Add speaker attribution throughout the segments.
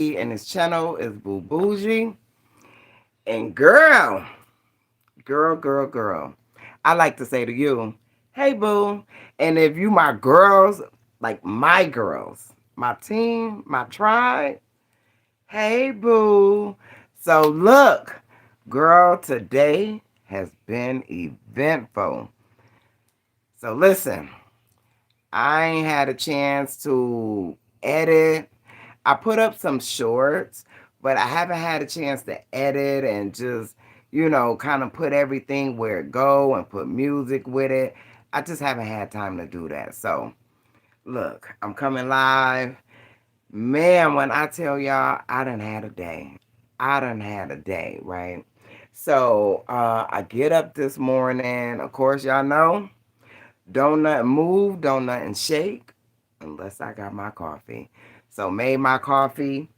Speaker 1: and this channel is Boo Bougie. And girl, I like to say to you, hey boo. And if you my girls, like my girls, my team, my tribe, hey boo. So look, girl, today has been eventful. So listen, I ain't had a chance to edit. I put up some shorts, but I haven't had a chance to edit and just, kind of put everything where it go and put music with it. I just haven't had time to do that. So, look, I'm coming live. Man, when I tell y'all, I done had a day. I done had a day, right? So, I get up this morning. Of course, y'all know, don't nothing move, don't nothing shake unless I got my coffee. So made my coffee,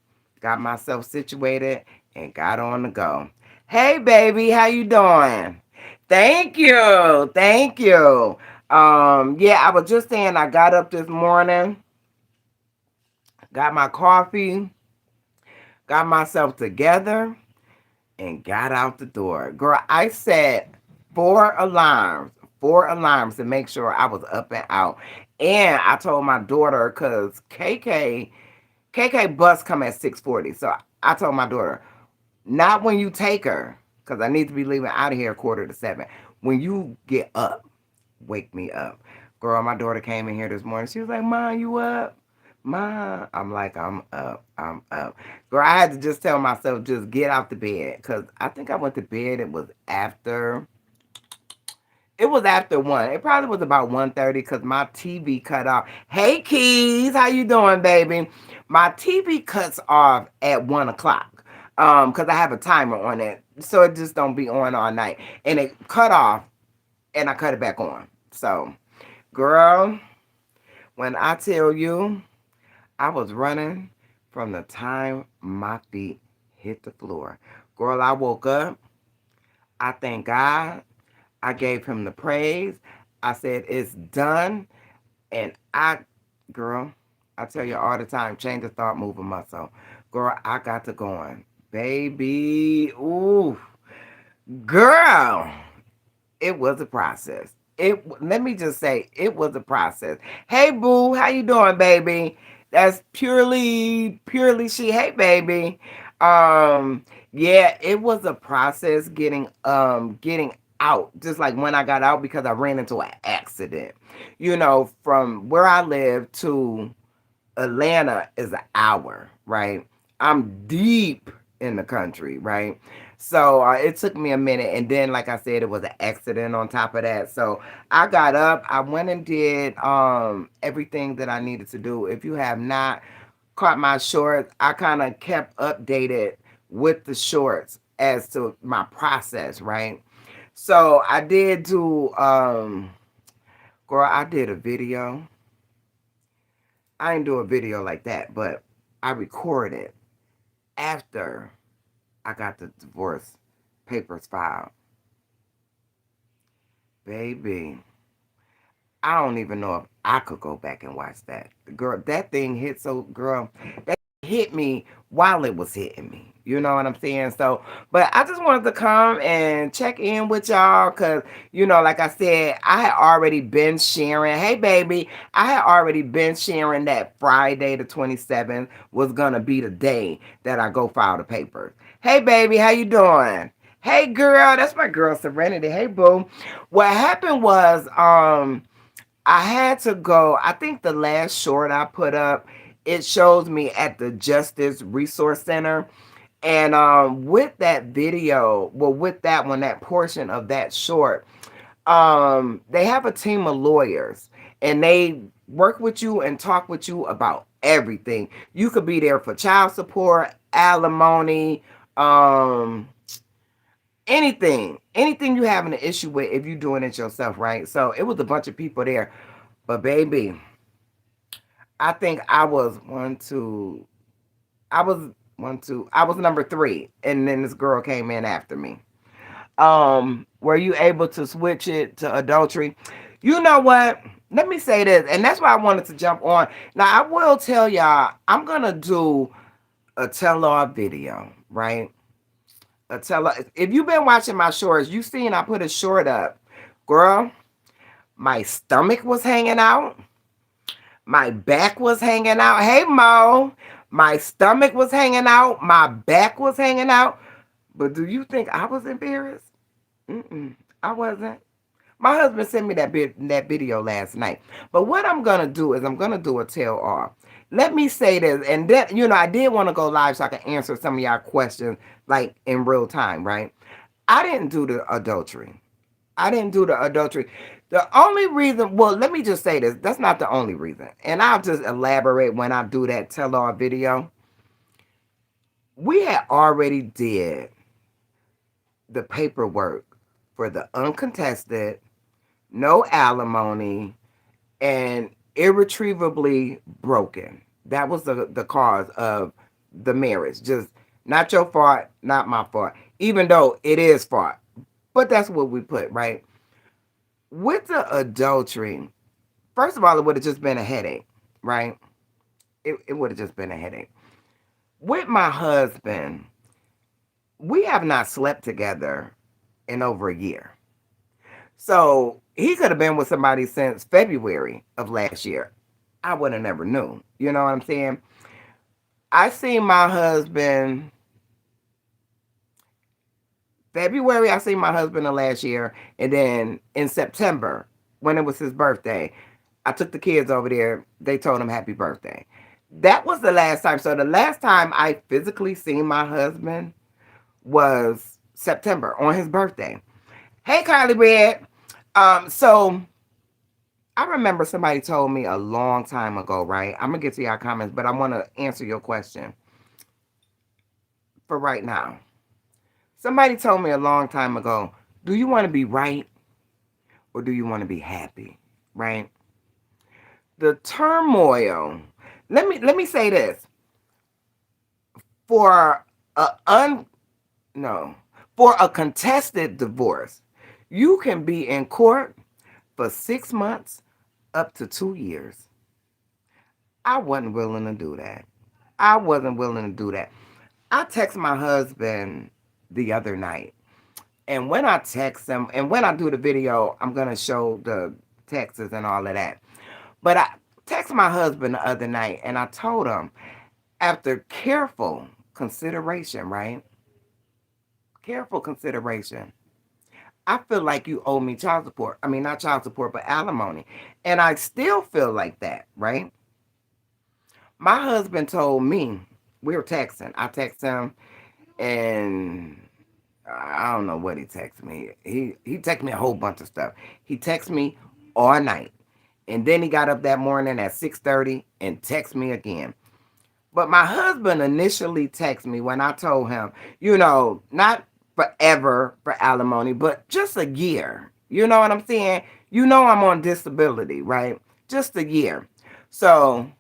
Speaker 1: got myself situated, and got on the go. Hey baby, how you doing? Thank you. Thank you. Yeah, I was just saying I got up this morning, got my coffee, got myself together, and got out the door. Girl, I set four alarms, four alarms to make sure I was up and out. And I told my daughter, because KK bus come at 6:40. So I told my daughter, not when you take her, because I need to be leaving out of here 6:45. When you get up, wake me up. Girl, my daughter came in here this morning. She was like, Mom, you up? Mom, I'm like, I'm up. I'm up. Girl, I had to just tell myself, just get out the bed. Because I think I went to bed. It was after 1. It probably was about 1:30 because my TV cut off. Hey, Keys, how you doing, baby? My TV cuts off at 1 o'clock because I have a timer on it. So it just don't be on all night. And it cut off, and I cut it back on. So, girl, when I tell you, I was running from the time my feet hit the floor. Girl, I woke up. I thank God. I gave him the praise. I said, it's done. And girl, I tell you all the time, change the thought, move a muscle. Girl, I got to going. Baby, ooh, girl, it was a process. Let me just say, it was a process. Hey, boo, how you doing, baby? That's purely she. Hey, baby. Yeah, it was a process getting out. Just like when I got out because I ran into an accident. From where I live to Atlanta is an hour, right? I'm deep in the country, right? So it took me a minute, and then, like I said, it was an accident on top of that. So I got up, I went and did everything that I needed to do. If you have not caught my shorts, I kind of kept updated with the shorts as to my process, right? So I did do, girl, I did a video. I didn't do a video like that, but I recorded after I got the divorce papers filed. Baby, I don't even know if I could go back and watch that. Girl, that thing hit that hit me while it was hitting me. You know what I'm saying? So, but I just wanted to come and check in with y'all because, like I said, I had already been sharing. Hey, baby, I had already been sharing that Friday the 27th was going to be the day that I go file the papers. Hey, baby, how you doing? Hey, girl, that's my girl, Serenity. Hey, boo. What happened was, I had to go. I think the last short I put up, it shows me at the Justice Resource Center. And with that video, well, with that one, that portion of that short, they have a team of lawyers and they work with you and talk with you about everything. You could be there for child support, alimony, anything you having an issue with if you're doing it yourself, right? So it was a bunch of people there. But baby, I think I was number 3, and then this girl came in after me. Were you able to switch it to adultery? You know what? Let me say this, and that's why I wanted to jump on. Now I will tell y'all, I'm gonna do a tell-all video, right? A tell-all. If you've been watching my shorts, you seen I put a short up. Girl, my stomach was hanging out. My back was hanging out. Hey, Mo. My stomach was hanging out. My back was hanging out. But do you think I was embarrassed? Mm-mm, I wasn't. My husband sent me that video last night. But what I'm gonna do is I'm gonna do a tell all. Let me say this, and then I did want to go live so I can answer some of y'all questions like in real time, right? I didn't do the adultery. I didn't do the adultery. The only reason, well, let me just say this. That's not the only reason. And I'll just elaborate when I do that tell all video. We had already did the paperwork for the uncontested, no alimony, and irretrievably broken. That was the cause of the marriage. Just not your fault, not my fault. Even though it is fault. But that's what we put, right? With the adultery, first of all, it would have just been a headache, right? It would have just been a headache. With my husband, we have not slept together in over a year. So he could have been with somebody since February of last year. I would have never knew. You know what I'm saying? I seen my husband February. I seen my husband of last year, and then in September, when it was his birthday, I took the kids over there. They told him happy birthday. That was the last time. So the last time I physically seen my husband was September on his birthday. Hey, Kylie Red. So I remember somebody told me a long time ago, right? I'm gonna get to your comments, but I want to answer your question for right now. Somebody told me a long time ago, do you want to be right or do you want to be happy? Right? The turmoil. Let me say this. For a un no, for a contested divorce, you can be in court for 6 months up to 2 years. I wasn't willing to do that. I wasn't willing to do that. I text my husband the other night. And when I text him, and when I do the video, I'm going to show the texts and all of that. But I text my husband the other night and I told him, after careful consideration, right? Careful consideration. I feel like you owe me child support. I mean, not child support, but alimony. And I still feel like that, right? My husband told me, we were texting. I text him and I don't know what he texted me. He texted me a whole bunch of stuff. He texted me all night. And then he got up that morning at 6:30 and texted me again. But my husband initially texted me when I told him, not forever for alimony, but just a year. You know what I'm saying? I'm on disability, right? Just a year. So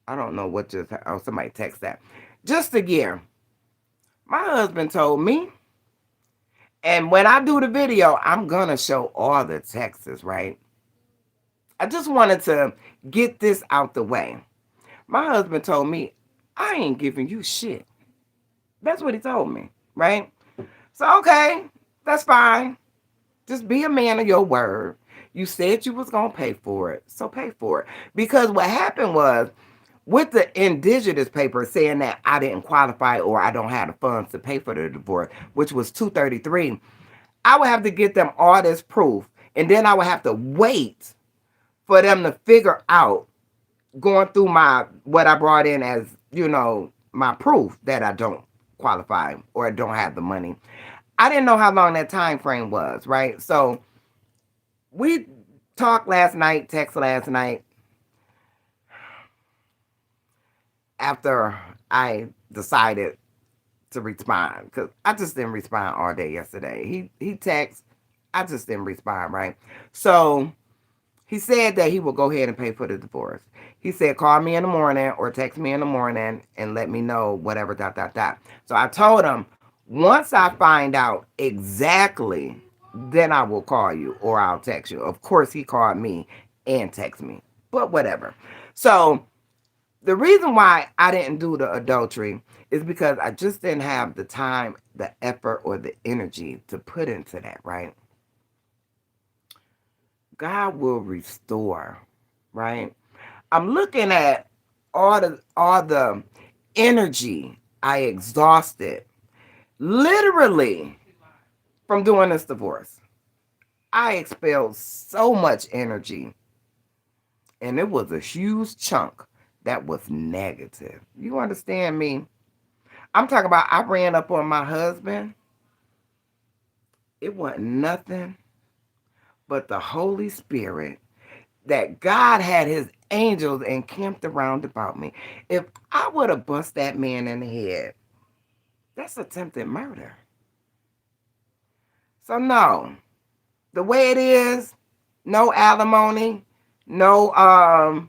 Speaker 1: I don't know what just, oh, somebody text that. Just a year. My husband told me, and when I do the video, I'm going to show all the texts, right? I just wanted to get this out the way. My husband told me, I ain't giving you shit. That's what he told me, right? So, okay, that's fine. Just be a man of your word. You said you was going to pay for it, so pay for it. Because what happened was, with the indigenous paper saying that I didn't qualify or I don't have the funds to pay for the divorce, which was 233, I would have to get them all this proof. And then I would have to wait for them to figure out, going through what I brought in as, my proof that I don't qualify or don't have the money. I didn't know how long that time frame was, right? So we talked last night, text last night, after I decided to respond, because I just didn't respond all day yesterday. He texted, I just didn't respond, right? So he said that he will go ahead and pay for the divorce. He said, call me in the morning or text me in the morning and let me know whatever, dot, dot, dot. So I told him, once I find out exactly, then I will call you or I'll text you. Of course, he called me and texted me, but whatever. So The reason why I didn't do the adultery is because I just didn't have the time, the effort, or the energy to put into that, right? God will restore, right? I'm looking at all the energy I exhausted literally from doing this divorce. I expelled so much energy, and it was a huge chunk that was negative. You understand me? I'm talking about I ran up on my husband. It wasn't nothing but the Holy Spirit that God had his angels encamped around about me. If I would have bust that man in the head, that's attempted murder. So no, the way it is, no alimony, no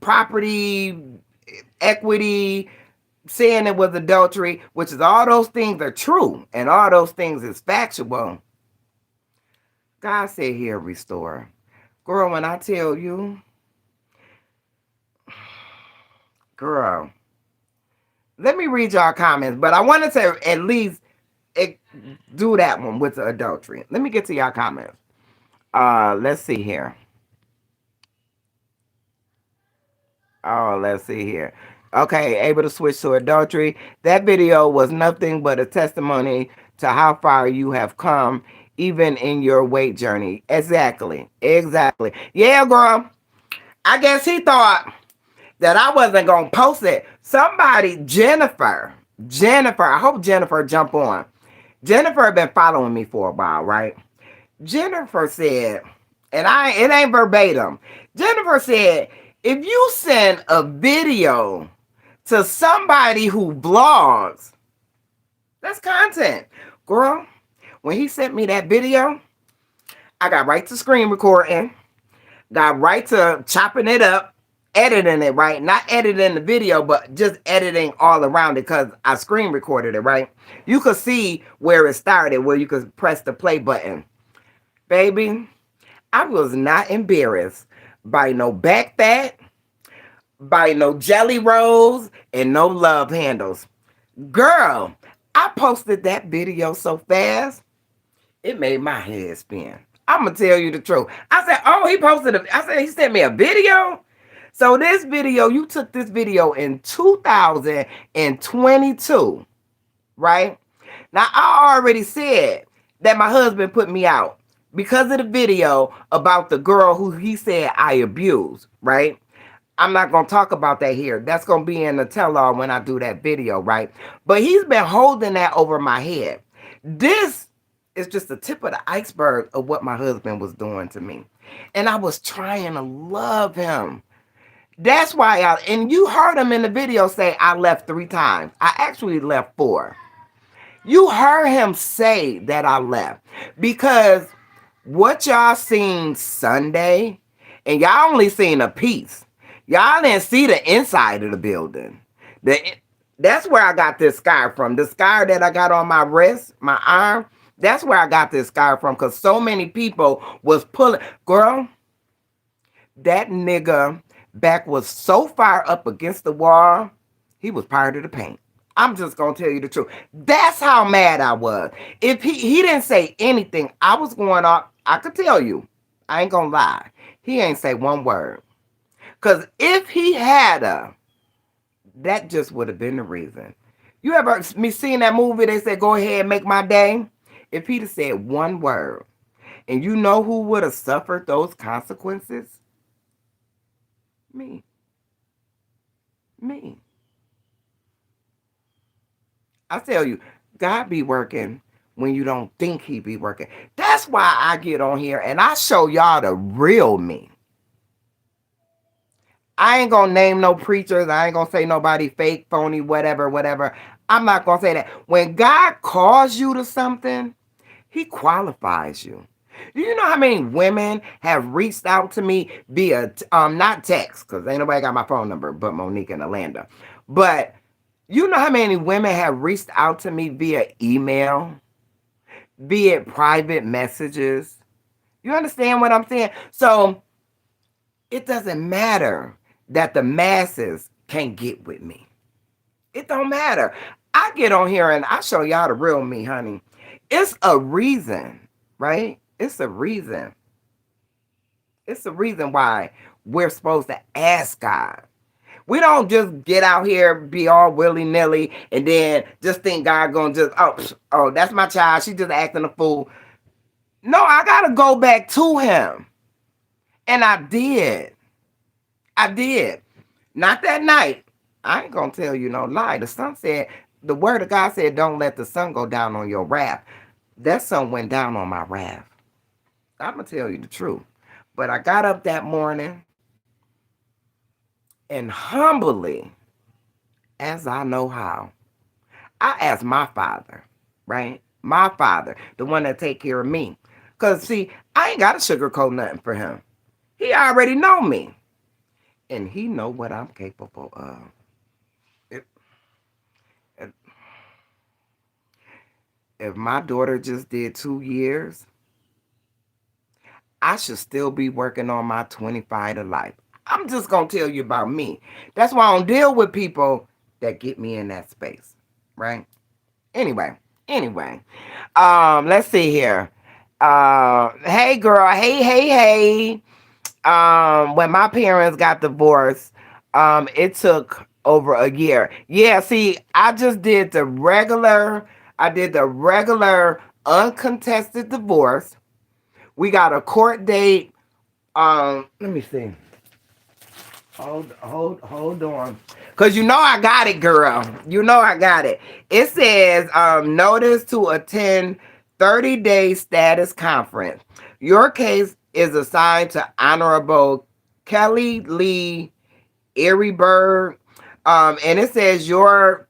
Speaker 1: property equity, saying it was adultery, which is all those things are true and all those things is factual. God said he'll restore. Girl, when I tell you, girl, let me read y'all comments, but I wanted to at least do that one with the adultery. Let me get to y'all comments. Let's see here. Oh, let's see here. Okay, able to switch to adultery. That video was nothing but a testimony to how far you have come, even in your weight journey. Exactly. Exactly. Yeah, girl. I guess he thought that I wasn't going to post it. Somebody, Jennifer, I hope Jennifer jump on. Jennifer been following me for a while, right? Jennifer said, and it ain't verbatim. Jennifer said, if you send a video to somebody who blogs, that's content. Girl, when he sent me that video, I got right to screen recording, got right to chopping it up, editing it, right? Not editing the video, but just editing all around it because I screen recorded it, right? You could see where it started, where you could press the play button. Baby, I was not embarrassed by no back fat, by no jelly rolls, and no love handles. Girl, I posted that video so fast, it made my head spin. I'm going to tell you the truth. I said, oh, I said, he sent me a video? So this video, you took this video in 2022, right? Now, I already said that my husband put me out because of the video about the girl who he said I abused, right? I'm not going to talk about that here. That's going to be in the tell-all when I do that video, right? But he's been holding that over my head. This is just the tip of the iceberg of what my husband was doing to me. And I was trying to love him. That's why and you heard him in the video say I left 3 times. I actually left 4. You heard him say that I left because what y'all seen Sunday, and y'all only seen a piece. Y'all didn't see the inside of the building. That's where I got this scar from. The scar that I got on my wrist, my arm, that's where I got this scar from because so many people was pulling. Girl, that nigga back was so far up against the wall, he was part of the paint. I'm just going to tell you the truth. That's how mad I was. If he didn't say anything, I was going off. I could tell you. I ain't going to lie. He ain't say one word. Because if he had that just would have been the reason. You ever seen that movie? They said, go ahead and make my day. If he'd have said one word, and you know who would have suffered those consequences? Me. Me. I tell you, God be working when you don't think he be working. That's why I get on here and I show y'all the real me. I ain't gonna name no preachers. I ain't gonna say nobody fake, phony, whatever, whatever. I'm not gonna say that. When God calls you to something, he qualifies you. Do you know how many women have reached out to me via not text, because ain't nobody got my phone number but Monique and Alanda. But you know how many women have reached out to me via email, via private messages? You understand what I'm saying? So it doesn't matter. that the masses can't get with me. It don't matter. I get on here and I show y'all the real me, honey. It's a reason, right? It's a reason. It's a reason why we're supposed to ask God. We don't just get out here, be all willy-nilly, and then just think God gonna just, oh, that's my child. She just acting a fool. No, I gotta go back to him. And I did. I did. Not that night. I ain't gonna tell you no lie. The word of God said, don't let the sun go down on your wrath. That sun went down on my wrath. I'm gonna tell you the truth. But I got up that morning and humbly, as I know how, I asked my father, right? My father, the one that take care of me. Because, see, I ain't got to sugarcoat nothing for him. He already know me. And he know what I'm capable of. If, if, if my daughter just did 2 years, I should still be working on my 25 to life. I'm just going to tell you about me. That's why I don't deal with people that get me in that space, right? Anyway, let's see here. Hey girl, hey. When my parents got divorced, it took over a year. Yeah, see, I did the regular uncontested divorce. We got a court date. Let me see. Hold on. Cause you know I got it, girl. You know I got it. It says notice to attend 30-day status conference. Your case is assigned to Honorable Kelly Lee Erie-Bird. And it says your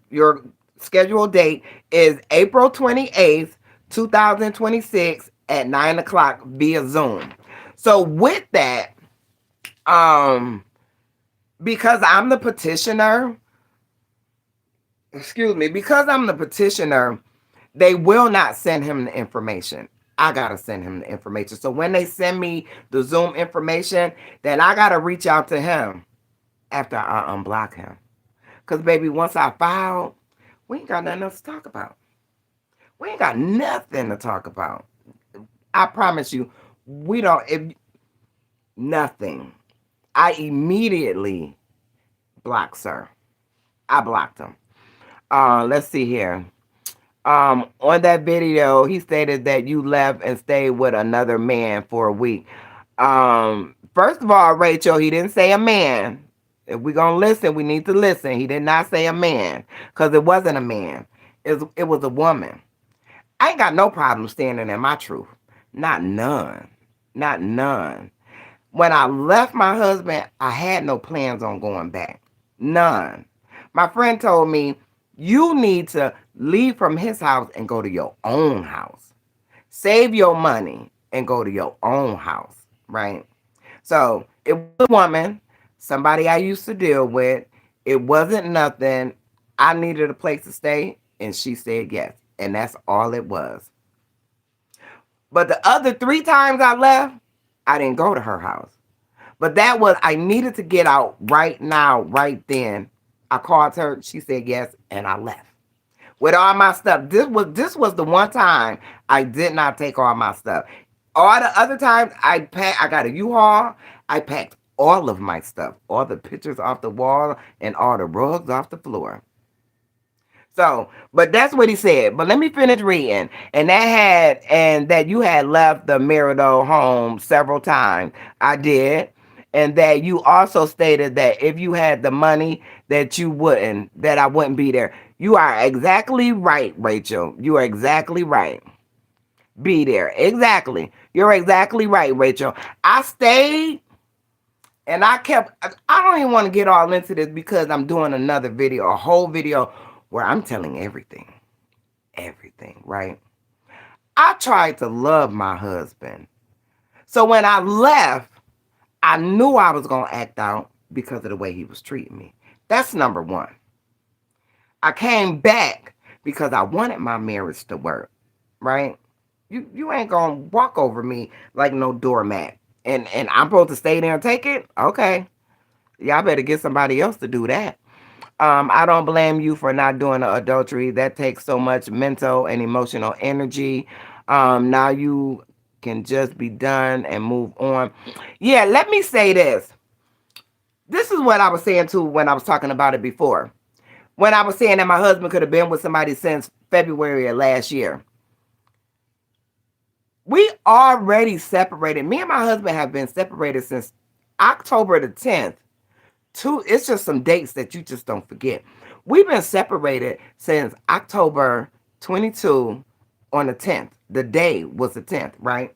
Speaker 1: scheduled date is April 28th, 2026 at 9 o'clock via Zoom. So with that, because I'm the petitioner, they will not send him the information. I got to send him the information. So when they send me the Zoom information, then I got to reach out to him after I unblock him. Because, baby, once I filed, we ain't got nothing else to talk about. We ain't got nothing to talk about. I promise you, nothing. I immediately blocked sir. I blocked him. Let's see here. On that video, he stated that you left and stayed with another man for a week. First of all, Rachel, he didn't say a man. If we're going to listen, we need to listen. He did not say a man because it wasn't a man. It was a woman. I ain't got no problem standing in my truth. Not none. Not none. When I left my husband, I had no plans on going back. None. My friend told me, you need to leave from his house and go to your own house. Save your money and go to your own house, right? So it was a woman, somebody I used to deal with. It wasn't nothing. I needed a place to stay, and she said yes. And that's all it was. But the other 3 times I left, I didn't go to her house. But I needed to get out right now, right then. I called her, she said yes, and I left. With all my stuff. This was the one time I did not take all my stuff. All the other times I got a U-Haul, I packed all of my stuff. All the pictures off the wall and all the rugs off the floor. So, but that's what he said. But let me finish reading. And that you had left the marital home several times. I did. And that you also stated that if you had the money that I wouldn't be there. You are exactly right, Rachel. You are exactly right. Be there. Exactly. You're exactly right, Rachel. I stayed and I don't even want to get all into this because I'm doing another video, a whole video where I'm telling everything. Everything, right? I tried to love my husband. So when I left, I knew I was going to act out because of the way he was treating me. That's number one. I came back because I wanted my marriage to work, right? You ain't going to walk over me like no doormat. And I'm supposed to stay there and take it? Okay. Y'all better get somebody else to do that. I don't blame you for not doing the adultery. That takes so much mental and emotional energy. Now you can just be done and move on. Yeah, let me say this. This is what I was saying too when I was talking about it before. When I was saying that my husband could have been with somebody since February of last year. We already separated. Me and my husband have been separated since October the 10th. It's just some dates that you just don't forget. We've been separated since October 22 on the 10th. The day was the 10th, right?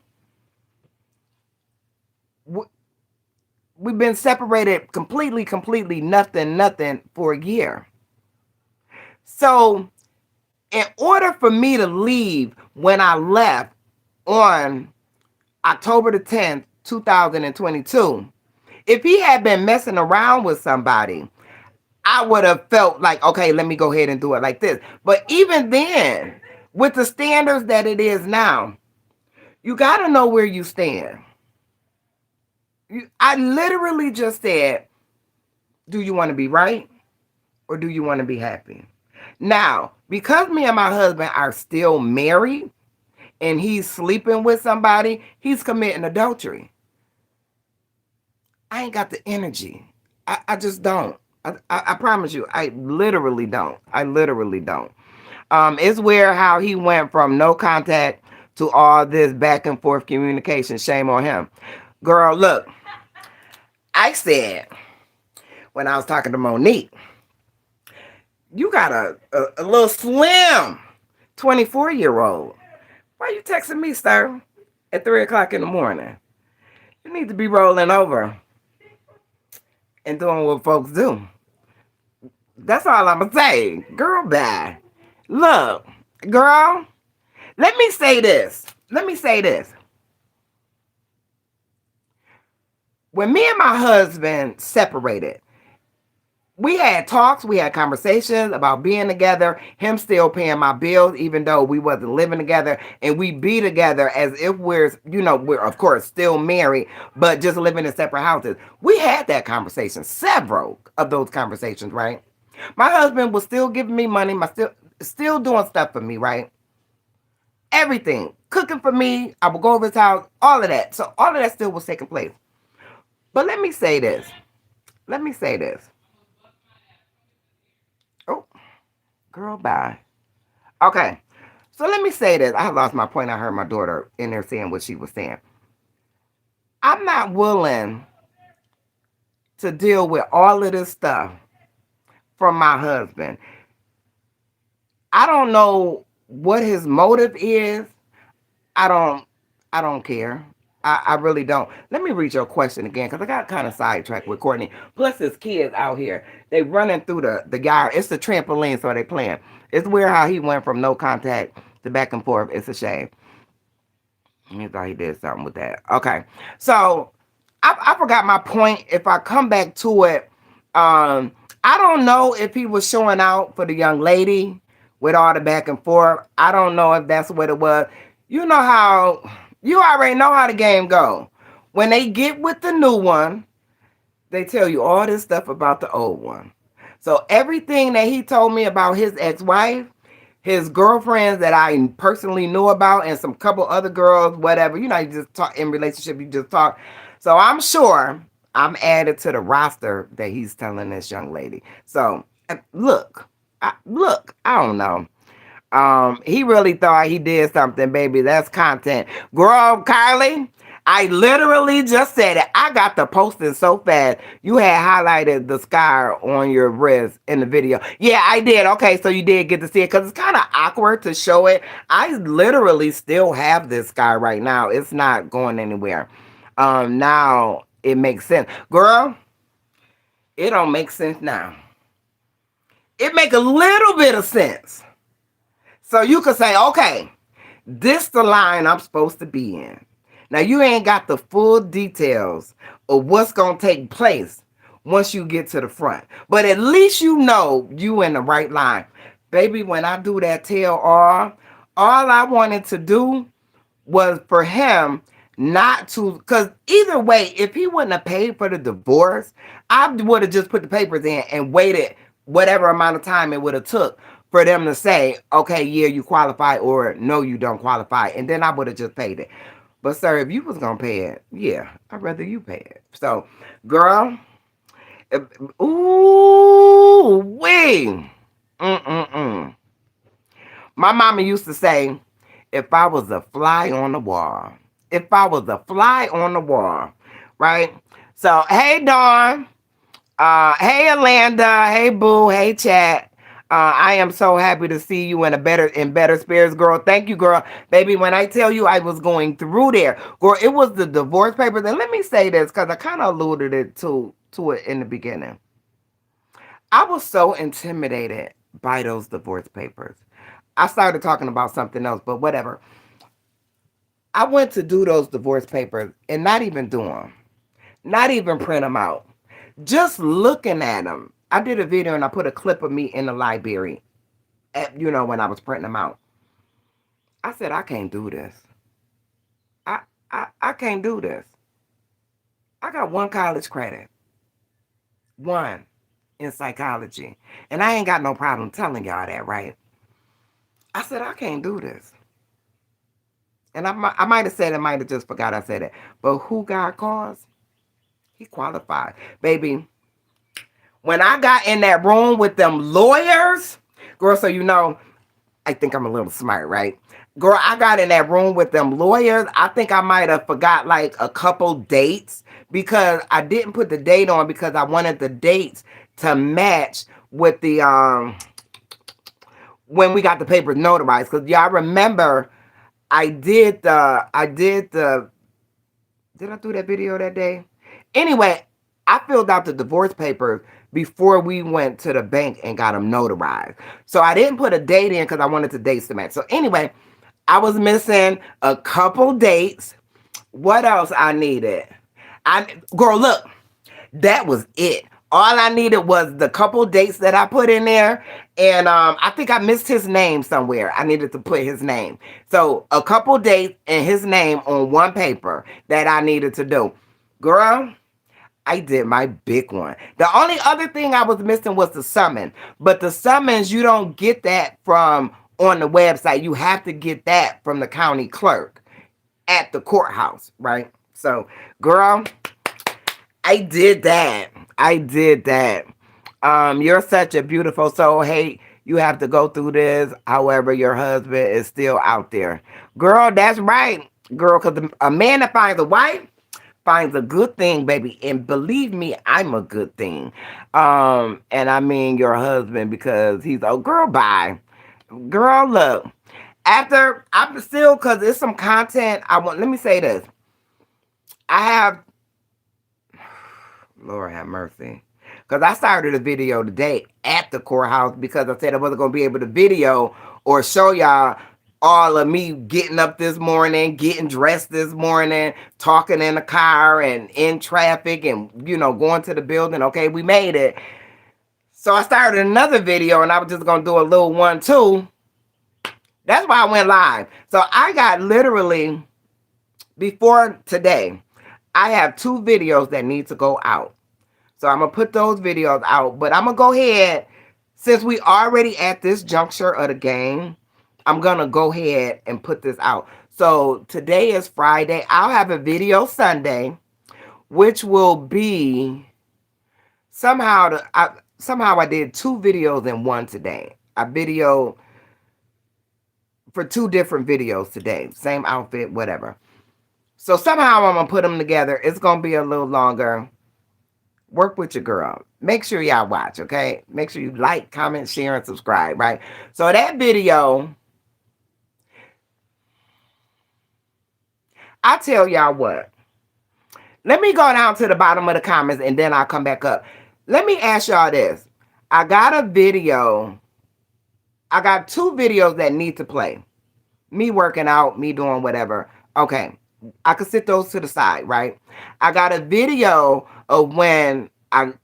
Speaker 1: We've been separated completely, nothing for a year. So, in order for me to leave when I left on October the 10th, 2022, if he had been messing around with somebody, I would have felt like, okay, let me go ahead and do it like this. But even then, with the standards that it is now, you got to know where you stand. I literally just said, do you want to be right or do you want to be happy? Now, because me and my husband are still married and he's sleeping with somebody, he's committing adultery. I ain't got the energy. I just don't. I promise you, I literally don't. I literally don't. It's weird how he went from no contact to all this back and forth communication. Shame on him. Girl, look, I said when I was talking to Monique, you got a little slim 24-year-old. Why you texting me, sir, at 3 o'clock in the morning? You need to be rolling over and doing what folks do. That's all I'm going to say. Girl, bye. Look, girl, let me say this. When me and my husband separated, we had talks, we had conversations about being together, him still paying my bills, even though we wasn't living together, and we be together as if we're of course still married, but just living in separate houses. We had that conversation, several of those conversations, right? My husband was still giving me money, still doing stuff for me, right? Everything. Cooking for me, I would go over his house, all of that. So all of that still was taking place. But let me say this. Oh, girl, bye. Okay. So let me say this. I lost my point. I heard my daughter in there saying what she was saying. I'm not willing to deal with all of this stuff from my husband. I don't know what his motive is. I don't care. I really don't. Let me read your question again because I got kind of sidetracked with Courtney. Plus, his kids out here, they running through the yard. It's the trampoline, so they playing. It's weird how he went from no contact to back and forth. It's a shame. He thought he did something with that. Okay, so I forgot my point. If I come back to it, I don't know if he was showing out for the young lady with all the back and forth. I don't know if that's what it was. You already know how the game go. When they get with the new one, they tell you all this stuff about the old one. So everything that he told me about his ex-wife, his girlfriends that I personally knew about, and some couple other girls, whatever, you just talk in relationship, you just talk. So I'm sure I'm added to the roster that he's telling this young lady. So look, I don't know. He really thought he did something, baby. That's content. Girl, Kylie, I literally just said it. I got the posting so fast. You had highlighted the scar on your wrist in the video. Yeah, I did. Okay, so you did get to see it because it's kind of awkward to show it. I literally still have this scar right now. It's not going anywhere. Now it makes sense. Girl, it don't make sense now. It make a little bit of sense. So you could say, okay, this the line I'm supposed to be in. Now you ain't got the full details of what's going to take place once you get to the front. But at least you know you in the right line. Baby, when I do that tell all I wanted to do was for him not to, because either way, if he wouldn't have paid for the divorce, I would have just put the papers in and waited whatever amount of time it would have took for them to say, okay, yeah, you qualify, or no, you don't qualify. And then I would have just paid it. But sir, if you was gonna pay it, yeah, I'd rather you pay it. So, girl, ooh, wee. Mm-mm-mm. My mama used to say, if I was a fly on the wall, if I was a fly on the wall, right? So, hey, Dawn. Hey, Alanda. Hey, Boo. Hey, Chat. I am so happy to see you in better spirits, girl. Thank you, girl. Baby, when I tell you I was going through there, girl, it was the divorce papers. And let me say this, because I kind of alluded it to it in the beginning. I was so intimidated by those divorce papers. I started talking about something else, but whatever. I went to do those divorce papers and not even do them, not even print them out. Just looking at them. I did a video and I put a clip of me in the library, when I was printing them out. I said, I can't do this. I, I can't do this. I got one college credit, one in psychology. And I ain't got no problem telling y'all that, right? I said, I can't do this. And I might have said it, might have just forgot I said it. But who God calls, he qualified. Baby, when I got in that room with them lawyers, girl, so I think I'm a little smart, right? Girl, I got in that room with them lawyers. I think I might have forgot like a couple dates because I didn't put the date on because I wanted the dates to match with the when we got the papers notarized. Because y'all remember did I do that video that day? Anyway, I filled out the divorce papers before we went to the bank and got them notarized. So I didn't put a date in because I wanted the dates to match. So anyway, I was missing a couple dates. What else I needed? Girl, look, that was it. All I needed was the couple dates that I put in there. And I think I missed his name somewhere. I needed to put his name. So a couple dates and his name on one paper that I needed to do. Girl, I did my big one. The only other thing I was missing was the summons. But the summons, you don't get that from on the website. You have to get that from the county clerk at the courthouse, right? So, girl, I did that. I did that. You're such a beautiful soul. Hey, you have to go through this. However, your husband is still out there. Girl, that's right. Girl, because a man that finds a wife finds a good thing, baby. And believe me, I'm a good thing. And I mean your husband because he's a girl, bye. Girl, look. After I'm still, because it's some content I want. Let me say this. I have, Lord have mercy. Because I started a video today at the courthouse because I said I wasn't going to be able to video or show y'all all of me getting up this morning, getting dressed this morning, talking in the car and in traffic and, going to the building. Okay, we made it. So I started another video and I was just going to do a little one too. That's why I went live. So I got literally, before today, I have 2 videos that need to go out. So I'm going to put those videos out. But I'm going to go ahead, since we already at this juncture of the game, I'm going to go ahead and put this out. So today is Friday. I'll have a video Sunday, which will be somehow I did 2 videos in one today. I video for 2 different videos today. Same outfit, whatever. So somehow I'm going to put them together. It's going to be a little longer. Work with your girl. Make sure y'all watch, okay? Make sure you like, comment, share, and subscribe, right? So that video, I tell y'all what. Let me go down to the bottom of the comments and then I'll come back up. Let me ask y'all this. I got 2 videos that need to play. Me working out, me doing whatever. Okay. I could sit those to the side, right? I got a video of when the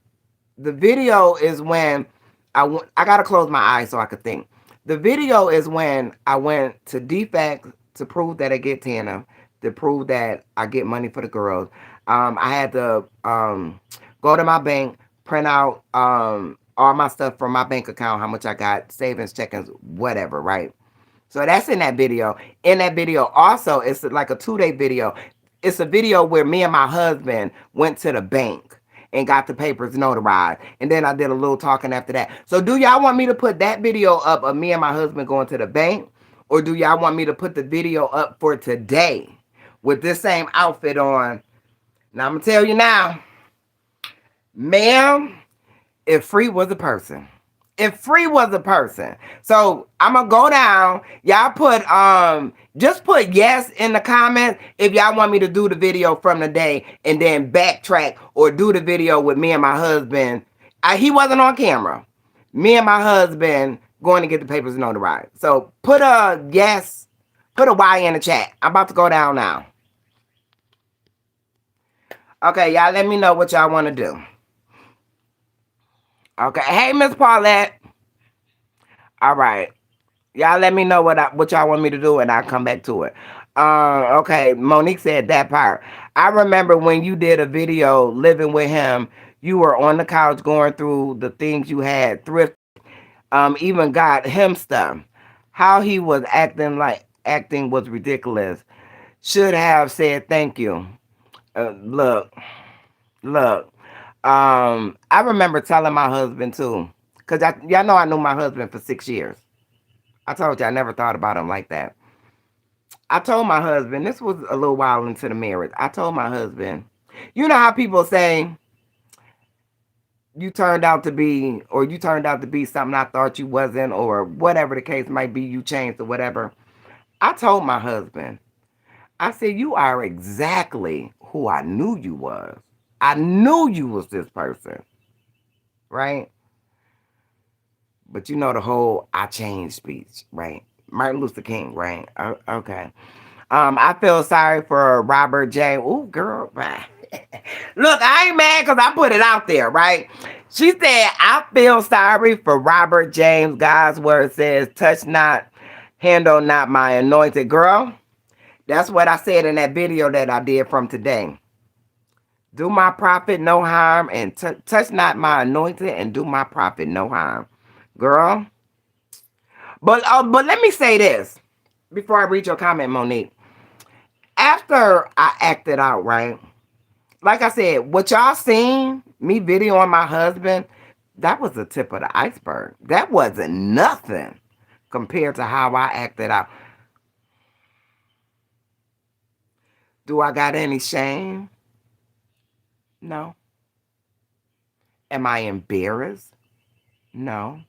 Speaker 1: video is when I got to close my eyes so I could think. The video is when I went to defect to prove that I get TANF. to prove that I get money for the girls. I had to go to my bank, print out all my stuff from my bank account, how much I got, savings, checkings, whatever, right? So that's in that video. In that video also, it's like a 2-day video. It's a video where me and my husband went to the bank and got the papers notarized. And then I did a little talking after that. So do y'all want me to put that video up of me and my husband going to the bank? Or do y'all want me to put the video up for today with this same outfit on? Now I'm going to tell you now, ma'am, if Free was a person. If Free was a person. So I'm gonna go down. Y'all put just put yes in the comments if y'all want me to do the video from the day and then backtrack or do the video with me and my husband. He wasn't on camera. Me and my husband going to get the papers notarized. So put a yes, put a Y in the chat. I'm about to go down now. Okay, y'all let me know what y'all want to do. Okay. Hey, Miss Paulette. All right. Y'all let me know what y'all want me to do and I'll come back to it. Okay. Monique said that part. I remember when you did a video living with him, you were on the couch going through the things you had thrifted. Even got him stuff. How he was acting was ridiculous. Should have said thank you. Look. I remember telling my husband too, cause y'all know I knew my husband for 6 years. I told you I never thought about him like that. I told my husband, this was a little while into the marriage. I told my husband, you know how people say you turned out to be something I thought you wasn't, or whatever the case might be, you changed or whatever. I told my husband, I said, you are exactly who I knew you was. I knew you was this person, right? But you know the whole I changed speech, right? Martin Luther King, right? Okay. I feel sorry for Robert J. Ooh, girl. Look, I ain't mad because I put it out there, right? She said, I feel sorry for Robert James. God's word says, touch not, handle not my anointed. Girl, that's what I said in that video that I did from today. Do my prophet no harm and touch not my anointed and do my prophet no harm. Girl. But let me say this before I read your comment, Monique. After I acted out, right? Like I said, what y'all seen, me videoing my husband, that was the tip of the iceberg. That wasn't nothing compared to how I acted out. Do I got any shame? No. Am I embarrassed? No.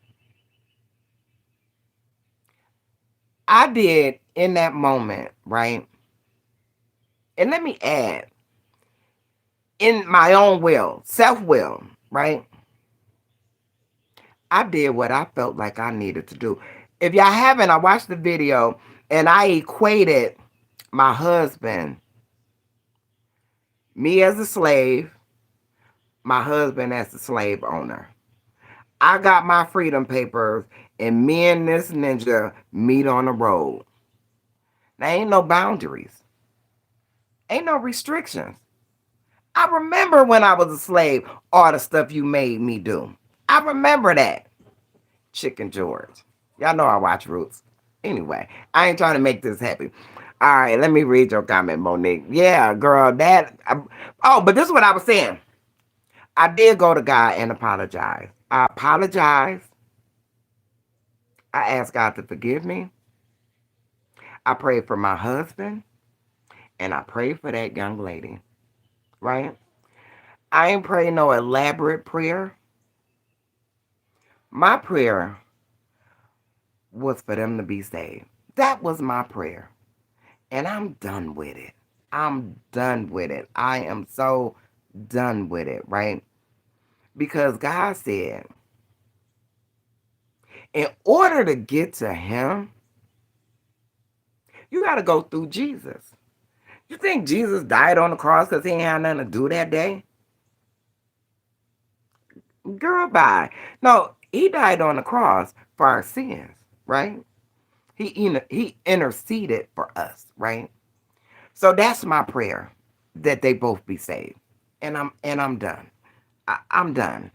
Speaker 1: I did in that moment, right? And let me add, in my own will, self-will, right? I did what I felt like I needed to do. If y'all haven't, I watched the video and I equated my husband, me as a slave, my husband as the slave owner. I got my freedom papers and me and this ninja meet on the road. There ain't no boundaries. Ain't no restrictions. I remember when I was a slave, all the stuff you made me do. I remember that. Chicken George. Y'all know I watch Roots. Anyway, I ain't trying to make this happy. All right, let me read your comment, Monique. Yeah, girl, but this is what I was saying. I did go to God and apologize. I apologized. I asked God to forgive me. I prayed for my husband. And I prayed for that young lady. Right? I ain't praying no elaborate prayer. My prayer was for them to be saved. That was my prayer. And I'm done with it. I'm done with it. I am so done with it, right? Because God said, in order to get to him, you got to go through Jesus. You think Jesus died on the cross because he ain't had nothing to do that day? Girl, bye. No, he died on the cross for our sins, right? He interceded for us, right? So that's my prayer, that they both be saved. And I'm done. I'm done.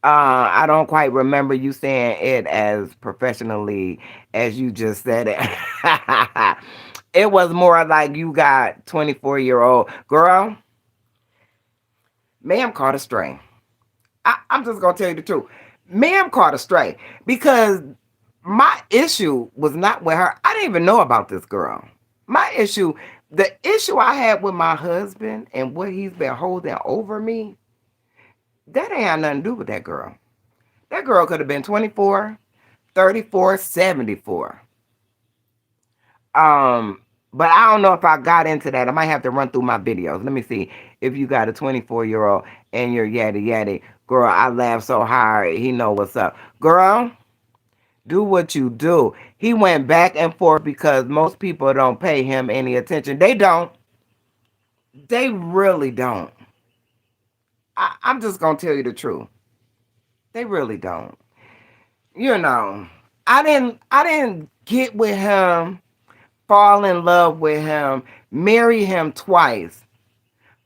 Speaker 1: I don't quite remember you saying it as professionally as you just said it. It was more like you got 24-year-old girl. Ma'am caught a stray. I'm just gonna tell you the truth. Ma'am caught a stray because my issue was not with her. I didn't even know about this girl. My issue, the issue I had with my husband and what he's been holding over me, that ain't had nothing to do with that girl. That girl could have been 24, 34, 74. Um, but I don't know if I got into that. I might have to run through my videos. Let me see if you got a 24-year-old and you're yaddy yaddy. Girl, I laugh so hard. He know what's up. Girl, do what you do. He went back and forth because most people don't pay him any attention. They don't. They really don't. I'm just gonna tell you the truth. They really don't. You know, I didn't get with him, fall in love with him, marry him twice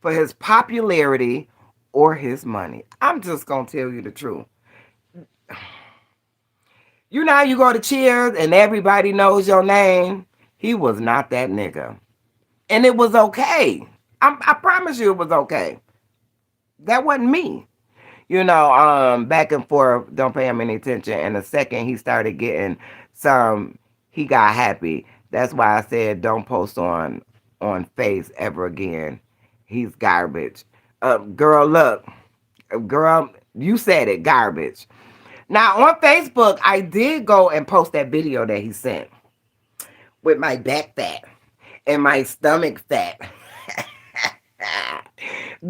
Speaker 1: for his popularity or his money. I'm just gonna tell you the truth. You know how you go to Cheers and everybody knows your name? He was not that nigga. And it was okay. I promise you it was okay. That wasn't me. Back and forth, don't pay him any attention. And the second he started getting some, he got happy. That's why I said don't post on Face ever again. He's garbage. Girl, look, girl, you said it, garbage. Now on Facebook, I did go and post that video that he sent with my back fat and my stomach fat.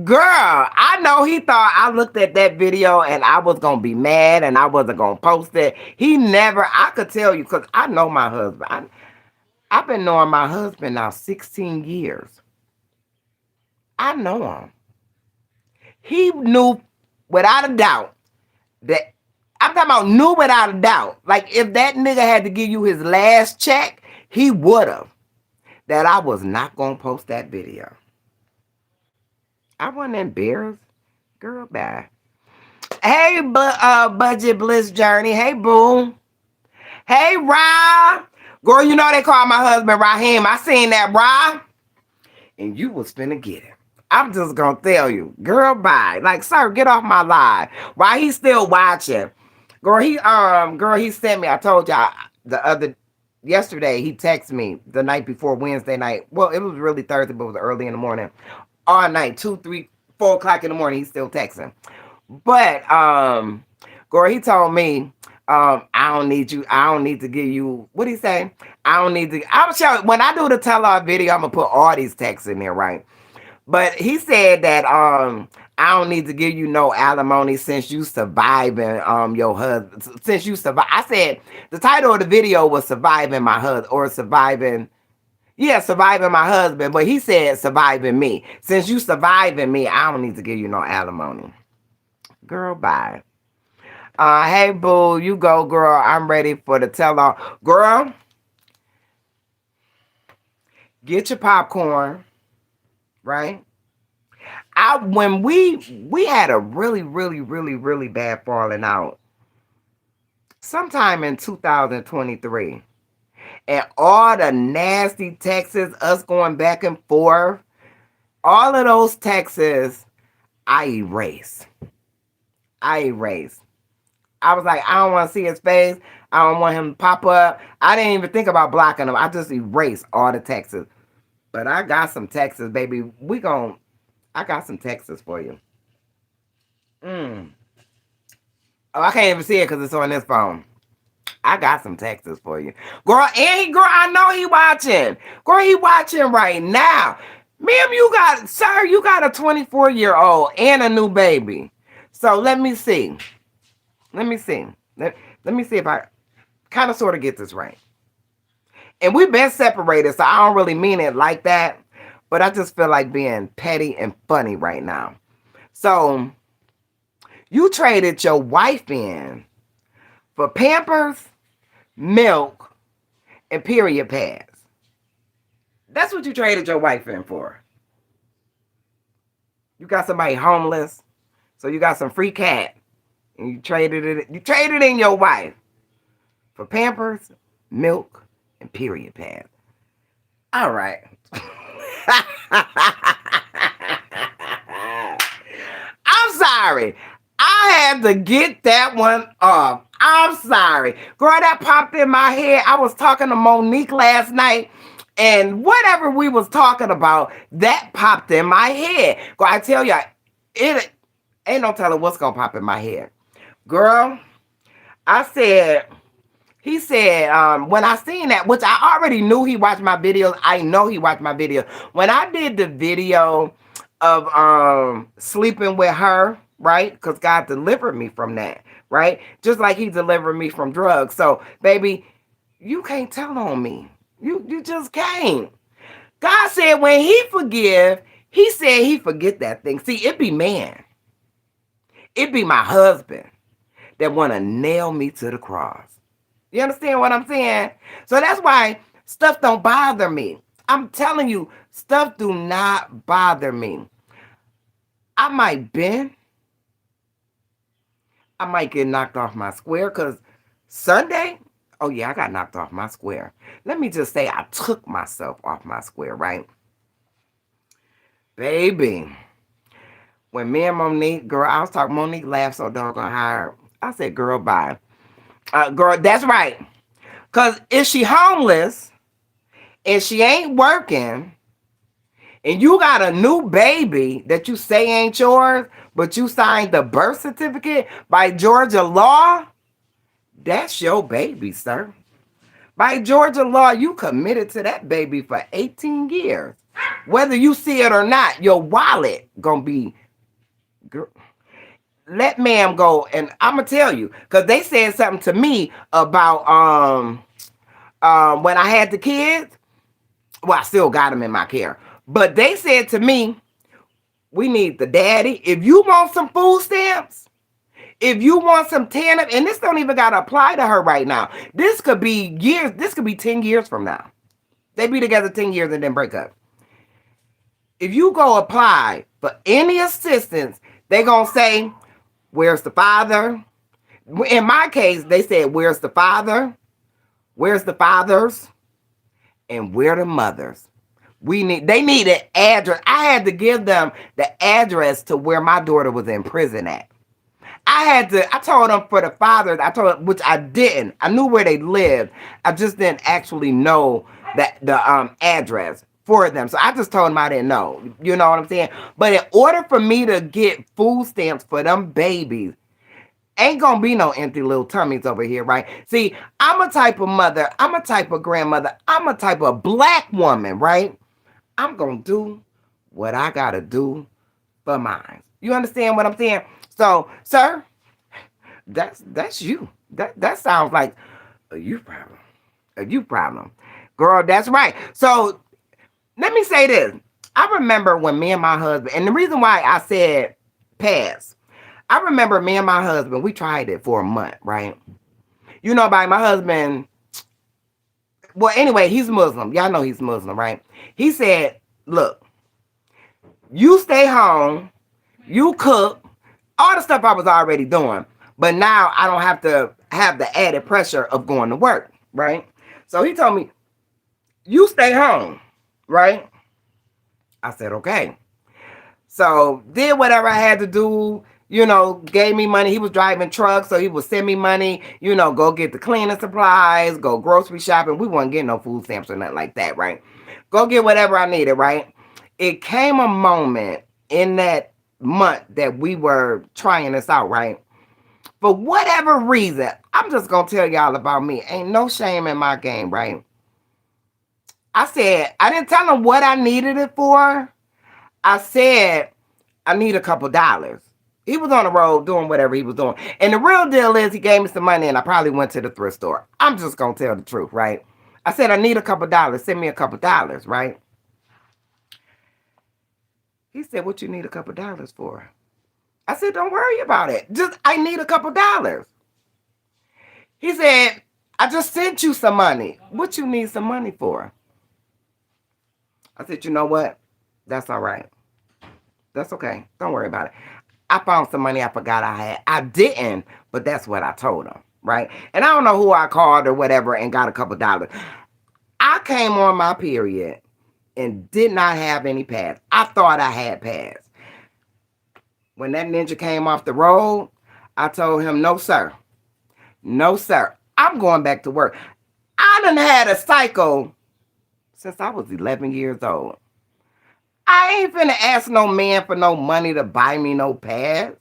Speaker 1: Girl, I know he thought I looked at that video and I was going to be mad and I wasn't going to post it. He never, I could tell you because I know my husband. I've been knowing my husband now 16 years. I know him. He knew without a doubt that, I'm talking about knew without a doubt. Like if that nigga had to give you his last check, he would have. That I was not going to post that video. I wasn't embarrassed. Girl, bye. Hey, Budget Bliss Journey. Hey, boo. Hey, Ra. Girl, you know they call my husband Raheem. I seen that, Ra. And you was finna get it. I'm just gonna tell you. Girl, bye. Like, sir, get off my live. Why he still watching? Girl, he sent me, I told y'all yesterday, he texted me the night before Wednesday night. Well, it was really Thursday, but it was early in the morning. All night, 2, 3, 4 o'clock in the morning, he's still texting. But girl, he told me, I don't need you. I don't need to give you. What he say? I don't need to. I'm sure when I do the tell-all video, I'm gonna put all these texts in there, right? But he said that I don't need to give you no alimony since you surviving your husband. Since you survive, I said the title of the video was surviving my husband or surviving. Yeah, surviving my husband. But he said surviving me. Since you surviving me, I don't need to give you no alimony. Girl, bye. Hey, boo, you go, girl. I'm ready for the tell-all. Girl, get your popcorn, right? When we had a really, really, really, really bad falling out sometime in 2023. And all the nasty texts, us going back and forth, all of those texts, I erased. I was like, I don't want to see his face. I don't want him to pop up. I didn't even think about blocking him. I just erased all the texts. But I got some texts, baby. I got some texts for you. Oh, I can't even see it because it's on this phone. I got some texts for you. Girl, I know he watching. Girl, he watching right now. Ma'am, you got a 24-year-old and a new baby. So let me see. Let me see if I kind of sort of get this right. And we've been separated, so I don't really mean it like that. But I just feel like being petty and funny right now. So you traded your wife in for Pampers, milk, and period pads. That's what you traded your wife in for. You got somebody homeless, so you got some free cat, and you traded it. You traded in your wife for Pampers, milk, and period pads. All right. I'm sorry. I had to get that one off. I'm sorry. Girl, that popped in my head. I was talking to Monique last night, and whatever we was talking about, that popped in my head. Girl, I tell you, it ain't no telling what's gonna pop in my head. Girl, I said, he said, when I seen that, which I already knew he watched my videos. I know he watched my video. When I did the video of sleeping with her, right? Because God delivered me from that, right? Just like he delivered me from drugs. So, baby, you can't tell on me. You just can't. God said when he forgive, he said he forget that thing. See, it be man. It be my husband that want to nail me to the cross. You understand what I'm saying? So that's why stuff don't bother me. I'm telling you, stuff do not bother me. I might bend. I might get knocked off my square because Sunday, oh yeah, I got knocked off my square. Let me just say I took myself off my square, right? Baby, when me and Monique, girl, I was talking, Monique laughed so doggone hard. I said, girl, bye. Girl, that's right. Because if she homeless and she ain't working, and you got a new baby that you say ain't yours, but you signed the birth certificate by Georgia law, that's your baby, sir. By Georgia law, you committed to that baby for 18 years. Whether you see it or not, your wallet gonna be, girl, let ma'am go. And I'm gonna tell you, because they said something to me about when I had the kids. Well, I still got them in my care. But they said to me, we need the daddy. If you want some food stamps, if you want some TANF, and this don't even got to apply to her right now. This could be years. This could be 10 years from now. They be together 10 years and then break up. If you go apply for any assistance, they going to say, where's the father? In my case, they said, where's the father? Where's the fathers? And where the mothers? They need an address. I had to give them the address to where my daughter was in prison at. I told them for the fathers, which I didn't. I knew where they lived. I just didn't actually know that the address for them. So I just told them I didn't know. You know what I'm saying? But in order for me to get food stamps for them babies, ain't gonna be no empty little tummies over here, right? See, I'm a type of mother. I'm a type of grandmother. I'm a type of black woman, right? I'm gonna do what I gotta do for mine. You understand what I'm saying? So, sir, that's you. That sounds like a you problem. A you problem. Girl, that's right. So let me say this. I remember when me and my husband, and the reason why I said pass, I remember me and my husband, we tried it for a month, right? You know, by my husband, well, anyway, he's Muslim. Y'all know he's Muslim, right? He said, look, you stay home, you cook, all the stuff I was already doing. But now I don't have to have the added pressure of going to work, right? So he told me, you stay home, right? I said, okay. So did whatever I had to do, gave me money. He was driving trucks, so he would send me money, go get the cleaning supplies, go grocery shopping. We wasn't getting no food stamps or nothing like that, right? Go get whatever I needed, right? It came a moment in that month that we were trying this out, right? For whatever reason, I'm just going to tell y'all about me. Ain't no shame in my game, right? I said, I didn't tell him what I needed it for. I said, I need a couple dollars. He was on the road doing whatever he was doing. And the real deal is he gave me some money and I probably went to the thrift store. I'm just going to tell the truth, right? I said, I need a couple dollars. Send me a couple dollars, right? He said, what you need a couple dollars for? I said, don't worry about it. I need a couple dollars. He said, I just sent you some money. What you need some money for? I said, you know what? That's all right. That's okay. Don't worry about it. I found some money I forgot I had. I didn't, but that's what I told him, right? And I don't know who I called or whatever and got a couple dollars. I came on my period and did not have any pads. I thought I had pads. When that ninja came off the road, I told him, no, sir. No, sir. I'm going back to work. I done had a cycle since I was 11 years old. I ain't finna ask no man for no money to buy me no pads.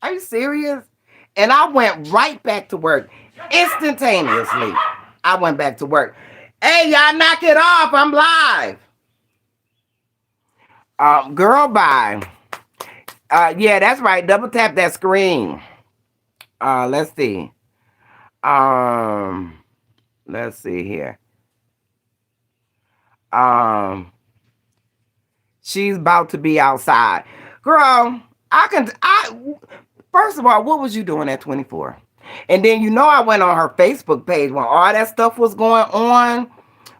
Speaker 1: Are you serious? And I went right back to work instantaneously. I went back to work. Hey, y'all knock it off. I'm live. Girl, bye. Yeah, that's right. Double tap that screen. Let's see. Um, let's see here. She's about to be outside. Girl, first of all, what was you doing at 24? And then I went on her Facebook page when all that stuff was going on,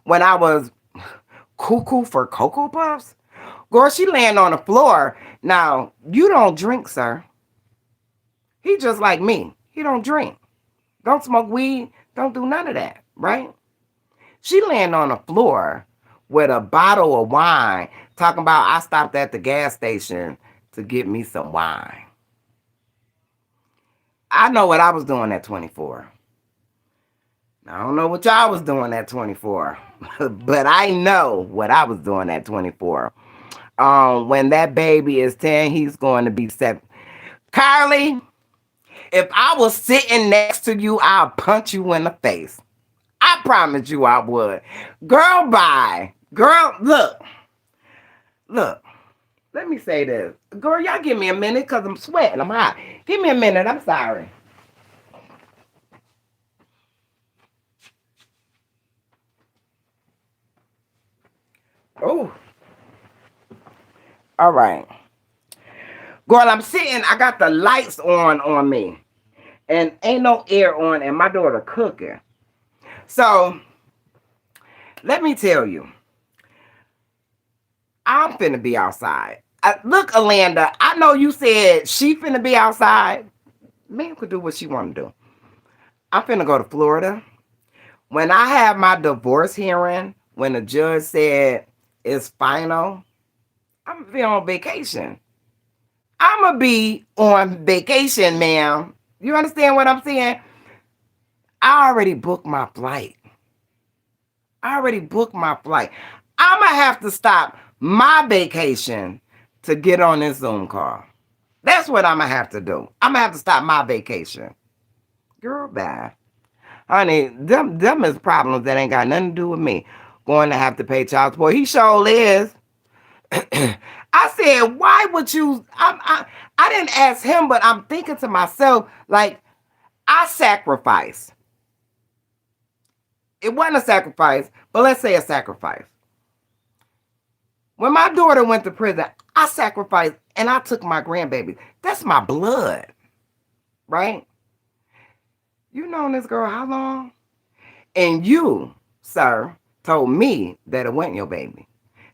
Speaker 1: when I was cuckoo for Cocoa Puffs. Girl, she laying on the floor. Now, you don't drink, sir. He just like me. He don't drink. Don't smoke weed. Don't do none of that, right? She laying on the floor with a bottle of wine, talking about I stopped at the gas station to get me some wine. I know what I was doing at 24. I don't know what y'all was doing at 24, but I know what I was doing at 24. When that baby is 10, he's going to be 7. Carly, if I was sitting next to you, I'll punch you in the face. I promise you I would. Girl, bye. Girl, look. Let me say this. Girl, y'all give me a minute because I'm sweating. I'm hot. Give me a minute. I'm sorry. Oh. All right. Girl, I'm sitting. I got the lights on me. And ain't no air on and my daughter cooking. So, let me tell you. I'm finna be outside. Look, Alanda, I know you said she finna be outside. Man could do what she want to do. I'm finna go to Florida. When I have my divorce hearing, when the judge said it's final, I'm gonna be on vacation. I'm gonna be on vacation, ma'am. You understand what I'm saying? I already booked my flight. I'm gonna have to stop my vacation to get on this Zoom call. That's what I'm gonna have to do. I'm gonna have to stop my vacation. Girl, bye. Honey, them is problems that ain't got nothing to do with me. Going to have to pay child support. He sure is. I said, why would you? I didn't ask him, but I'm thinking to myself, like, I sacrifice. It wasn't a sacrifice, but let's say a sacrifice. When my daughter went to prison, I sacrificed and I took my grandbaby. That's my blood, right? You known this girl how long? And you, sir, told me that it wasn't your baby.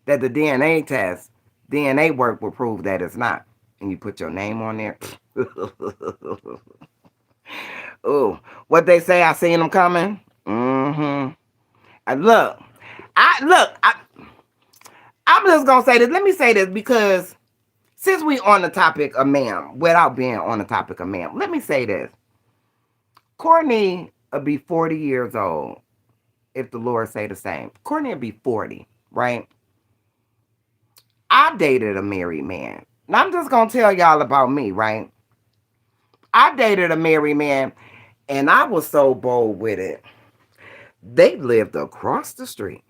Speaker 1: That the DNA work will prove that it's not. And you put your name on there. Oh, what they say, I seen them coming. Mm-hmm. Look, I'm just gonna say this. Let me say this because since we on the topic of ma'am, without being on the topic of ma'am, let me say this. Courtney will be 40 years old if the Lord say the same. Courtney will be 40, right? I dated a married man. Now I'm just gonna tell y'all about me, right? I dated a married man and I was so bold with it. They lived across the street.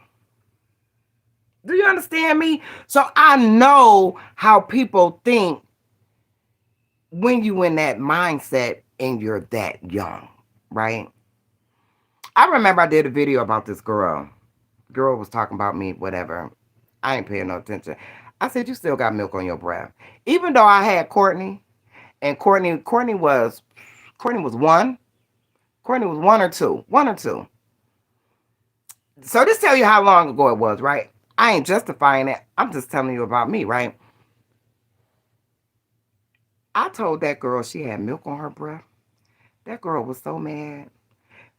Speaker 1: Do you understand me? So I know how people think when you in that mindset and you're that young, right? I remember I did a video about this girl. Girl was talking about me, whatever. I ain't paying no attention. I said, you still got milk on your breath. Even though I had Courtney, and Courtney was one. Courtney was one or two. So this tell you how long ago it was, right? I ain't justifying it. I'm just telling you about me, right? I told that girl she had milk on her breath. That girl was so mad.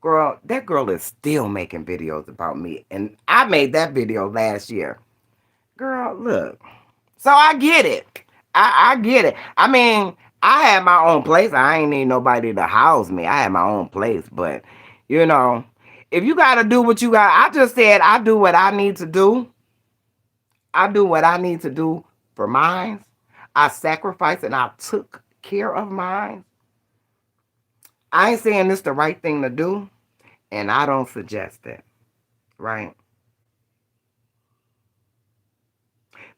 Speaker 1: Girl, that girl is still making videos about me. And I made that video last year. Girl, look. So I get it. I get it. I mean, I had my own place. I ain't need nobody to house me. I had my own place. But, you know, if you got to do what you got, I just said I do what I need to do. I do what I need to do for mine. I sacrificed and I took care of mine. I ain't saying this the right thing to do, and I don't suggest it, right?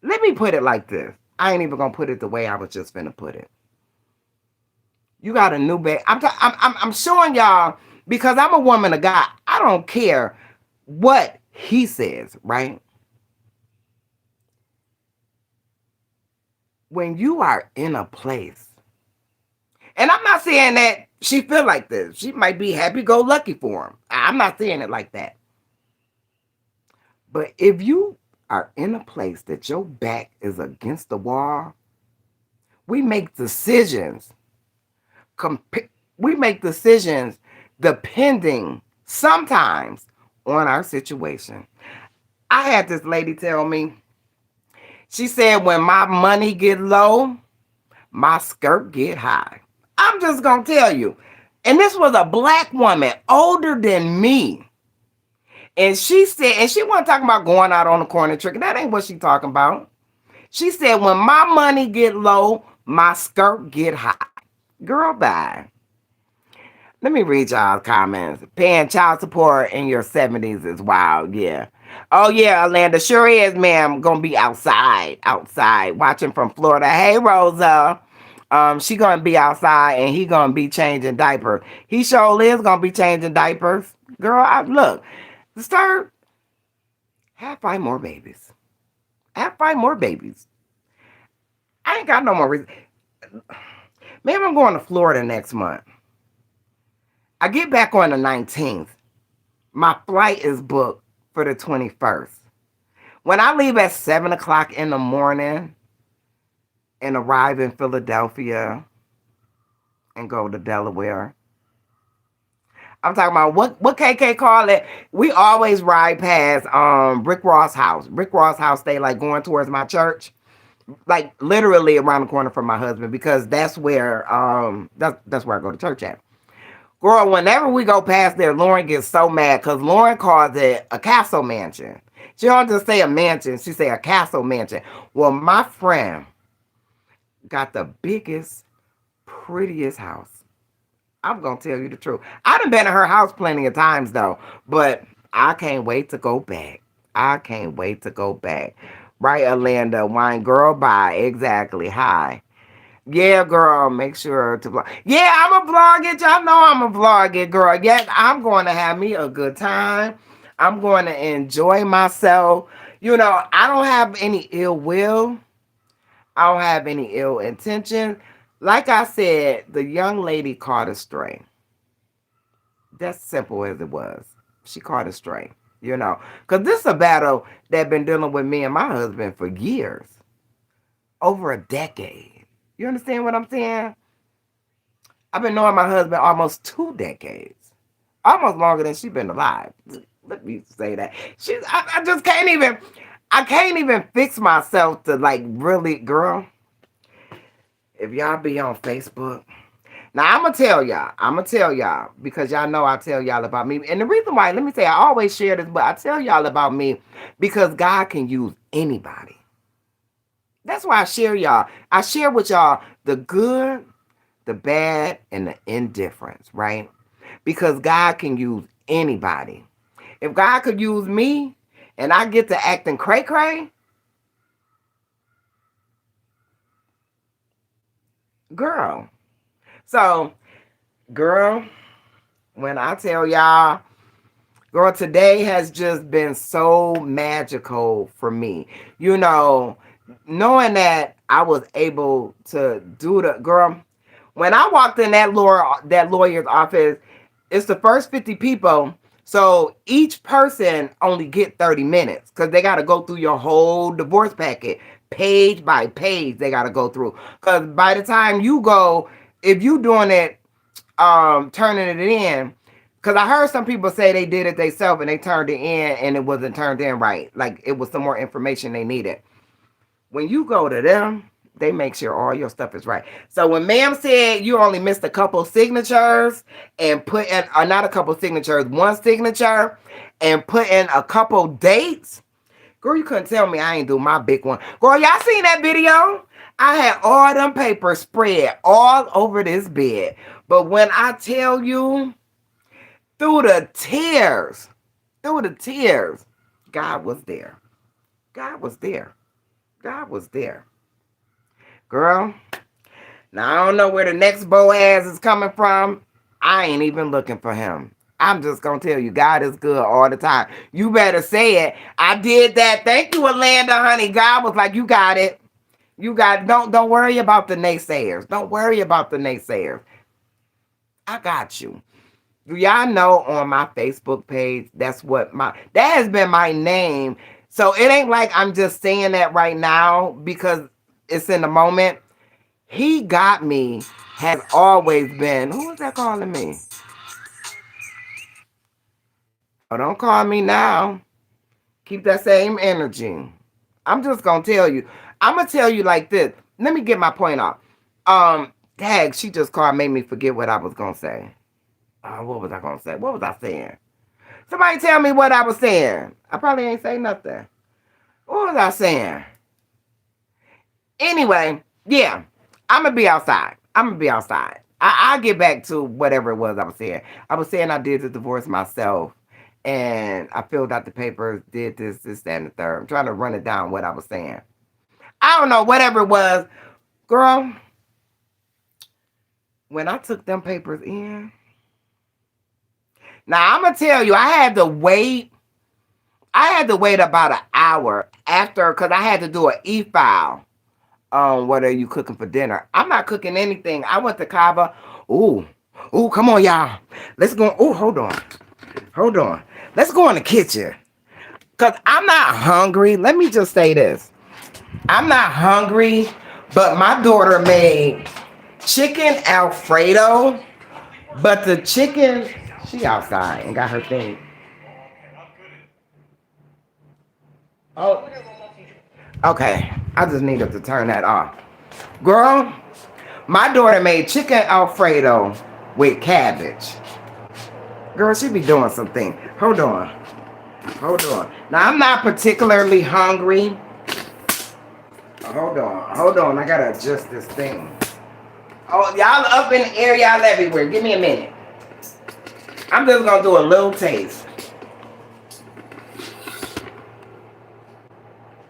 Speaker 1: Let me put it like this. I ain't even gonna put it the way I was just finna put it. You got a new baby. I'm showing y'all because I'm a woman of God. I don't care what he says, right? When you are in a place, and I'm not saying that she feel like this. She might be happy-go-lucky for him. I'm not saying it like that. But if you are in a place that your back is against the wall, we make decisions. We make decisions depending sometimes on our situation. I had this lady tell me, she said, when my money get low, my skirt get high. I'm just going to tell you. And this was a black woman older than me. And she said, and she wasn't talking about going out on the corner trick. That ain't what she talking about. She said, when my money get low, my skirt get high. Girl, bye. Let me read y'all's comments. Paying child support in your 70s is wild, yeah. Oh, yeah, Alanda, sure is, ma'am. Gonna be outside, watching from Florida. Hey, Rosa. She gonna be outside and he gonna be changing diapers. He sure is gonna be changing diapers. Girl, look, start, have 5 more babies. Have 5 more babies. I ain't got no more reason. Maybe I'm going to Florida next month. I get back on the 19th. My flight is booked for the 21st. When I leave at 7 o'clock in the morning and arrive in Philadelphia and go to Delaware, I'm talking about what KK call it. We always ride past Rick Ross' house. Rick Ross' house stay like going towards my church, like literally around the corner from my husband, because that's where that's where I go to church at. Girl, whenever we go past there, Lauren gets so mad because Lauren calls it a castle mansion. She don't just say a mansion, she say a castle mansion. Well, my friend got the biggest, prettiest house. I'm going to tell you the truth. I done been to her house plenty of times, though, but I can't wait to go back. I can't wait to go back. Right, Alanda? Wine girl, bye. Exactly. Hi. Yeah, girl, make sure to vlog. Yeah, I'm a vlog it. Y'all know I'm a vlog it, girl. Yes, I'm going to have me a good time. I'm going to enjoy myself. You know, I don't have any ill will. I don't have any ill intention. Like I said, the young lady caught a stray. That's simple as it was. She caught a stray, you know. Because this is a battle that been dealing with me and my husband for years. Over a decade. You understand what I'm saying? I've been knowing my husband almost 2 decades. Almost longer than she's been alive. Let me say that. I just can't even, I can't even fix myself to like really, girl, if y'all be on Facebook. Now I'm gonna tell y'all because y'all know I tell y'all about me. And the reason why, let me say, I always share this, but I tell y'all about me because God can use anybody. That's why I share y'all. I share with y'all the good, the bad, and the indifference, right? Because God can use anybody. If God could use me and I get to acting cray-cray, girl. So, girl, when I tell y'all, girl, today has just been so magical for me. You know, knowing that I was able to do the, girl, when I walked in that lawyer's office, it's the first 50 people. So each person only get 30 minutes because they got to go through your whole divorce packet, page by page. They got to go through because by the time you go, if you doing it, turning it in, because I heard some people say they did it themselves and they turned it in and it wasn't turned in right. Like it was some more information they needed. When you go to them, they make sure all your stuff is right. So when ma'am said you only missed a couple signatures and put in, or not a couple signatures, one signature, and put in a couple dates, girl, you couldn't tell me I ain't do my big one. Girl, y'all seen that video? I had all them papers spread all over this bed. But when I tell you, through the tears, God was there. God was there. God was there. Girl, now I don't know where the next Boaz is coming from. I ain't even looking for him. I'm just gonna tell you, God is good all the time. You better say it. I did that. Thank you, Alanda, honey. God was like, you got it. You got it. Don't worry about the naysayers. Don't worry about the naysayers. I got you. Do y'all know on my Facebook page, that has been my name. So it ain't like I'm just saying that right now because it's in the moment. He got me has always been. Who is that calling me? Oh, don't call me now. Keep that same energy. I'm just gonna tell you. I'm gonna tell you like this. Let me get my point off. Tag, she just called, made me forget what I was gonna say. What was I gonna say? What was I saying? Somebody tell me what I was saying. I probably ain't say nothing. What was I saying? Anyway, yeah, I'm gonna be outside. I'll get back to whatever it was I was saying. I was saying I did the divorce myself, and I filled out the papers, did this, that, and the third. I'm trying to run it down what I was saying. I don't know, whatever it was, girl. When I took them papers in, now I'm gonna tell you, I had to wait. About an hour after, because I had to do an e-file. What are you cooking for dinner? I'm not cooking anything. I went to Kava. Ooh, come on, y'all. Let's go. Ooh, hold on. Let's go in the kitchen. Because I'm not hungry. Let me just say this. I'm not hungry, but my daughter made chicken Alfredo. But the chicken, she outside and got her thing. Oh, okay. I just needed to turn that off. Girl, my daughter made chicken Alfredo with cabbage. Girl, she be doing something. Hold on. Now, I'm not particularly hungry. Hold on. I gotta adjust this thing. Oh, y'all up in the air, y'all everywhere. Give me a minute. I'm just gonna do a little taste.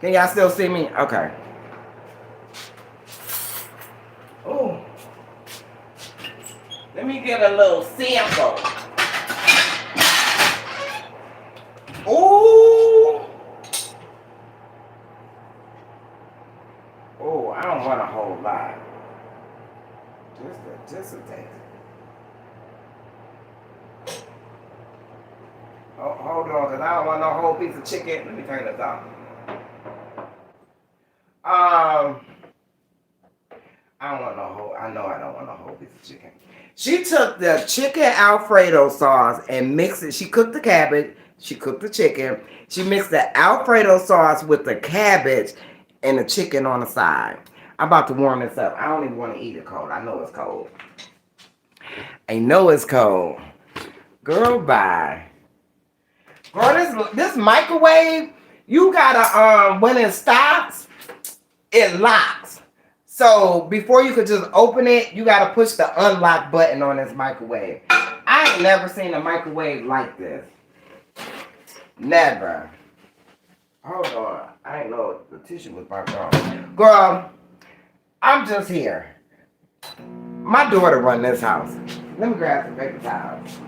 Speaker 1: Can y'all still see me? Okay. Oh. Let me get a little sample. Ooh. Oh, I don't want a whole lot. Just a taste. Oh, hold on, because I don't want no whole piece of chicken. Let me turn this off. I don't want no whole, I know I don't want a whole piece of chicken. She took the chicken Alfredo sauce and mixed it. She cooked the cabbage. She cooked the chicken. She mixed the Alfredo sauce with the cabbage and the chicken on the side. I'm about to warm this up. I don't even want to eat it cold. I know it's cold. Girl, bye. Girl, this microwave, you gotta, when it stops, it locks. So before you could just open it, you gotta push the unlock button on this microwave. I ain't never seen a microwave like this. Never. Hold on. I ain't know the tissue was burnt off. Girl, I'm just here. My daughter run this house. Let me grab some paper towels.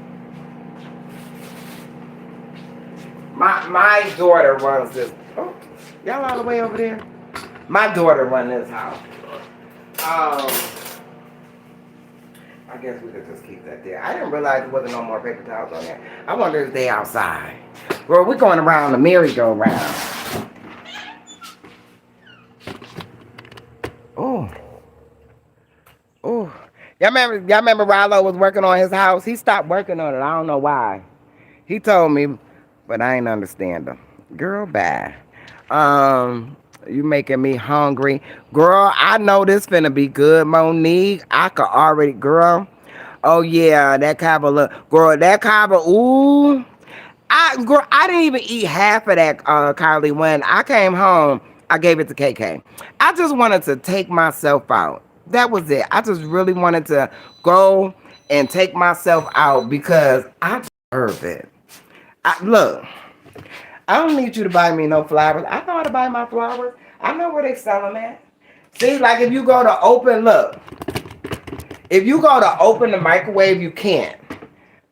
Speaker 1: My daughter runs this. Oh, y'all all the way over there? My daughter run this house. I guess we could just keep that there. I didn't realize there wasn't no more paper towels on there. I wonder if they outside. Girl, we're going around the merry-go-round. Oh. Oh. Y'all remember Rallo was working on his house? He stopped working on it. I don't know why. He told me, but I ain't understand him. Girl, bye. You making me hungry. Girl, I know this finna be good, Monique. I could already, girl. Oh yeah, that kava look. Girl, that kava, ooh. I didn't even eat half of that, Kylie. When I came home, I gave it to KK. I just wanted to take myself out. That was it. I just really wanted to go and take myself out because I deserve it. Look, I don't need you to buy me no flowers. I know how to buy my flowers. I know where they sell them at. See, like if you go to open, look. If you go to open the microwave, you can't.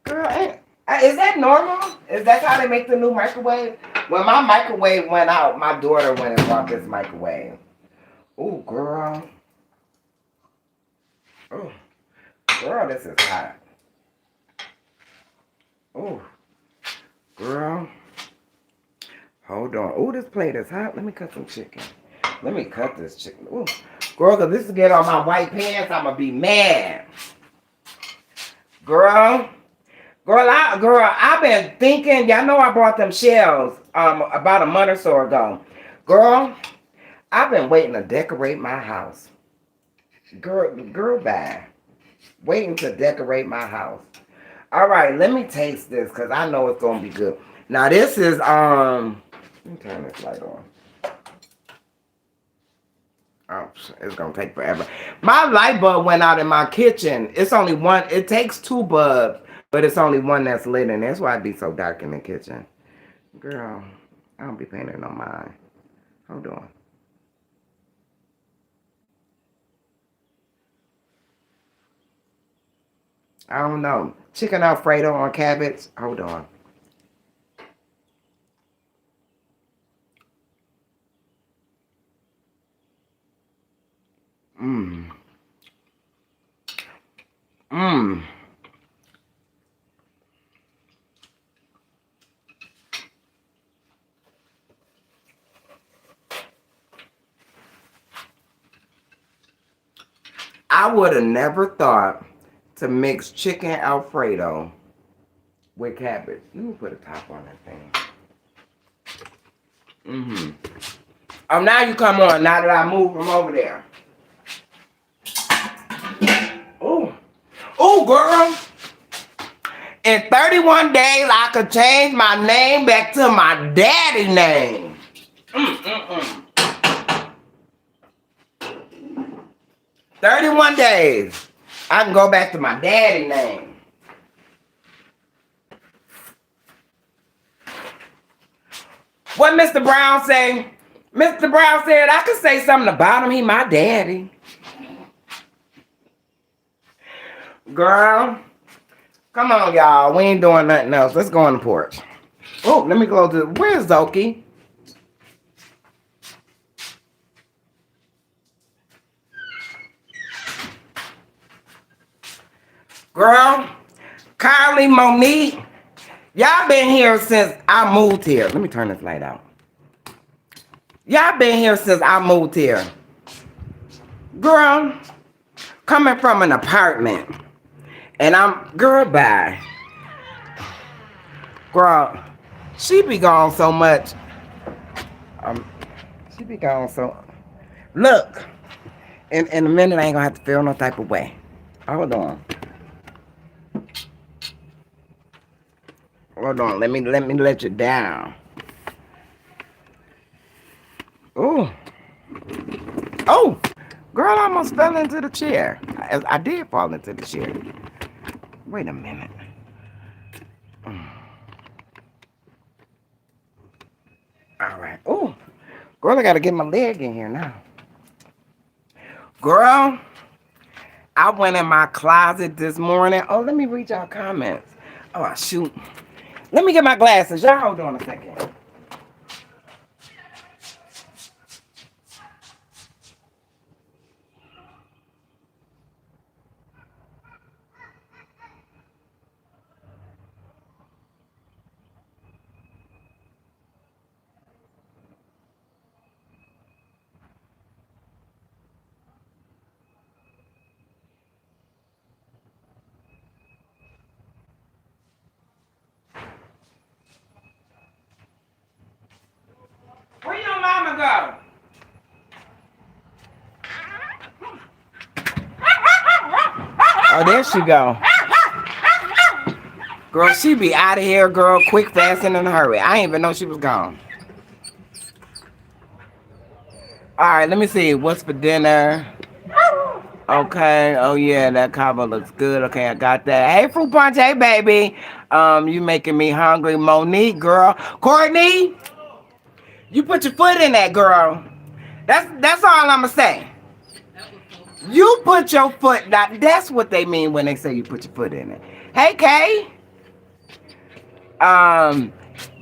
Speaker 1: Girl, is that normal? Is that how they make the new microwave? When my microwave went out, my daughter went and bought this microwave. Ooh, girl. Ooh, girl, this is hot. Ooh, girl. Hold on. Ooh, this plate is hot. Let me cut some chicken. Let me cut this chicken. Ooh, girl, because this is get on my white pants, I'm going to be mad. Girl. I've been thinking, y'all know I bought them shells about a month or so ago. Girl, I've been waiting to decorate my house. Girl, bye. Waiting to decorate my house. All right, let me taste this because I know it's going to be good. Now, this is, let me turn this light on. Oh, it's going to take forever. My light bulb went out in my kitchen. It's only one. It takes two bulbs, but it's only one that's lit, and that's why it be so dark in the kitchen. Girl, I don't be paying it no mind. Hold on. I don't know. Chicken Alfredo on cabbage. Hold on. Mmm. Mmm. I would have never thought to mix chicken Alfredo with cabbage. Let me put a top on that thing. Mm-hmm. Oh, now you come on. Now that I moved from over there. Oh. Oh, girl. In 31 days, I could change my name back to my daddy name. 31 days. I can go back to my daddy name. What Mr. Brown say? Mr. Brown said I could say something about him. He my daddy. Girl, come on, y'all. We ain't doing nothing else. Let's go on the porch. Oh, let me go to... Where's Zoki? Girl, Kylie, Monique, y'all been here since I moved here. Let me turn this light out. Y'all been here since I moved here. Girl, coming from an apartment. And girl, bye. Girl, she be gone so much. She be gone so... Look, in a minute I ain't gonna have to feel no type of way. Hold on. Hold on, let me let you down. Oh. Oh, girl, I almost fell into the chair. I did fall into the chair. Wait a minute. All right. Oh, girl, I gotta get my leg in here now. Girl, I went in my closet this morning. Oh, let me read y'all comments. Oh, shoot. Let me get my glasses. Y'all hold on a second. go? Oh, there she go. Girl, she be out of here, girl, quick, fast, and in a hurry. I didn't even know she was gone. All right, let me see. What's for dinner? Okay. Oh yeah, that combo looks good. Okay, I got that. Hey, fruit punch. Hey, baby. You making me hungry, Monique, girl. Courtney, you put your foot in that, girl. That's all I'ma say. You put your foot. Now, that's what they mean when they say you put your foot in it. Hey, Kay. Um,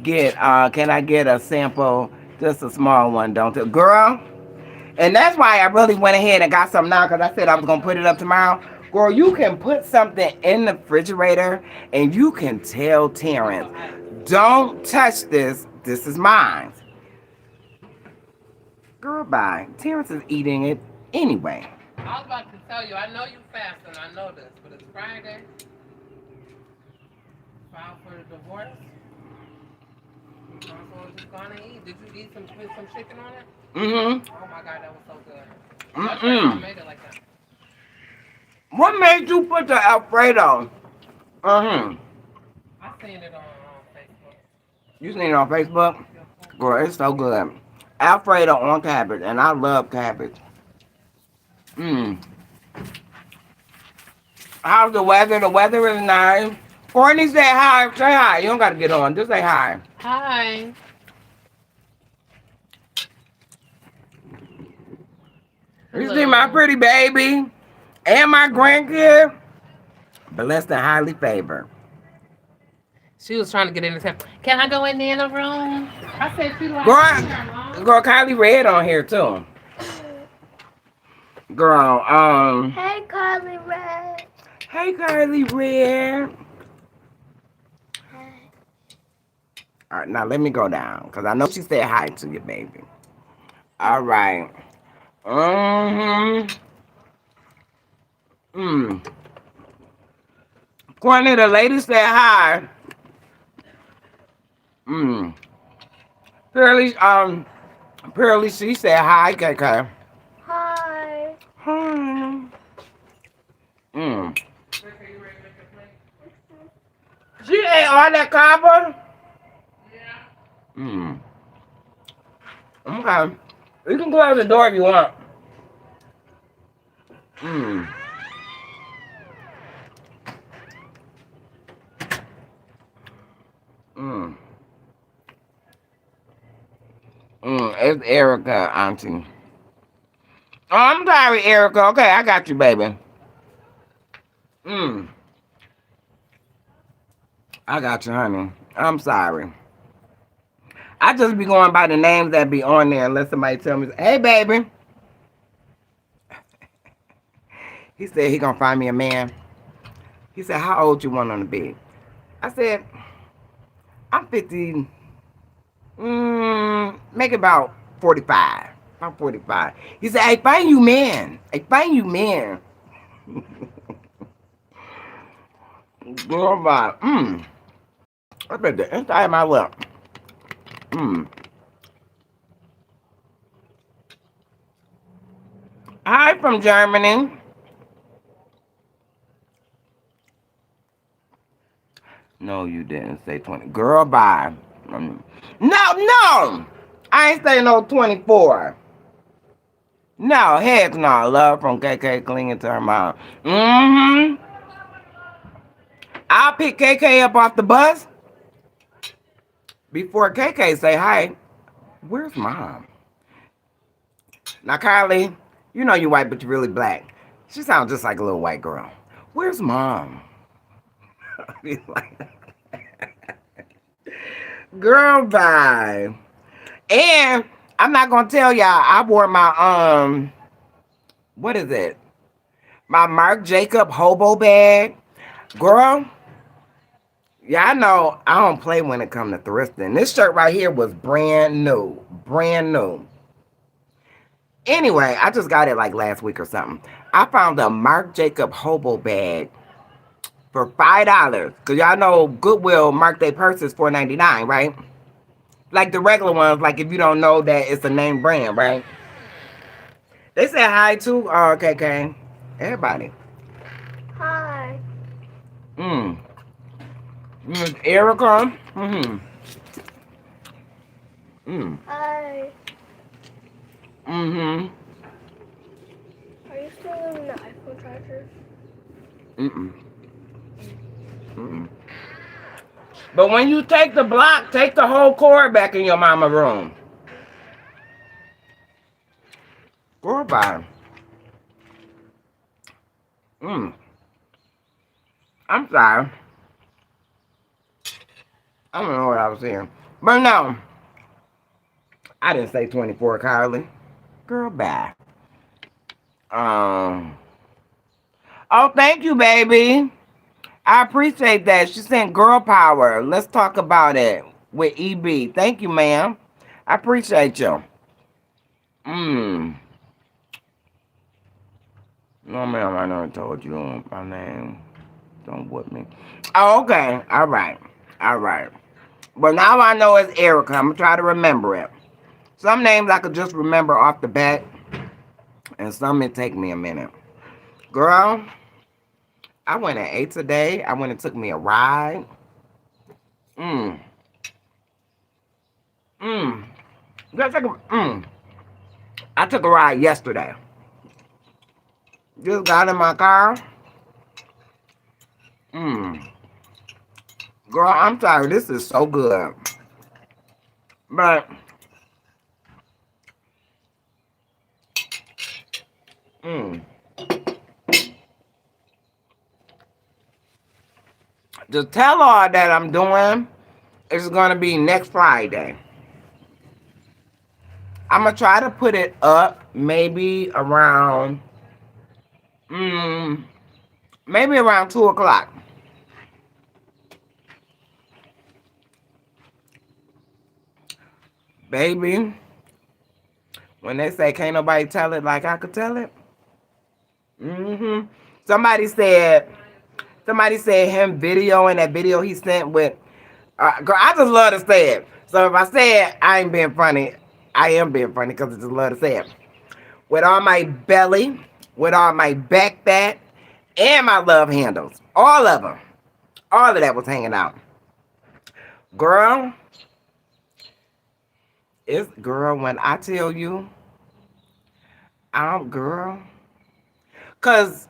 Speaker 1: can I get a sample? Just a small one, don't you, girl? And that's why I really went ahead and got some now because I said I was going to put it up tomorrow. Girl, you can put something in the refrigerator and you can tell Terrence, don't touch this. This is mine. Girl, bye. Terrence is eating it anyway.
Speaker 2: I was about to tell you, I know you fasting, I know this, but it's Friday. File for the divorce. So just gonna eat. Did you eat some chicken on it?
Speaker 1: Mm-hmm.
Speaker 2: Oh my god, that was so good. I made it like that.
Speaker 1: What made you put the Alfredo? Mm-hmm.
Speaker 2: I seen it on Facebook.
Speaker 1: You seen it on Facebook? Girl, it's so good. Alfredo on cabbage, and I love cabbage. Mmm. How's the weather? The weather is nice. Courtney, say hi. Say hi. You don't got to get on. Just say hi.
Speaker 2: Hi.
Speaker 1: You see my pretty baby and my grandkid? Blessed and highly favored.
Speaker 2: She was trying to get in the temple. Can I go in the other room? I said,
Speaker 1: Girl, Kylie Red on here too. Girl,
Speaker 3: Hey, Kylie Red.
Speaker 1: Hey, Kylie Red.
Speaker 3: Hey.
Speaker 1: All right, now let me go down because I know she said hi to you, baby. All right. Courtney, the lady said hi. Apparently she said hi, KK.
Speaker 3: Hi.
Speaker 1: Hi. She ate all that copper? Yeah. Okay. You can close the door if you want. It's Erica, auntie. Oh, I'm sorry, Erica. Okay, I got you, baby. I got you, honey. I'm sorry. I just be going by the names that be on there unless somebody tell me, hey, baby. He said he gonna find me a man. He said, how old you want on the bed? I said, I'm 50. Make about 45. About 45. He said, hey, find you man. Hey, find you man. Girl, bye. I bet the inside of my lip. Hi from Germany. No, you didn't say 20. Girl, bye. No. I ain't say no 24. No, heck no. Love from KK clinging to her mom. I'll pick KK up off the bus before KK say hi. Where's mom? Now, Kylie, you know you white, but you really black. She sounds just like a little white girl. Where's mom? Girl, bye. And I'm not gonna tell y'all, I wore my what is it? My Marc Jacob hobo bag. Girl, yeah, I know I don't play when it comes to thrifting. This shirt right here was brand new. Brand new. Anyway, I just got it like last week or something. I found a Marc Jacob hobo bag for $5. Cause y'all know Goodwill marked their purses $4.99, right? Like the regular ones, like if you don't know that it's a name brand, right? They said hi too. Oh, okay, okay. Everybody.
Speaker 3: Hi.
Speaker 1: Mm. Erica. Mm-hmm. Mm.
Speaker 3: Hi.
Speaker 1: Mm-hmm.
Speaker 3: Are you still using the iPhone charger?
Speaker 1: Mm-mm. Mm-mm. But when you take the block, take the whole cord back in your mama room. Goodbye. Mm. I'm sorry. I don't know what I was saying. But no, I didn't say 24, Kylie. Girl, bye. Um. Oh, thank you, baby. I appreciate that. She sent girl power. Let's talk about it with EB. Thank you, ma'am. I appreciate you. Mm. No, ma'am, I never told you my name. Don't whip me. Oh, okay. All right. All right. But now I know it's Erica. I'm going to try to remember it. Some names I could just remember off the bat, and some it take me a minute. Girl, I went and ate today. I went and took me a ride. Mm. Mm. I took a ride yesterday. Just got in my car. Mm. Girl, I'm sorry. This is so good. But, mm, the tell-all that I'm doing is going to be next Friday. I'm going to try to put it up mm, maybe around 2 o'clock. Baby, when they say can't nobody tell it like I could tell it. Mm-hmm. Somebody said, somebody said him videoing that video he sent with, girl, I just love to say it. So if I say it, I ain't being funny. I am being funny because I just love to say it. With all my belly, with all my back fat, and my love handles. All of them. All of that was hanging out. Girl, it's girl when I tell you, I'm girl. Cause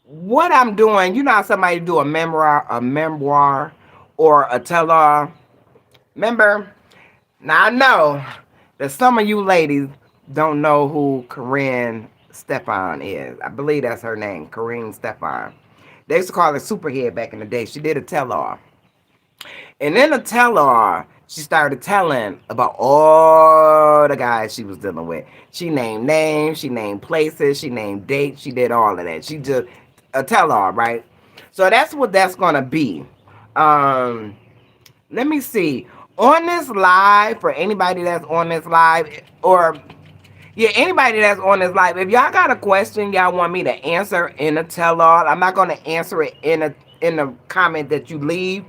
Speaker 1: what I'm doing, you know how somebody do a memoir or a tell-all. Remember? Now I know that some of you ladies don't know who Corinne Stefan is. I believe that's her name, Corinne Stefan. They used to call her Superhead back in the day. She did a tell-all. And in the tell-all, she started telling about all the guys she was dealing with. She named names, she named places, she named dates, she did all of that. She just a tell-all, right? So that's what that's gonna be. Um, Let me see. On this live, for anybody that's on this live, or yeah, anybody that's on this live, if y'all got a question y'all want me to answer in a tell-all, I'm not gonna answer it in a comment that you leave.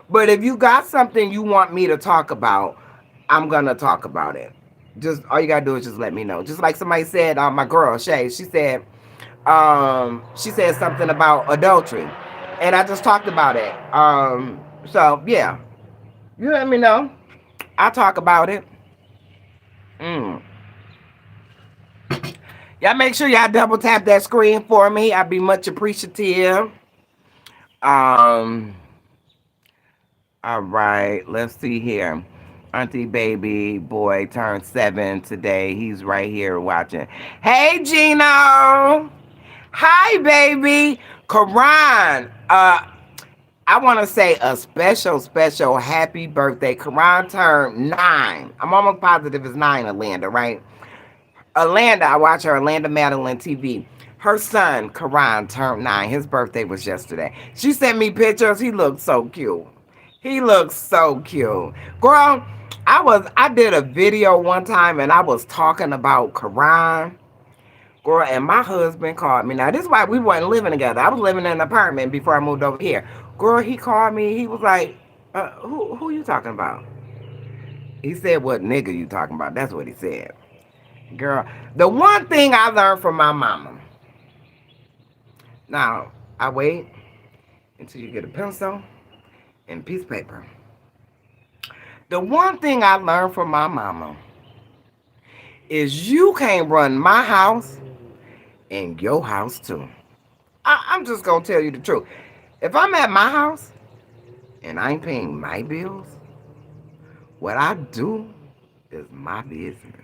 Speaker 1: But if you got something you want me to talk about, I'm gonna talk about it. Just all you gotta do is just let me know. Just like somebody said, my girl Shay, she said something about adultery, and I just talked about it. So yeah, you let me know. I'll talk about it. Mm. Y'all make sure y'all double tap that screen for me. I'd be much appreciative. Um, all right, let's see here. Auntie baby boy turned 7 today. He's right here watching. Hey Gino. Hi baby. Karan. I want to say a special happy birthday. Karan turned 9. I'm almost positive it's 9, Alanda, right? Alanda, I watch her, Alanda Madeline TV. Her son, Karan, turned 9. His birthday was yesterday. She sent me pictures. He looked so cute. He looks so cute. Girl, I did a video one time and I was talking about Karan. Girl, and my husband called me. Now, this is why we weren't living together. I was living in an apartment before I moved over here. Girl, he called me. He was like, who you talking about? He said, what nigga you talking about? That's what he said. Girl, the one thing I learned from my mama. Now, I wait until you get a pencil and a piece of paper. The one thing I learned from my mama is you can't run my house and your house too. I'm just gonna tell you the truth. If I'm at my house and I ain't paying my bills, what I do is my business.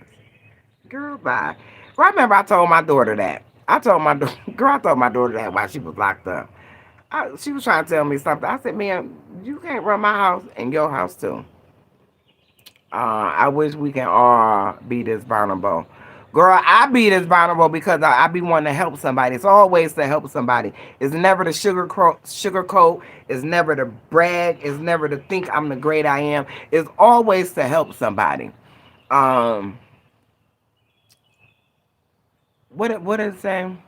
Speaker 1: Girl, bye. Well, I remember I told my daughter that. I told my daughter that while she was locked up. She was trying to tell me something. I said, man, you can't run my house and your house too. I wish we can all be this vulnerable. Girl, I be this vulnerable because I be wanting to help somebody. It's always to help somebody. It's never to sugarcoat. It's never to brag. It's never to think I'm the great I am. It's always to help somebody. Um, what is it saying?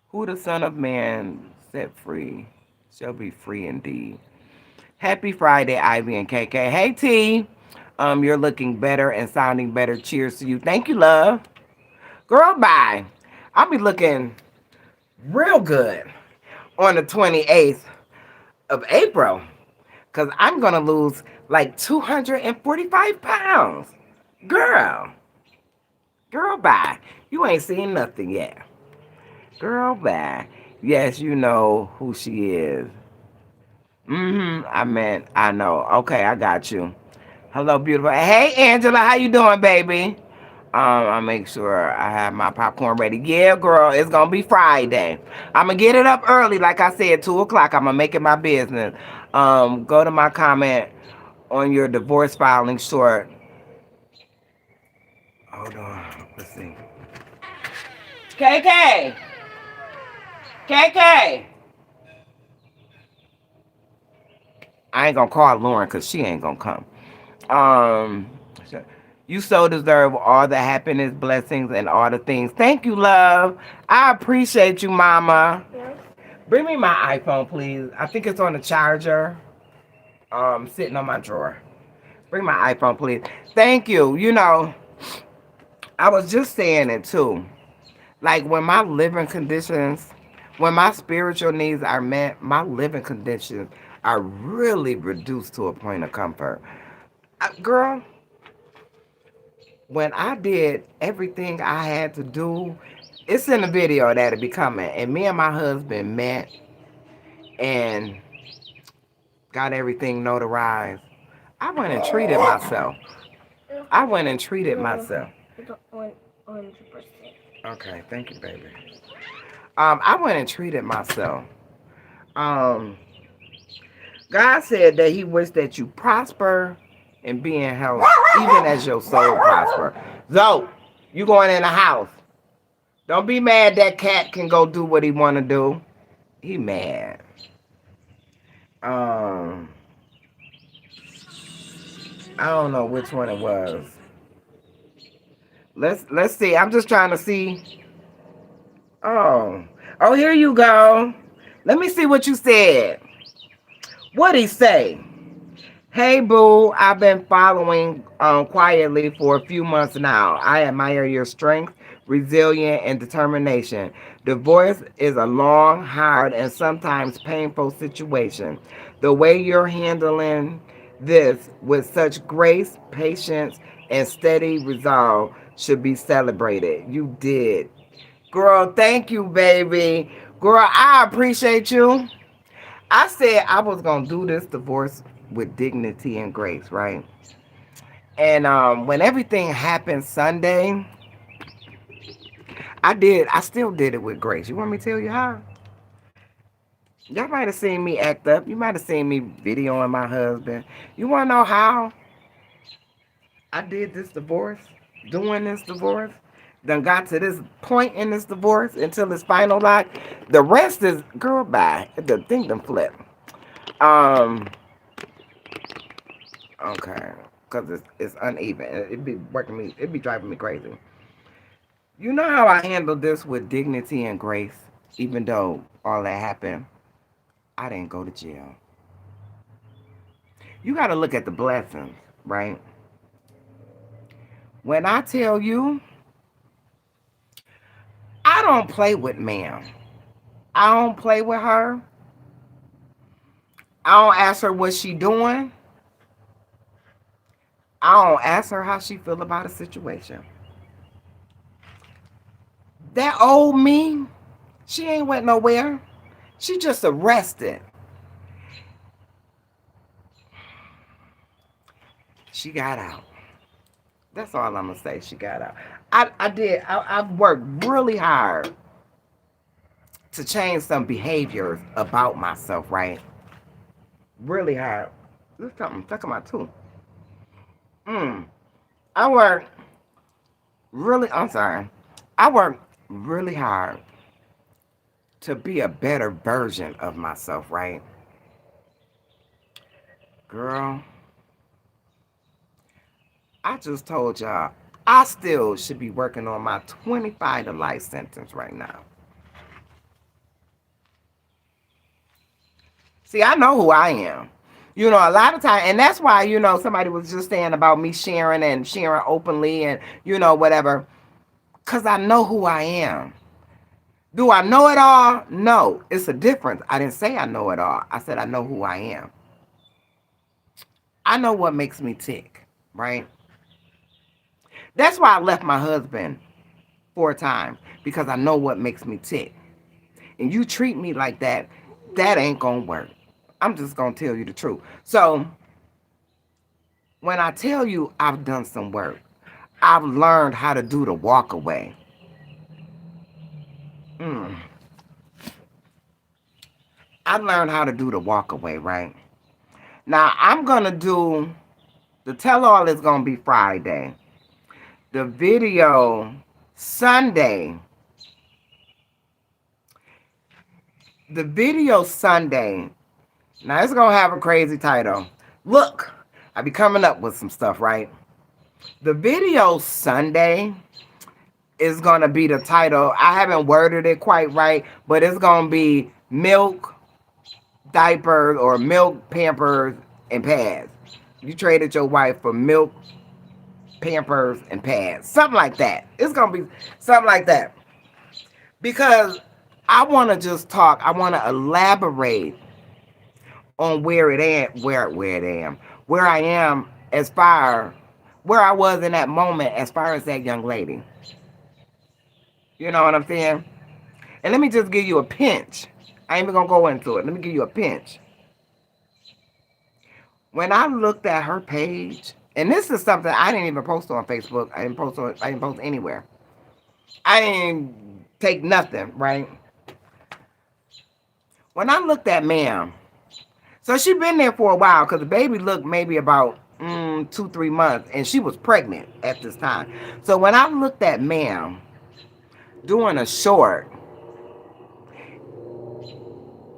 Speaker 1: Who the Son of Man set free shall be free indeed. Happy Friday, Ivy and KK. Hey T. You're looking better and sounding better. Cheers to you. Thank you, love. Girl, bye. I'll be looking real good on the 28th of April because I'm going to lose like 245 pounds. Girl, girl, bye. You ain't seen nothing yet. Girl, bye. Yes, you know who she is. I know. Okay, I got you. Hello, beautiful. Hey, Angela, how you doing, baby? I'll make sure I have my popcorn ready. Yeah, girl, it's gonna be Friday. I'm gonna get it up early, like I said, 2 o'clock. I'm gonna make it my business. Go to my comment on your divorce filing short. Hold on, let's see. KK, KK. I ain't gonna call Lauren because she ain't gonna come. Um, you so deserve all the happiness, blessings, and all the things. Thank you, love. I appreciate you, mama.
Speaker 3: Yeah.
Speaker 1: Bring me my iPhone, please. I think it's on the charger. Sitting on my drawer. Bring my iPhone, please. Thank you. You know, I was just saying it too. Like when my spiritual needs are met, my living conditions are really reduced to a point of comfort. Girl, when I did everything I had to do, it's in the video that'll be coming. And me and my husband met and got everything notarized. I went and treated myself. I went and treated myself.
Speaker 3: It's 100%.
Speaker 1: Okay, thank you, baby. I went and treated myself. Um, God said that He wished that you prosper and be in health, even as your soul prosper. So, you going in the house. Don't be mad that cat can go do what he want to do. He mad. Um, I don't know which one it was. Let's see. I'm just trying to see. Oh, oh, here you go. Let me see what you said. What'd he say? Hey boo, I've been following quietly for a few months now. I admire your strength, resilience, and determination. Divorce is a long, hard, and sometimes painful situation. The way you're handling this with such grace, patience, and steady resolve should be celebrated. You did. Girl, thank you, baby. Girl, I appreciate you. I said I was gonna do this divorce with dignity and grace, right? And when everything happened Sunday, I still did it with grace. You want me to tell you how? Y'all might have seen me act up. You might have seen me videoing my husband. You wanna know how I did this divorce? Doing this divorce? Done got to this point in this divorce until it's finalized. The rest is girl bye. The thing done flip. Um, okay, because it's uneven. It be working me. It be driving me crazy. You know how I handled this with dignity and grace, even though all that happened. I didn't go to jail. You got to look at the blessings, right? When I tell you, I don't play with ma'am. I don't play with her. I don't ask her what she doing. I don't ask her how she feel about a situation. That old me, she ain't went nowhere. She just arrested. She got out. That's all I'm gonna say. She got out. I did. I've worked really hard to change some behaviors about myself. Right, really hard. This is something stuck in my tooth. Mm. I worked really. I'm sorry. I worked really hard to be a better version of myself. Right, girl. I just told y'all I still should be working on my 25 to life sentence right now. See, I know who I am. A lot of time, and that's why, somebody was just saying about me sharing and sharing openly and, whatever, because I know who I am. Do I know it all? No, it's a difference. I didn't say I know it all. I said I know who I am. I know what makes me tick, right? That's why I left my husband 4 times, because I know what makes me tick. And you treat me like that, that ain't gonna work. I'm just gonna tell you the truth. So when I tell you I've done some work, I've learned how to do the walk away. Mm. I learned how to do the walk away, right? Now I'm gonna do the tell all is gonna be Friday. The video Sunday. The video Sunday. Now it's gonna have a crazy title. Look, I be coming up with some stuff, right? The video Sunday is gonna be the title. I haven't worded it quite right, but it's gonna be milk, diapers, or milk, pampers, and pads. You traded your wife for milk, pampers, and pads. Something like that. It's gonna be something like that. Because I wanna just talk, I wanna elaborate on where I am as far where I was in that moment as far as that young lady. You know what I'm saying? And let me just give you a pinch. I ain't even gonna go into it. Let me give you a pinch. When I looked at her page, and this is something I didn't even post on Facebook. I didn't post anywhere. I didn't take nothing, right? When I looked at ma'am, so she been there for a while because the baby looked maybe about 2, 3 months, and she was pregnant at this time. So when I looked at ma'am doing a short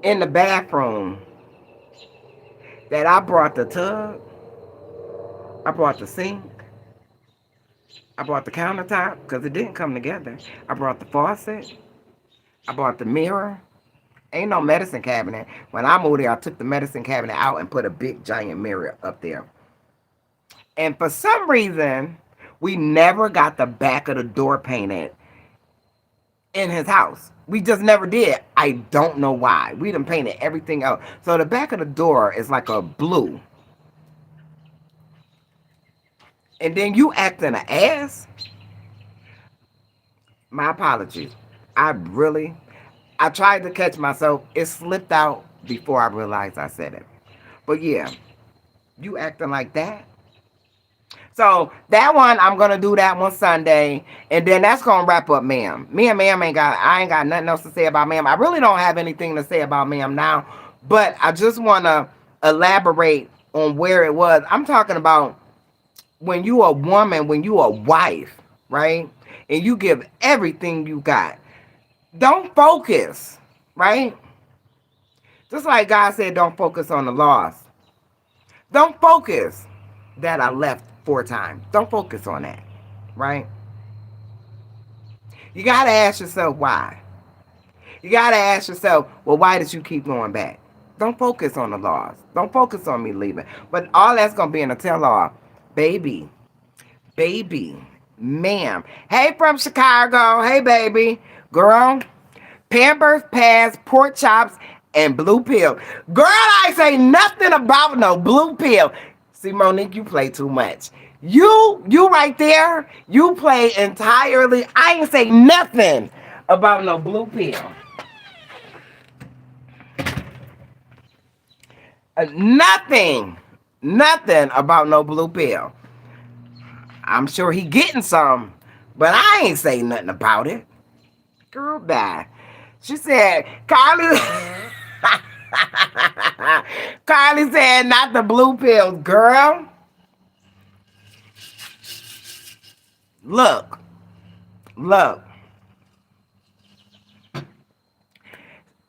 Speaker 1: in the bathroom, that I brought the tub, I brought the sink, I brought the countertop because it didn't come together. I brought the faucet, I brought the mirror. Ain't no medicine cabinet. When I moved there, I took the medicine cabinet out and put a big giant mirror up there. And for some reason, we never got the back of the door painted in his house. We just never did. I don't know why. We done painted everything else. So the back of the door is like a blue. And then you acting an ass? My apologies. I tried to catch myself. It slipped out before I realized I said it. But yeah, you acting like that? So that one, I'm gonna do that one Sunday, and then that's gonna wrap up ma'am. Me and ma'am I ain't got nothing else to say about ma'am. I really don't have anything to say about ma'am now, but I just wanna elaborate on where it was. I'm talking about when you a woman, when you a wife, right? And you give everything you got. Don't focus, right? Just like God said, don't focus on the loss. Don't focus that I left 4 times. Don't focus on that, right? You got to ask yourself why. You got to ask yourself, well, why did you keep going back? Don't focus on the loss. Don't focus on me leaving. But all that's going to be in a tell-all. Baby, Ma'am. Hey from Chicago. Hey, baby. Girl. Pampers, pads, pork chops, and blue pill. Girl, I ain't say nothing about no blue pill. See, Monique, you play too much. You right there, you play entirely. I ain't say nothing about no blue pill. Nothing. Nothing about no blue pill. I'm sure he getting some, but I ain't say nothing about it. Girl, bye. She said, Carly. Carly said, not the blue pills, girl. Look, look.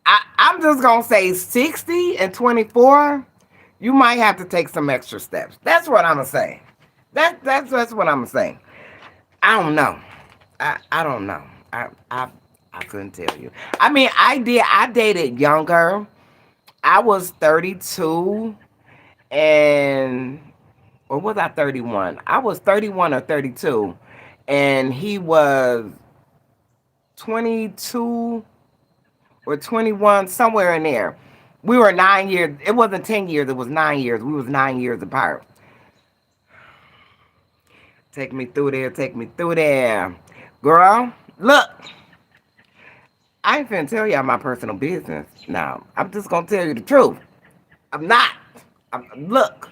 Speaker 1: I'm just gonna say 60 and 24. You might have to take some extra steps. That's what I'm gonna say. That's what I'm gonna say. I don't know. I don't know. I couldn't tell you. I mean, I dated younger. I was 32 and or was I 31? I was 31 or 32 and he was 22 or 21, somewhere in there. We were 9 years. It wasn't 10 years. It was 9 years. We was 9 years apart. Take me through there. Take me through there. Girl, look. I ain't finna tell y'all my personal business now. I'm just gonna tell you the truth. I'm not. Look.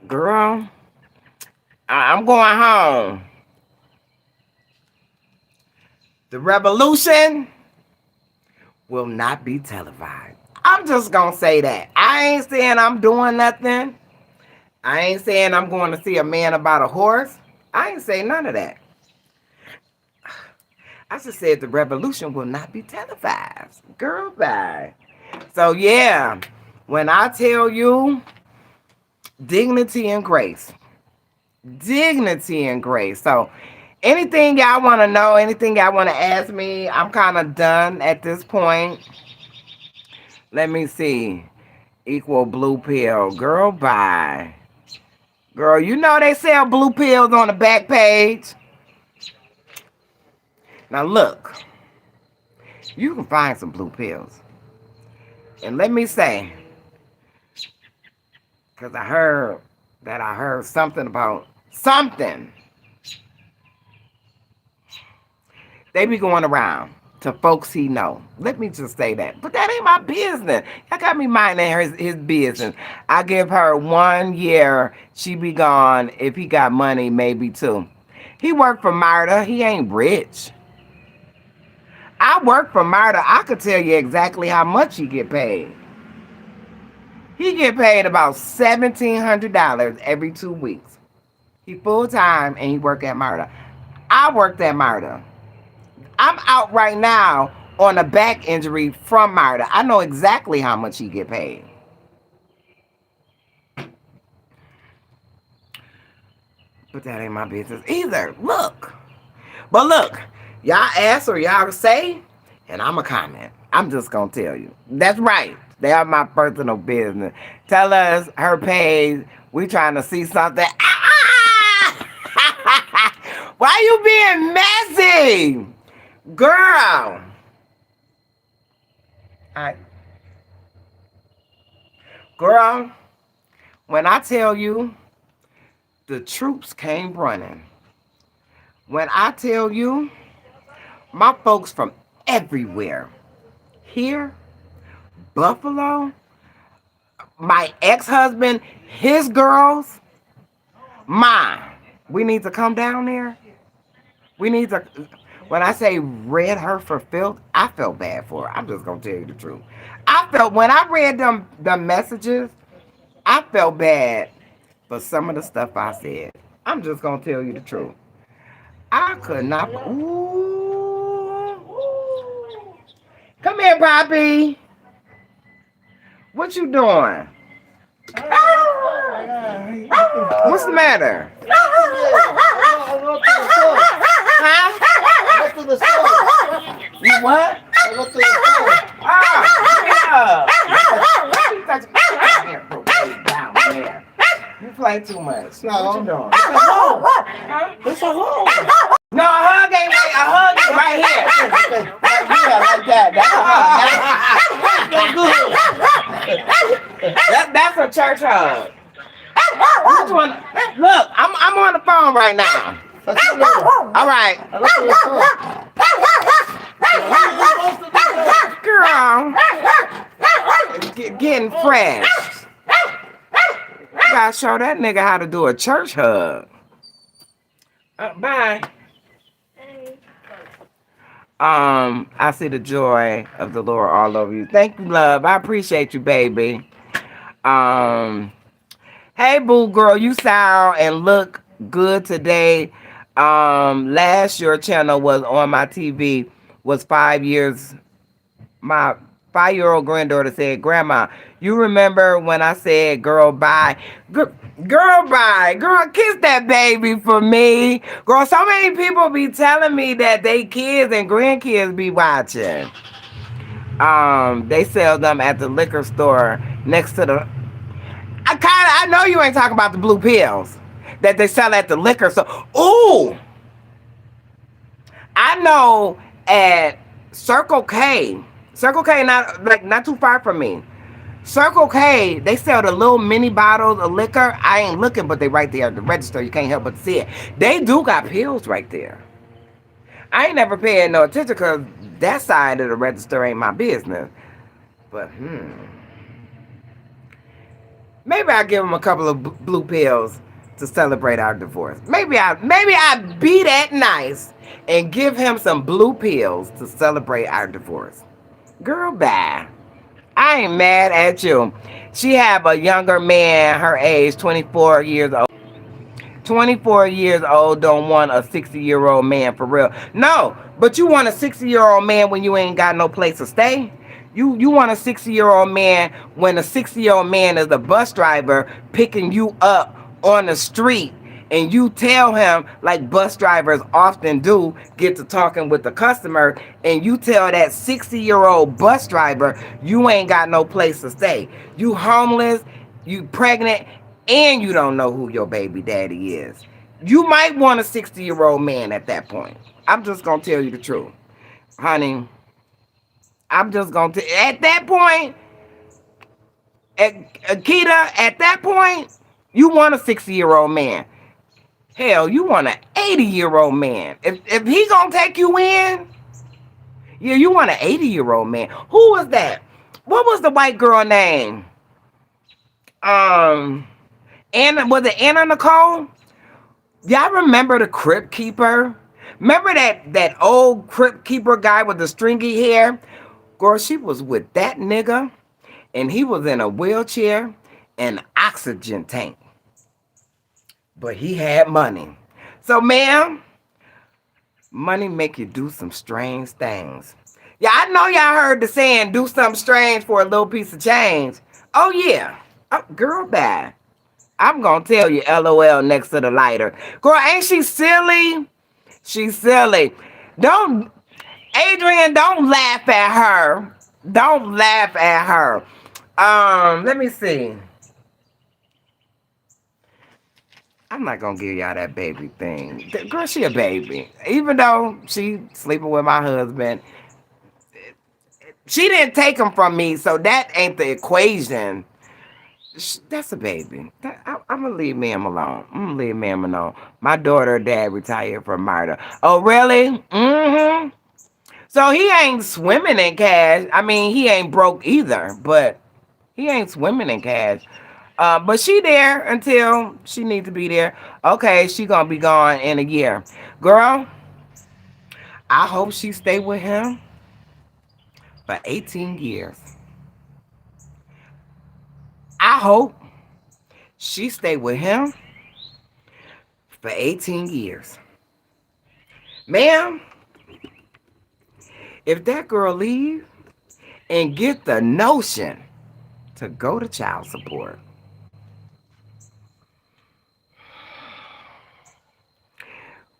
Speaker 1: Girl, I'm going home. The revolution will not be televised. I'm just gonna say that. I ain't saying I'm doing nothing. I ain't saying I'm going to see a man about a horse. I ain't saying none of that. I just said the revolution will not be televised. Girl, bye. So yeah, when I tell you dignity and grace. Dignity and grace. So anything y'all want to know, anything y'all want to ask me, I'm kind of done at this point. Let me see. Equal blue pill. Girl, bye. Girl, you know they sell blue pills on the back page. Now look, you can find some blue pills. And let me say, because I heard something about something. They be going around to folks he know. Let me just say that. But that ain't my business. Y'all got me minding his business. I give her 1 year. She be gone. If he got money, maybe 2. He worked for Marta. He ain't rich. I work for Marta. I could tell you exactly how much he get paid. He get paid about $1,700 every 2 weeks. He full time and he work at Marta. I worked at Marta. I'm out right now on a back injury from Marta. I know exactly how much he get paid. But that ain't my business either. Look. But look, y'all ask or y'all say, and I'm a comment. I'm just going to tell you. That's right. They are my personal business. Tell us her page. We trying to see something. Why you being messy? Girl. Girl, when I tell you the troops came running. When I tell you my folks from everywhere. Here, Buffalo, my ex-husband, his girls, mine. We need to come down there. We need to. When I say read her for filth, I felt bad for her. I'm just gonna tell you the truth. I felt when I read the messages, I felt bad for some of the stuff I said. I'm just gonna tell you the truth. I could not. Ooh. Come here, Poppy. What you doing? What's the matter? Huh?
Speaker 4: I go to the store.
Speaker 1: You what?
Speaker 4: I go to the store.
Speaker 1: You play too much.
Speaker 4: No.
Speaker 1: What you doing?
Speaker 4: It's a hug.
Speaker 1: Huh?
Speaker 4: It's a hug.
Speaker 1: No, a hug ain't right. A hug is right here.
Speaker 4: Like, yeah, like that. That's a hug.
Speaker 1: That's a church hug. Which one? Look, I'm on the phone right now.
Speaker 4: Let's do this.
Speaker 1: All right,
Speaker 4: Let's do this.
Speaker 1: girl, getting fresh. You gotta show that nigga how to do a church hug. Bye.
Speaker 3: Hey.
Speaker 1: I see the joy of the Lord all over you. Thank you, love. I appreciate you, baby. Hey, boo girl, you sound and look good today. Last your channel was on my TV was 5 years. My 5-year-old granddaughter said, "Grandma, you remember when I said, girl, bye? Girl, bye. Girl, kiss that baby for me. Girl, so many people be telling me that they kids and grandkids be watching. They sell them at the liquor store next to the... I know you ain't talking about the blue pills that they sell at the liquor store. Ooh! I know at Circle K, not too far from me. Circle K, they sell the little mini bottles of liquor. I ain't looking, but they right there at the register. You can't help but see it. They do got pills right there. I ain't never paying no attention because that side of the register ain't my business. But maybe I give them a couple of blue pills to celebrate our divorce. Maybe I be that nice and give him some blue pills to celebrate our divorce. Girl, bye. I ain't mad at you. She have a younger man, her age, 24 years old. 24 years old don't want a 60-year-old man for real. No, but you want a 60-year-old man when you ain't got no place to stay. You want a 60-year-old man when a 60-year-old man is a bus driver picking you up on the street and you tell him, like bus drivers often do, get to talking with the customer, and you tell that 60-year-old bus driver you ain't got no place to stay. You homeless, you pregnant, and you don't know who your baby daddy is. You might want a 60-year-old man at that point. I'm just going to tell you the truth. Honey, I'm just going to... At that point, Akita, at that point, you want a 60-year-old man. Hell, you want an 80-year-old man. If he going to take you in, yeah, you want an 80-year-old man. Who was that? What was the white girl name? Anna, was it Anna Nicole? Y'all remember the Crypt Keeper? Remember that old Crypt Keeper guy with the stringy hair? Girl, she was with that nigga, and he was in a wheelchair and oxygen tank. But he had money. So, ma'am, money make you do some strange things. Yeah, I know y'all heard the saying, do something strange for a little piece of change. Oh, yeah. Oh, girl, bye. I'm going to tell you LOL next to the lighter. Girl, ain't she silly? She's silly. Adrian, don't laugh at her. Don't laugh at her. Let me see. I'm not gonna give y'all that baby thing. Girl, she a baby. Even though she sleeping with my husband, she didn't take him from me, so that ain't the equation. That's a baby. I'm gonna leave ma'am alone. I'm gonna leave ma'am alone. My daughter and dad retired from Marta. Oh, really? Mm-hmm. So he ain't swimming in cash. I mean, he ain't broke either, but he ain't swimming in cash. But she there until she need to be there. Okay, she gonna be gone in a year. Girl, I hope she stay with him for 18 years. I hope she stay with him for 18 years. Ma'am, if that girl leave and get the notion to go to child support,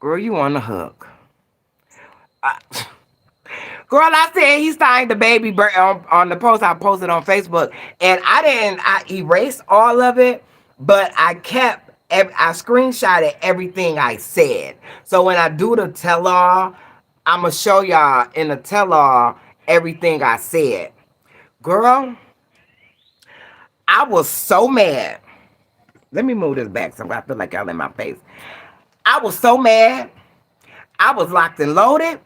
Speaker 1: girl, you on the hook. I, Girl, I said he signed the baby on the post I posted on Facebook, and I erased all of it, but I screenshotted everything I said. So when I do the tell-all, I'm going to show y'all in the tell-all everything I said. Girl, I was so mad. Let me move this back so I feel like y'all in my face. I was so mad. I was locked and loaded.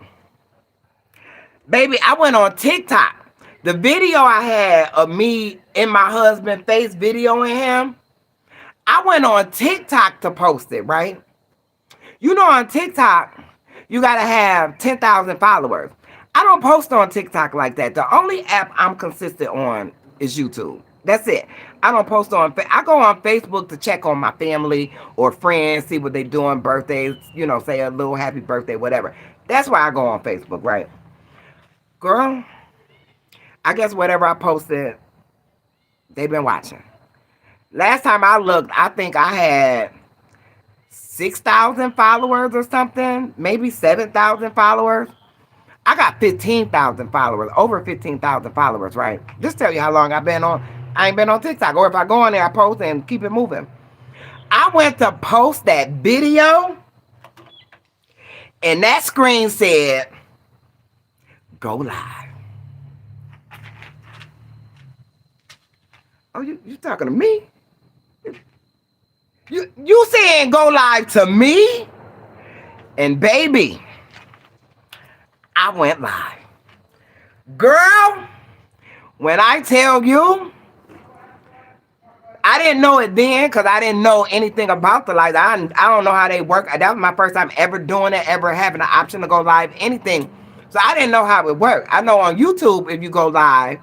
Speaker 1: Baby, I went on TikTok. The video I had of me in my husband's face videoing him, I went on TikTok to post it, right? You know, on TikTok, you got to have 10,000 followers. I don't post on TikTok like that. The only app I'm consistent on is YouTube. That's it. I don't post on, I go on Facebook to check on my family or friends, see what they doing, birthdays, say a little happy birthday, whatever. That's why I go on Facebook, right? Girl, I guess whatever I posted, they've been watching. Last time I looked, I think I had 6,000 followers or something, maybe 7,000 followers. I got 15,000 followers, over 15,000 followers, right? Just tell you how long I ain't been on TikTok. Or if I go on there, I post and keep it moving. I went to post that video, and that screen said, go live. Oh, you talking to me? You saying go live to me? And baby, I went live. Girl, when I tell you, I didn't know it then because I didn't know anything about the live. I don't know how they work. That was my first time ever doing it, ever having the option to go live, anything. So I didn't know how it worked. I know on YouTube, if you go live,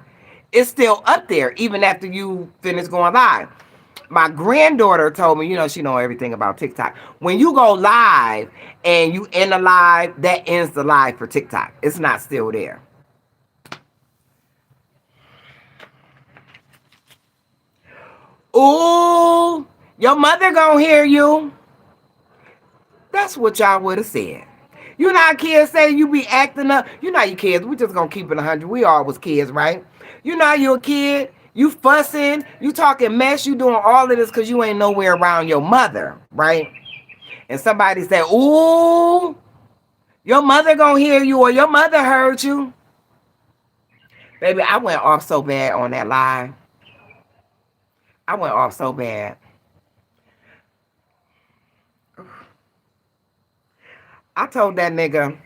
Speaker 1: it's still up there even after you finish going live. My granddaughter told me, she know everything about TikTok. When you go live and you end the live, that ends the live for TikTok. It's not still there. Ooh, your mother gonna hear you. That's what y'all would have said. You know how kids say you be acting up? You know how you kids, we just gonna keep it 100. We all was kids, right? You know how you a kid, you fussing, you talking mess, you doing all of this because you ain't nowhere around your mother, right? And somebody said, ooh, your mother gonna hear you or your mother heard you. Baby, I went off so bad on that live. I went off so bad. I told that nigga,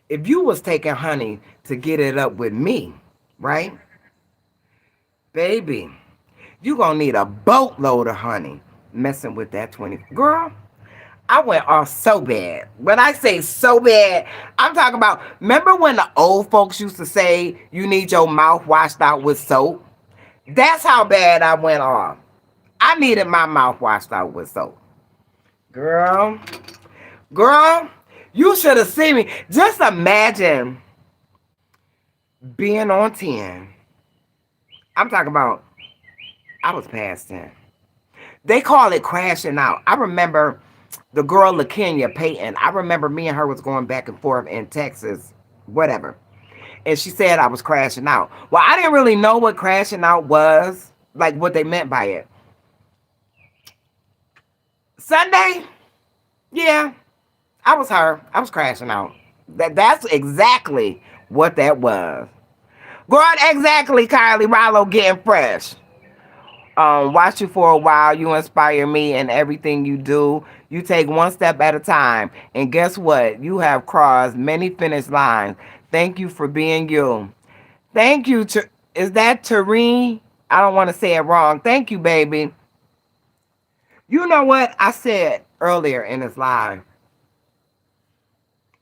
Speaker 1: if you was taking honey to get it up with me, right? Baby, you gonna need a boatload of honey messing with that 20. Girl, I went off so bad. When I say so bad, I'm talking about, remember when the old folks used to say you need your mouth washed out with soap? That's how bad I went off. I needed my mouth washed out with soap. Girl, you should have seen me. Just imagine being on 10. I'm talking about, I was past 10. They call it crashing out. I remember the girl, LaKenya Payton. I remember me and her was going back and forth in Texas, whatever. And she said I was crashing out. Well, I didn't really know what crashing out was, like what they meant by it. Sunday, yeah, I was her. I was crashing out. That's exactly what that was. Girl, exactly, Kylie Rollo getting fresh. Watch you for a while. You inspire me in everything you do. You take one step at a time. And guess what? You have crossed many finish lines. Thank you for being you. Thank you. Is that Tareen? I don't want to say it wrong. Thank you, baby. You know what I said earlier in this live?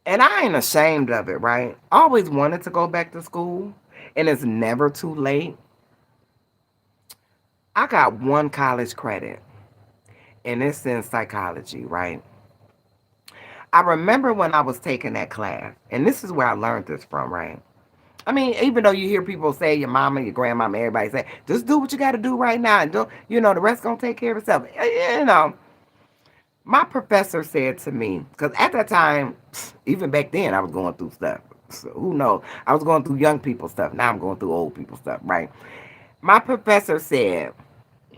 Speaker 1: And I ain't ashamed of it, right? I always wanted to go back to school. And it's never too late. I got one college credit, and it's in psychology, right? I remember when I was taking that class, and this is where I learned this from, right? I mean, even though you hear people say, your mama, your grandmama, everybody say, just do what you got to do right now, and don't, the rest gonna take care of itself. My professor said to me, because at that time, even back then, I was going through stuff. So who knows? I was going through young people stuff. Now I'm going through old people stuff, right? My professor said,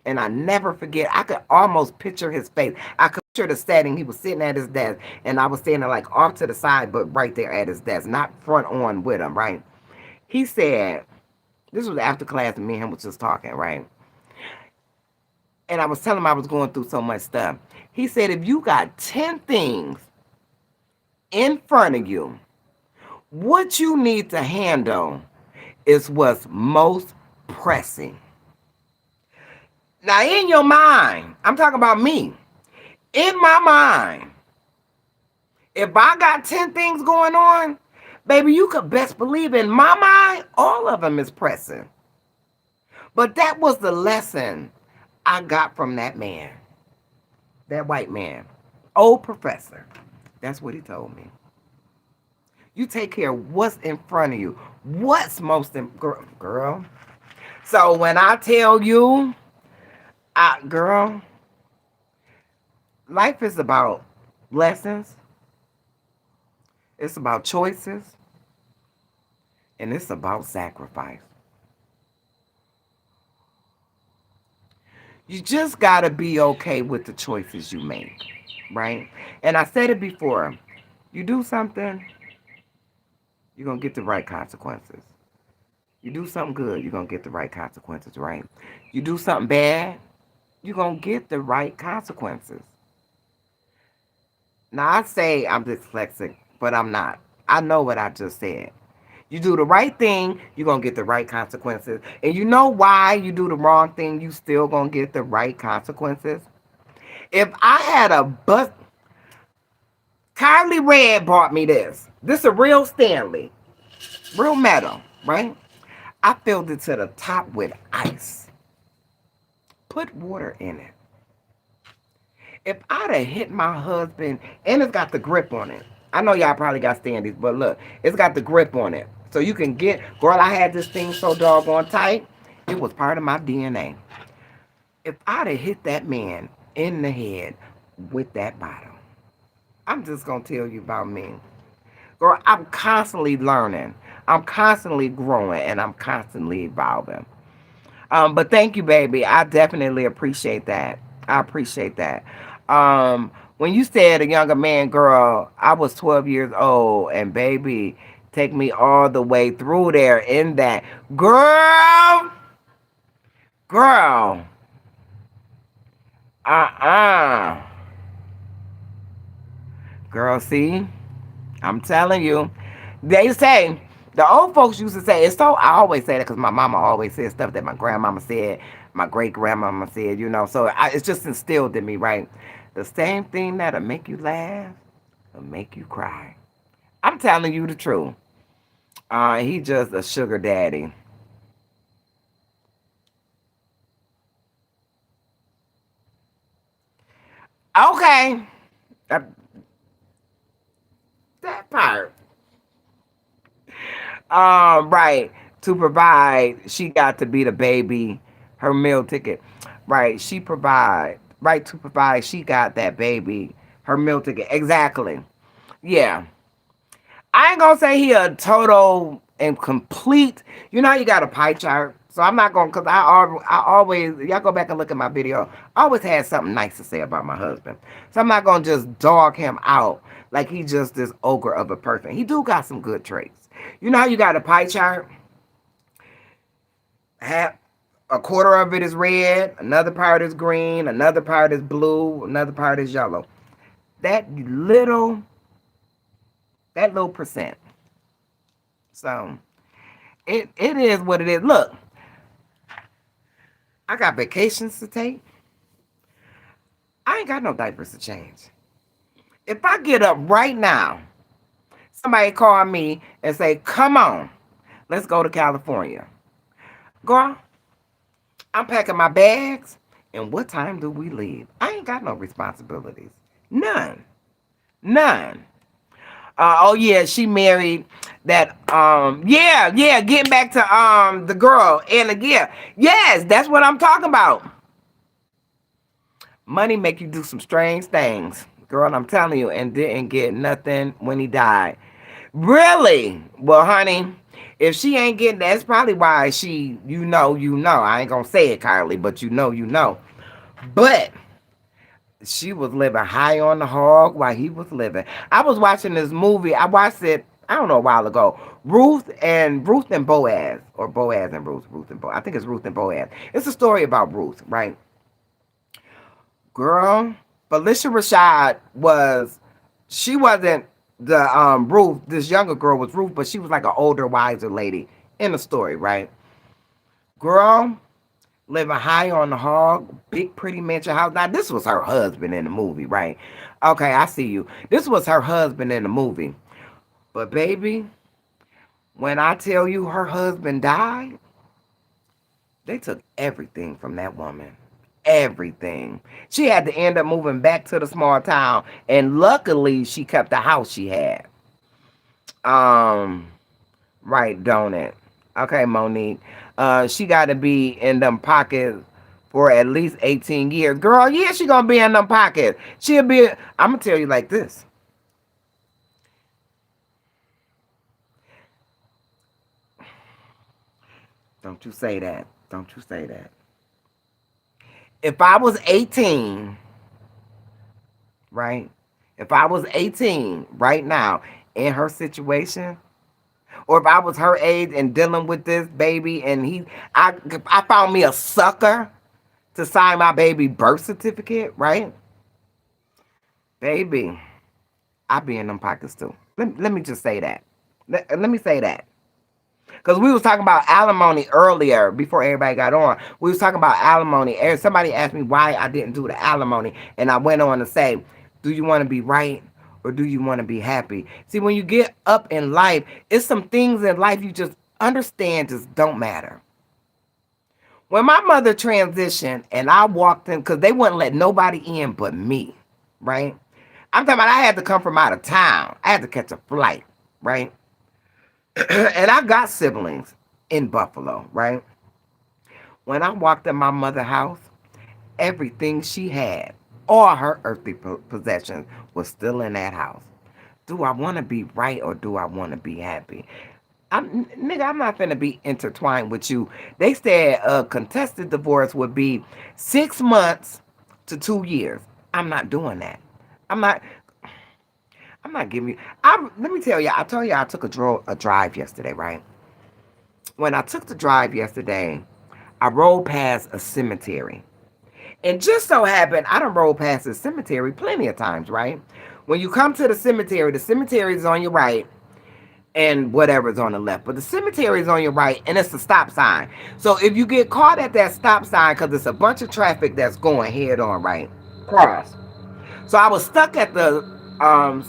Speaker 1: And I never forget, I could almost picture his face. I could picture the setting. He was sitting at his desk, and I was standing like off to the side, but right there at his desk, not front on with him, right? He said, this was after class, and me and him was just talking, right? And I was telling him I was going through so much stuff. He said, if you got 10 things in front of you, what you need to handle is what's most pressing. Now, in your mind, I'm talking about me. In my mind, if I got 10 things going on, baby, you could best believe in my mind, all of them is pressing. But that was the lesson I got from that man, that white man, old professor. That's what he told me. You take care of what's in front of you. What's most important, girl. So when I tell you, girl, life is about lessons. It's about choices. And it's about sacrifice. You just got to be okay with the choices you make, right? And I said it before. You do something, you're going to get the right consequences. You do something good, you're going to get the right consequences, right? You do something bad, you're going to get the right consequences. Now, I say I'm dyslexic, but I'm not. I know what I just said. You do the right thing, you're going to get the right consequences. And you know why you do the wrong thing, you still going to get the right consequences? If I had a bus, Kylie Red bought me this. This is a real Stanley, real metal, right? I filled it to the top with ice. Put water in it. If I'd have hit my husband, and it's got the grip on it. I know y'all probably got standees, but look, it's got the grip on it. So you can get, girl, I had this thing so doggone tight, it was part of my DNA. If I'd have hit that man in the head with that bottle, I'm just going to tell you about me. Girl, I'm constantly learning. I'm constantly growing, and I'm constantly evolving. But thank you, baby. I definitely appreciate that. I appreciate that. When you said a younger man, girl, I was 12 years old, and baby, take me all the way through there in that. Girl, uh-uh. Girl, see, I'm telling you. They say, the old folks used to say, it's so, I always say that because my mama always said stuff that my grandmama said, my great grandmama said, so it's just instilled in me, right? The same thing that'll make you laugh will make you cry. I'm telling you the truth. He just a sugar daddy. Okay. That, that part. Right. To provide, she got to be the baby, her meal ticket. Right. She provide. Right, to provide, she got that baby, her meal ticket. Exactly. Yeah. I ain't gonna say he a total and complete. You know how you got a pie chart. So I'm not gonna, cause I always, y'all go back and look at my video. I always had something nice to say about my husband. So I'm not gonna just dog him out like he just this ogre of a person. He do got some good traits. You know how you got a pie chart? Half, a quarter of it is red, another part is green, another part is blue, another part is yellow. That little, that little percent. So it is what it is. Look, I got vacations to take. I ain't got no diapers to change. If I get up right now, somebody call me and say, come on, let's go to California. Girl, I'm packing my bags. And what time do we leave? I ain't got no responsibilities. None. None. Oh yeah, she married that yeah, getting back to the girl and yeah. Yes, that's what I'm talking about. Money make you do some strange things. Girl, I'm telling you, and didn't get nothing when he died. Really? Well, honey, If she ain't getting that's probably why she, you know. I ain't gonna say it, Kylie, but you know, you know. But she was living high on the hog while he was living. I was watching this movie. I watched it, I don't know, a while ago. Ruth and Boaz, or Boaz and Ruth and Boaz. I think it's Ruth and Boaz. It's a story about Ruth, right? Girl, Felicia Rashad she wasn't the Ruth. This younger girl was Ruth, but she was like an older, wiser lady in the story, right? Girl, living high on the hog, big pretty mansion house. Now this was her husband in the movie, right? Okay, I see you. This was her husband in the movie. But baby, when I tell you her husband died, they took everything from that woman. Everything. She had to end up moving back to the small town, and luckily she kept the house she had. Um, right, don't it? Okay, Monique. She got to be in them pockets for at least 18 years. Girl, yeah, she gonna be in them pockets. She'll be. I'm gonna tell you like this. Don't you say that. Don't you say that. If I was 18, right? If I was 18 right now in her situation, or if I was her age and dealing with this baby, and I found me a sucker to sign my baby birth certificate, right? Baby, I'd be in them pockets too. Let me just say that. Let me say that. Because we was talking about alimony earlier before everybody got on. We was talking about alimony. And somebody asked me why I didn't do the alimony. And I went on to say, do you want to be right or do you want to be happy? See, when you get up in life, it's some things in life you just understand just don't matter. When my mother transitioned and I walked in, because they wouldn't let nobody in but me, right? I'm talking about I had to come from out of town. I had to catch a flight, right? And I got siblings in Buffalo, right? When I walked in my mother's house, everything she had, all her earthly possessions, was still in that house. Do I want to be right or do I want to be happy? Nigga, I'm not finna be intertwined with you. They said a contested divorce would be 6 months to 2 years. I'm not doing that. I'm not. I'm not giving you. Let me tell you. I told you I took a drive yesterday, right? When I took the drive yesterday, I rolled past a cemetery. And just so happened, I done rolled past the cemetery plenty of times, right? When you come to the cemetery is on your right and whatever's on the left. But the cemetery is on your right and it's a stop sign. So if you get caught at that stop sign because it's a bunch of traffic that's going head on, right? Cross. So I was stuck at the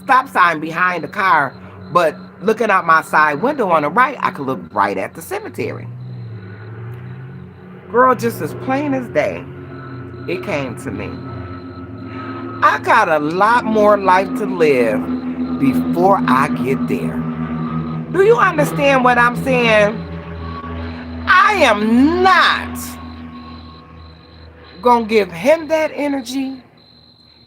Speaker 1: stop sign behind the car, but looking out my side window on the right, I could look right at the cemetery. Girl, just as plain as day, it came to me. I got a lot more life to live before I get there. Do you understand what I'm saying? I am not gonna give him that energy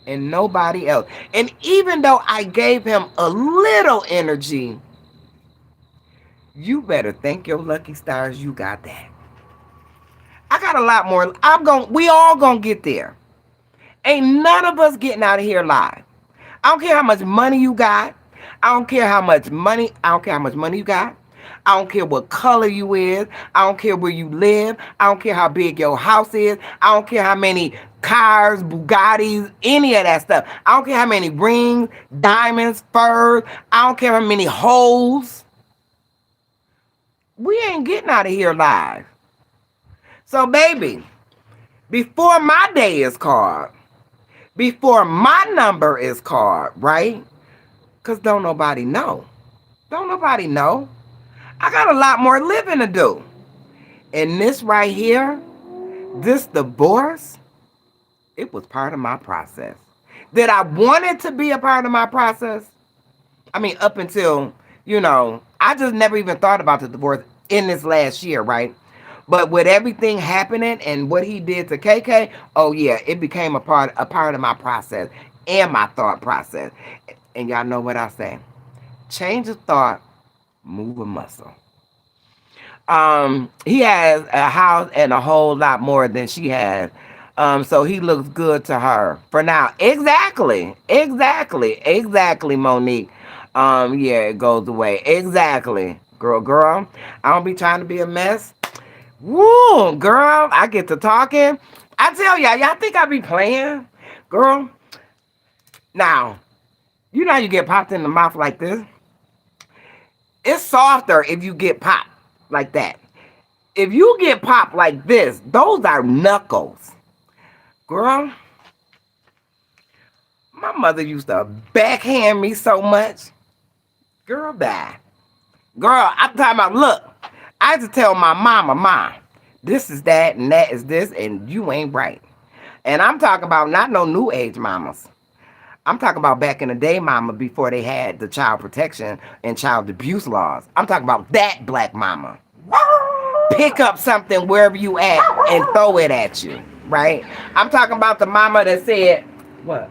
Speaker 1: and nobody else. And even though I gave him a little energy, you better thank your lucky stars you got that. I got a lot more. We all gonna get there. Ain't none of us getting out of here alive. I don't care how much money you got. I don't care how much money you got. I don't care what color you is. I don't care where you live. I don't care how big your house is. I don't care how many cars, Bugattis, any of that stuff. I don't care how many rings, diamonds, furs. I don't care how many holes. We ain't getting out of here alive. So, baby, before my day is called, before my number is called, right? Because don't nobody know. Don't nobody know. I got a lot more living to do. And this right here, this divorce, it was part of my process. Did I want it to be a part of my process? I mean, up until, I just never even thought about the divorce in this last year, right? But with everything happening and what he did to KK, oh yeah, it became a part of my process and my thought process. And y'all know what I say. Change a thought, move a muscle. He has a house and a whole lot more than she has. So he looks good to her for now. Exactly, Monique. Yeah, it goes away. Exactly. Girl. I don't be trying to be a mess. Woo, girl. I get to talking. I tell y'all think I be playing? Girl. Now, you know how you get popped in the mouth like this? It's softer if you get popped like that. If you get popped like this, those are knuckles. Girl, my mother used to backhand me so much. Girl, die. Girl, I'm talking about, look, I had to tell my mama, Ma, this is that and that is this, and you ain't right. And I'm talking about not no new age mamas. I'm talking about back in the day, mama, before they had the child protection and child abuse laws. I'm talking about that black mama. Pick up something wherever you at and throw it at you, right? I'm talking about the mama that said, what?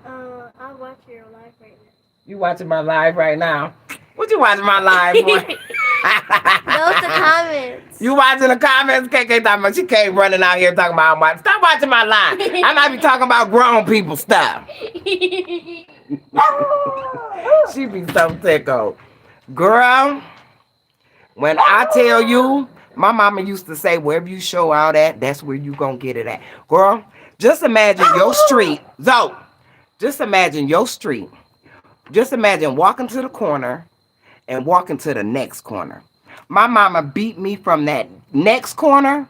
Speaker 3: I'm watching your live right now.
Speaker 1: You watching my live right now? What you watching my live for?
Speaker 3: Those the comments.
Speaker 1: You watching the comments? KK talking about she came running out here talking about I'm watching. Stop watching my live. I might be talking about grown people stuff. She be so tickled. Girl, when I tell you, my mama used to say, wherever you show out at, that's where you gonna get it at. Girl, just imagine your street. Zoe, just imagine your street. Just imagine walking to the corner and walking to the next corner. My mama beat me from that next corner,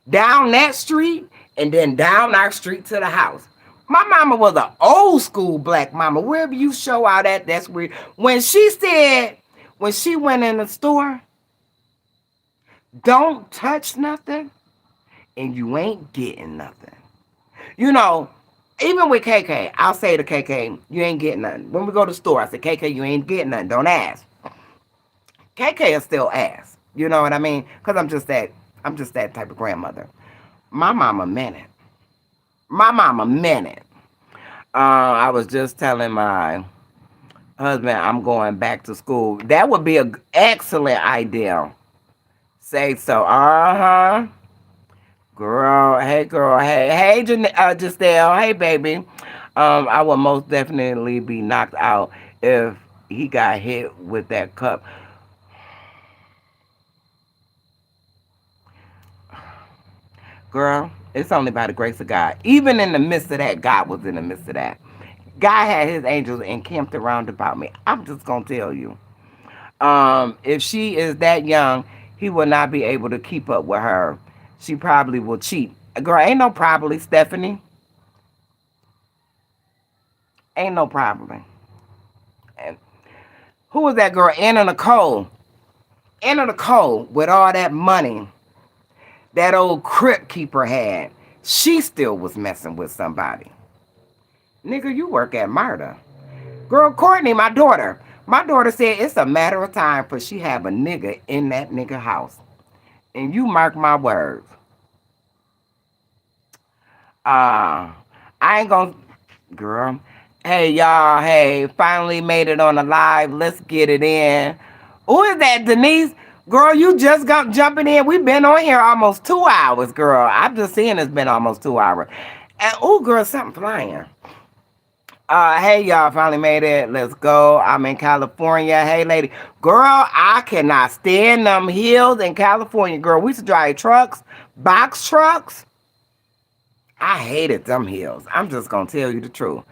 Speaker 1: down that street, and then down our street to the house. My mama was an old school black mama. Wherever you show out at, that's where. When she said, when she went in the store, don't touch nothing and you ain't getting nothing. You know, even with KK, I'll say to KK, you ain't getting nothing. When we go to the store, I say, KK, you ain't getting nothing. Don't ask. KK will still ask. You know what I mean? Because I'm just that type of grandmother. My mama meant it. My mama meant it. I was just telling my husband I'm going back to school. That would be an excellent idea. Say so. Uh-huh. Girl, hey, Giselle, hey, baby. I would most definitely be knocked out if he got hit with that cup. Girl, it's only by the grace of God. Even in the midst of that, God was in the midst of that. God had his angels encamped around about me. I'm just gonna tell you. If she is that young, he will not be able to keep up with her. She probably will cheat. Girl, ain't no probably, Stephanie. Ain't no probably. And who was that girl? Anna Nicole. Anna Nicole, with all that money that old crypt keeper had, she still was messing with somebody. Nigga, you work at Marta. Girl, Courtney, my daughter. My daughter said it's a matter of time for she have a nigga in that nigga house. And you mark my words. I ain't gonna, girl. Hey y'all, hey, finally made it on the live. Let's get it in. Who is that, Denise? Girl, you just got jumping in. We've been on here almost 2 hours, girl. I'm just seeing it's been almost 2 hours. And oh, girl, something flying. Hey y'all, finally made it. Let's go. I'm in California. Hey lady. Girl, I cannot stand them hills in California, girl. We used to drive trucks, box trucks. I hated them hills. I'm just gonna tell you the truth.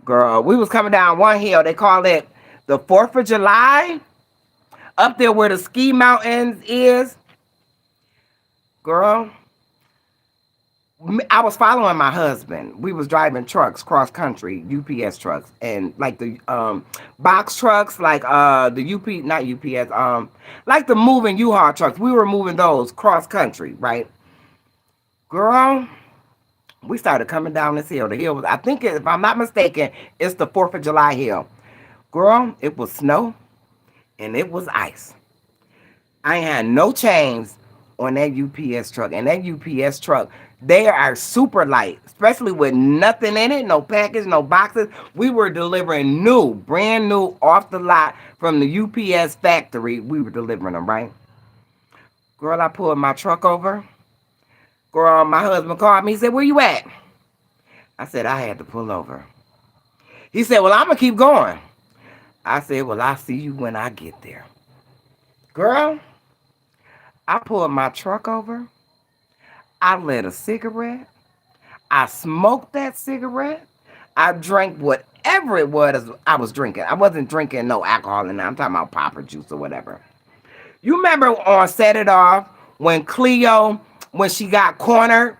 Speaker 1: Girl, we was coming down one hill. They call it the 4th of July. Up there where the ski mountains is. Girl, I was following my husband. We was driving trucks cross country, UPS trucks, and like the box trucks, like the not UPS, like the moving U-Haul trucks. We were moving those cross country, right? Girl, we started coming down this hill. The hill was, I think, if I'm not mistaken, it's the 4th of July hill. Girl, it was snow and it was ice. I ain't had no chains on that UPS truck. And that UPS truck, they are super light, especially with nothing in it, no package, no boxes. We were delivering new, brand new, off the lot from the UPS factory. We were delivering them, right? Girl, I pulled my truck over. Girl, my husband called me. He said, where you at? I said, I had to pull over. He said, well, I'm going to keep going. I said, well, I'll see you when I get there. Girl, I pulled my truck over. I lit a cigarette. I smoked that cigarette. I drank whatever it was I was drinking. I wasn't drinking no alcohol in there. I'm talking about popper juice or whatever. You remember on Set It Off when Cleo, when she got cornered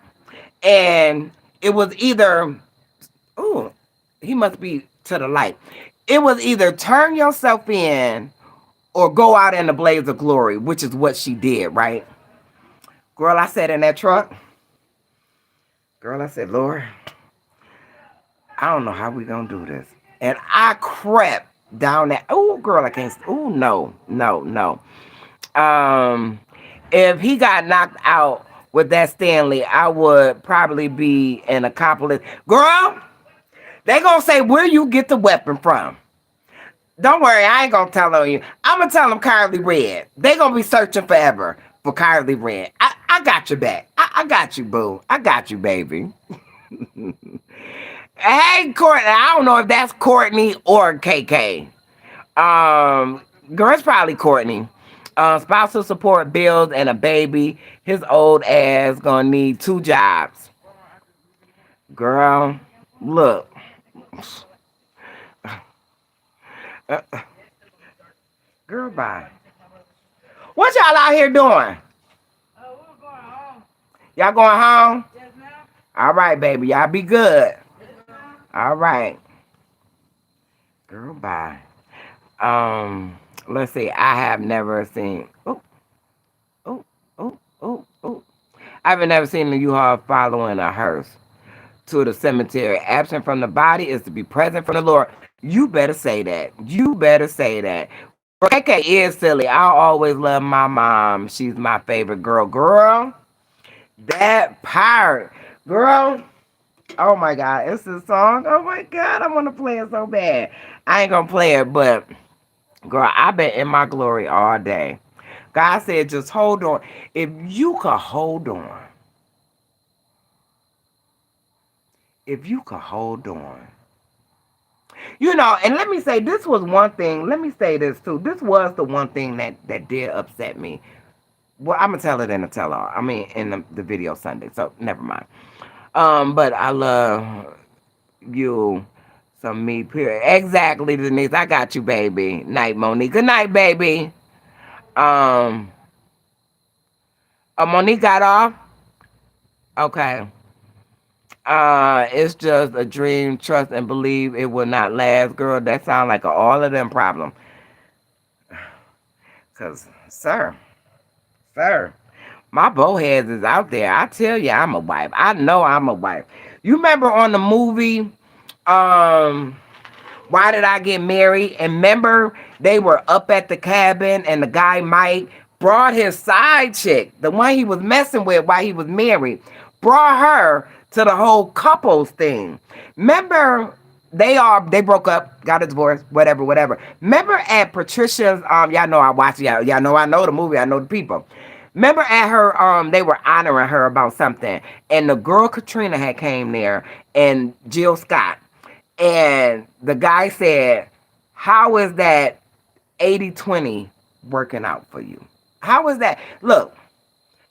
Speaker 1: and it was either, ooh, he must be to the light. It was either turn yourself in or go out in a blaze of glory, which is what she did, right? Girl, I sat in that truck. Girl, I said, Lord, I don't know how we gonna do this. And I crept down that. Oh, girl, I can't. Oh, no, no, no. Um, if he got knocked out with that Stanley, I would probably be an accomplice. Girl, they gonna say where you get the weapon from. Don't worry, I ain't gonna tell on you. I'm gonna tell them Kylie Red. They gonna be searching forever for Kylie Red. I got your back. I got you, boo. I got you, baby. Hey, Courtney. I don't know if that's Courtney or KK. Girl, it's probably Courtney. Spousal support bills and a baby. His old ass gonna need 2 jobs. Girl, look. Girl, bye. What y'all out here doing? Y'all going home? All right, baby. Y'all be good. All right. Girl, bye. Let's see. I have never seen. Oh, oh, oh, oh, oh. I've never seen the U-Haul following a hearse to the cemetery. Absent from the body is to be present from the Lord. You better say that. You better say that. KK is silly. I always love my mom. She's my favorite girl. Girl, that part. Girl, oh my God. It's a song. Oh my God. I want to play it so bad. I ain't going to play it, but girl, I've been in my glory all day. God said, just hold on. If you could hold on, if you could hold on. You know, and let me say, this was one thing. Let me say this too. This was the one thing that did upset me. Well, I'm gonna tell it in the tell-all. I mean, in the video Sunday. So never mind. But I love you. Some me, period. Exactly, Denise. I got you, baby. Night, Monique. Good night, baby. Um, Monique got off. Okay. It's just a dream. Trust and believe it will not last, girl. That sounds like all of them problem. Cause, sir, my bowheads is out there. I tell you, I'm a wife. I know I'm a wife. You remember on the movie, um, Why Did I Get Married? And remember, they were up at the cabin and the guy Mike brought his side chick, the one he was messing with while he was married, brought her to the whole couples thing. Remember, they broke up, got a divorce, whatever, whatever. Remember at Patricia's, y'all know I watch y'all know I know the movie, I know the people. Remember at her, they were honoring her about something, and the girl Katrina had came there, and Jill Scott. And the guy said, how is that 80-20 working out for you? How is that? Look,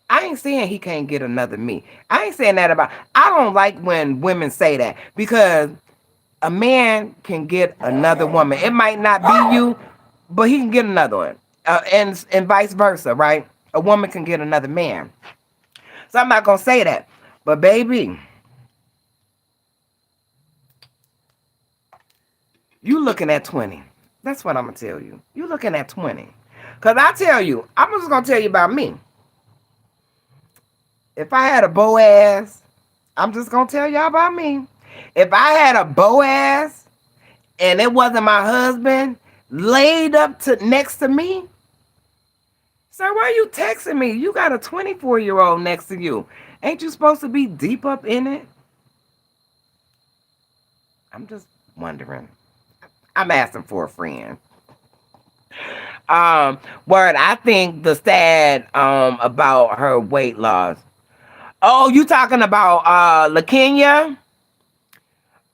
Speaker 1: I ain't saying he can't get another me. I ain't saying that about, I don't like when women say that because a man can get another woman. It might not be you, but he can get another one. And vice versa, right? A woman can get another man. So I'm not going to say that. But baby, you looking at 20. That's what I'm going to tell you. You looking at 20. Because I tell you, I'm just going to tell you about me. If I had a Boaz, I'm just going to tell y'all about me. If I had a Boaz and it wasn't my husband laid up to next to me, sir, why are you texting me? You got a 24-year-old next to you. Ain't you supposed to be deep up in it? I'm just wondering. I'm asking for a friend. Word, I think the sad about her weight loss. Oh, you talking about LaKenya?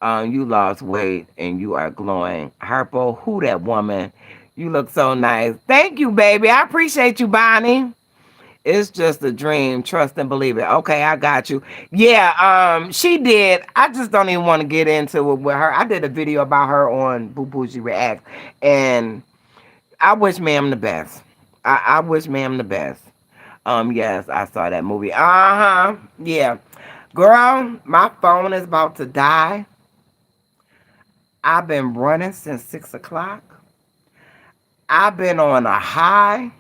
Speaker 1: You lost weight and you are glowing. Harpo, who that woman? You look so nice. Thank you, baby. I appreciate you, Bonnie. It's just a dream. Trust and believe it. Okay, I got you. Yeah, she did. I just don't even want to get into it with her. I did a video about her on Boo Bougie React, and I wish ma'am the best. I wish ma'am the best. Yes, I saw that movie. Uh-huh. Yeah. Girl, my phone is about to die. I've been running since 6 o'clock. I've been on a high.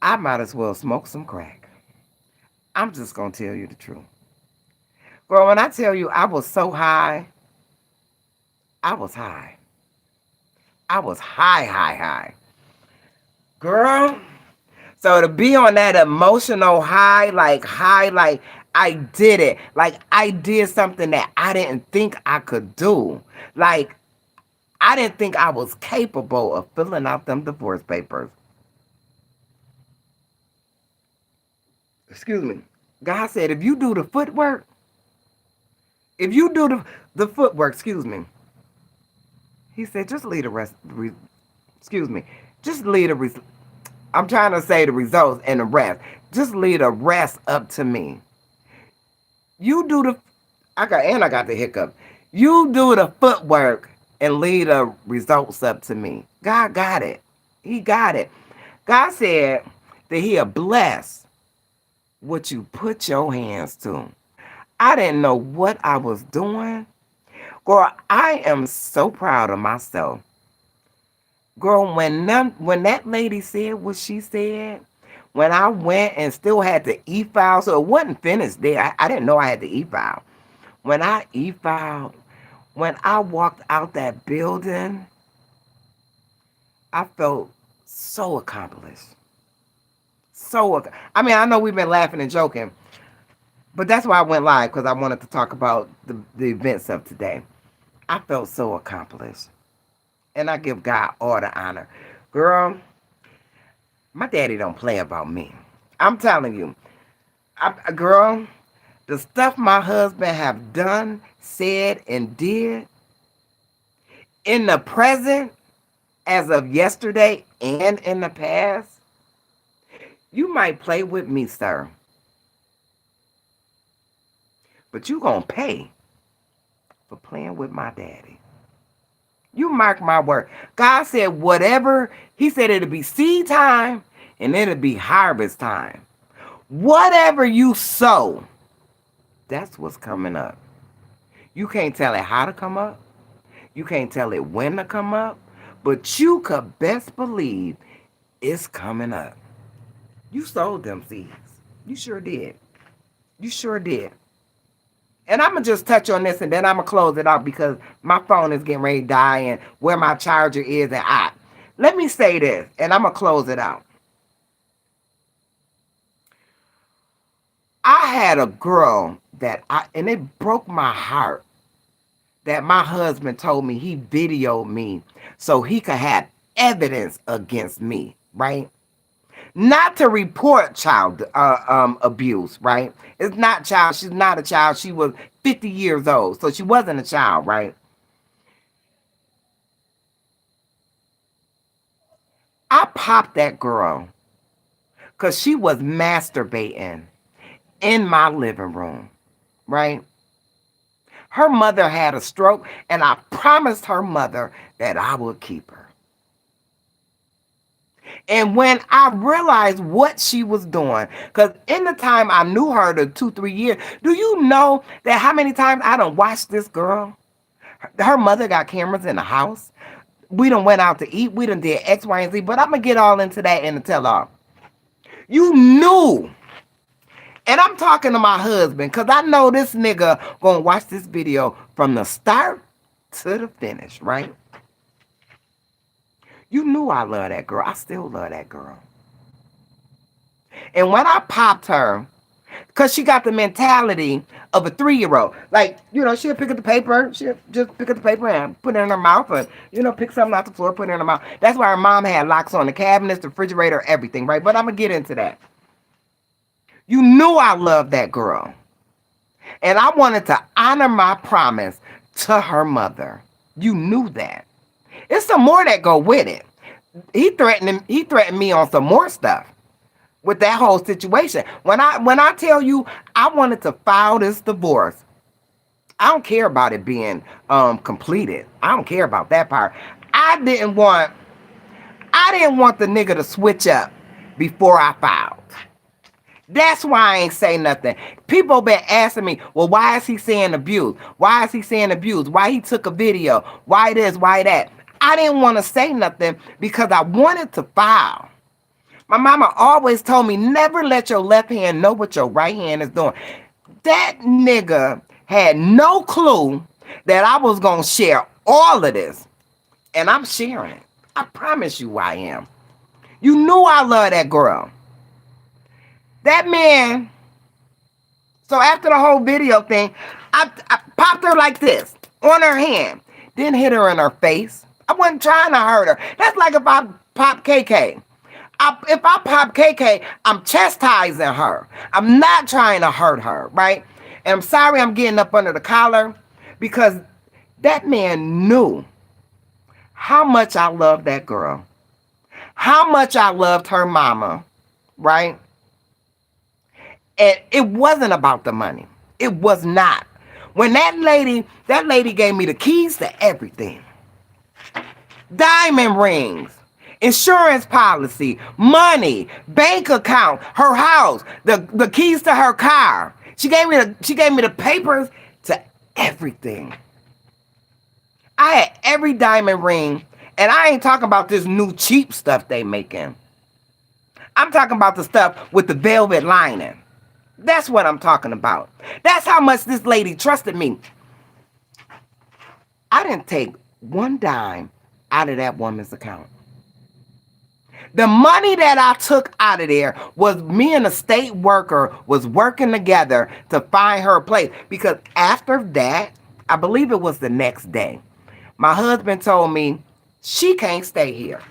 Speaker 1: I might as well smoke some crack. I'm just gonna tell you the truth. Girl, when I tell you I was so high, I was high. I was high, high, high. Girl, so to be on that emotional high, like I did it. Like I did something that I didn't think I could do. Like I didn't think I was capable of filling out them divorce papers. Excuse me. God said, if you do the footwork, if you do the footwork, excuse me. He said, just leave the rest, excuse me, just leave the, I'm trying to say the results and the rest. Just leave the rest up to me. You do the, I got the hiccup. You do the footwork and leave the results up to me. God got it. He got it. God said that he'll bless what you put your hands to. I didn't know what I was doing. Girl, I am so proud of myself. Girl, when that lady said what she said, when I went and still had the e-file, so it wasn't finished there. I didn't know I had the e-file. When I e-filed, when I walked out that building, I felt so accomplished. I mean, I know we've been laughing and joking, but that's why I went live, because I wanted to talk about the events of today. I felt so accomplished. And I give God all the honor. Girl, my daddy don't play about me. I'm telling you. Girl, the stuff my husband have done, said, and did in the present, as of yesterday, and in the past, you might play with me, sir, but you gonna pay for playing with my daddy. You mark my word. God said whatever, he said it'll be seed time and it'll be harvest time. Whatever you sow, that's what's coming up. You can't tell it how to come up. You can't tell it when to come up. But you could best believe it's coming up. You sowed them seeds. You sure did. You sure did. And I'm going to just touch on this and then I'm going to close it out because my phone is getting ready to die and where my charger is and let me say this and I'm going to close it out. I had a girl and it broke my heart that my husband told me he videoed me so he could have evidence against me, right? Not to report child abuse, right? It's not child. She's not a child. She was 50 years old, so she wasn't a child, right? I popped that girl because she was masturbating in my living room, right? Her mother had a stroke, and I promised her mother that I would keep her. And when I realized what she was doing, because in the time I knew her, the 2-3 years, do you know that how many times I done watched this girl? Her mother got cameras in the house. We done went out to eat. We done did X, Y, and Z. But I'm going to get all into that in the tell-all. You knew. And I'm talking to my husband because I know this nigga going to watch this video from the start to the finish, right? You knew I love that girl. I still love that girl. And when I popped her, Because she got the mentality of a 3-year-old. Like, she'll pick up the paper. She'll just pick up the paper and put it in her mouth. And, pick something off the floor, put it in her mouth. That's why her mom had locks on the cabinets, the refrigerator, everything, right? But I'm going to get into that. You knew I loved that girl. And I wanted to honor my promise to her mother. You knew that. It's some more that go with it. He threatened me on some more stuff with that whole situation. When I tell you I wanted to file this divorce, I don't care about it being completed. I don't care about that part. I didn't want the nigga to switch up before I filed. That's why I ain't say nothing. People been asking me, well, why is he saying abuse? Why is he saying abuse? Why he took a video? Why this? Why that? I didn't want to say nothing because I wanted to file. My mama always told me, never let your left hand know what your right hand is doing. That nigga had no clue that I was going to share all of this. And I'm sharing it. I promise you I am. You knew I love that girl. That man. So after the whole video thing, I popped her like this on her hand. Then hit her in her face. I wasn't trying to hurt her. That's like if I pop KK. If I pop KK, I'm chastising her. I'm not trying to hurt her, right? And I'm sorry I'm getting up under the collar because that man knew how much I loved that girl, how much I loved her mama, right? And it wasn't about the money. It was not. When that lady gave me the keys to everything. Diamond rings, insurance policy, money, bank account, her house, the keys to her car. She gave me the papers to everything. I had every diamond ring, and I ain't talking about this new cheap stuff they making. I'm talking about the stuff with the velvet lining. That's what I'm talking about. That's how much this lady trusted me. I didn't take one dime out of that woman's account. The money that I took out of there was me and a state worker was working together to find her a place. Because after that, I believe it was the next day, my husband told me, she can't stay here.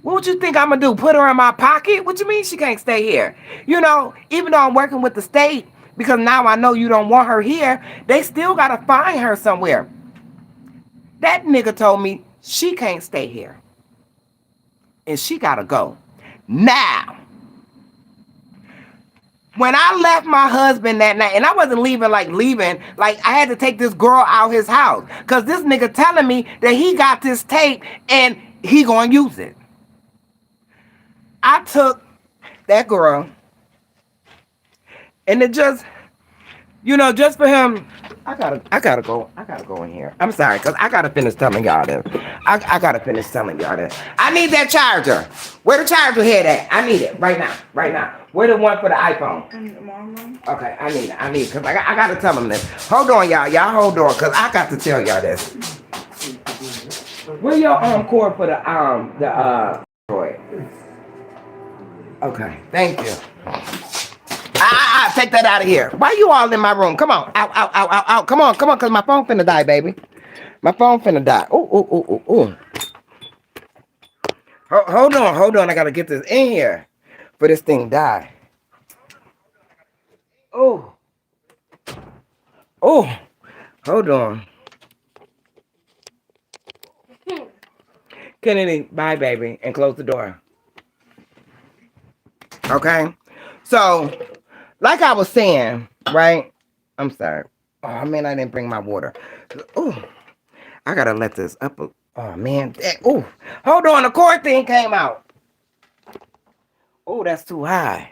Speaker 1: What would you think I'm going to do? Put her in my pocket? What you mean she can't stay here? Even though I'm working with the state, because now I know you don't want her here, they still got to find her somewhere. That nigga told me she can't stay here. And she got to go. Now, when I left my husband that night, and I wasn't leaving, like I had to take this girl out his house. Because this nigga telling me that he got this tape and he going to use it. I took that girl, and it just, just for him, I gotta go in here. I'm sorry, cause I gotta finish telling y'all this. I gotta finish telling y'all this. I need that charger. Where the charger head at? I need it right now. Where the one for the iPhone?
Speaker 3: In the mom room.
Speaker 1: Okay, I need it, cause I gotta tell them this. Hold on, y'all hold on, cause I got to tell y'all this. Where your cord for the Android? Okay, thank you. Take that out of here. Why you all in my room? Come on. Out. Come on, cause my phone finna die, baby. My phone finna die. Ooh. Hold on. I gotta get this in here for this thing die. Oh. Hold on. Kennedy, bye, baby, and close the door. Okay? So, like I was saying, right? I'm sorry. Oh, man, I didn't bring my water. Oh, I gotta let this up. Oh, man. Oh, hold on. The cord thing came out. Oh, that's too high.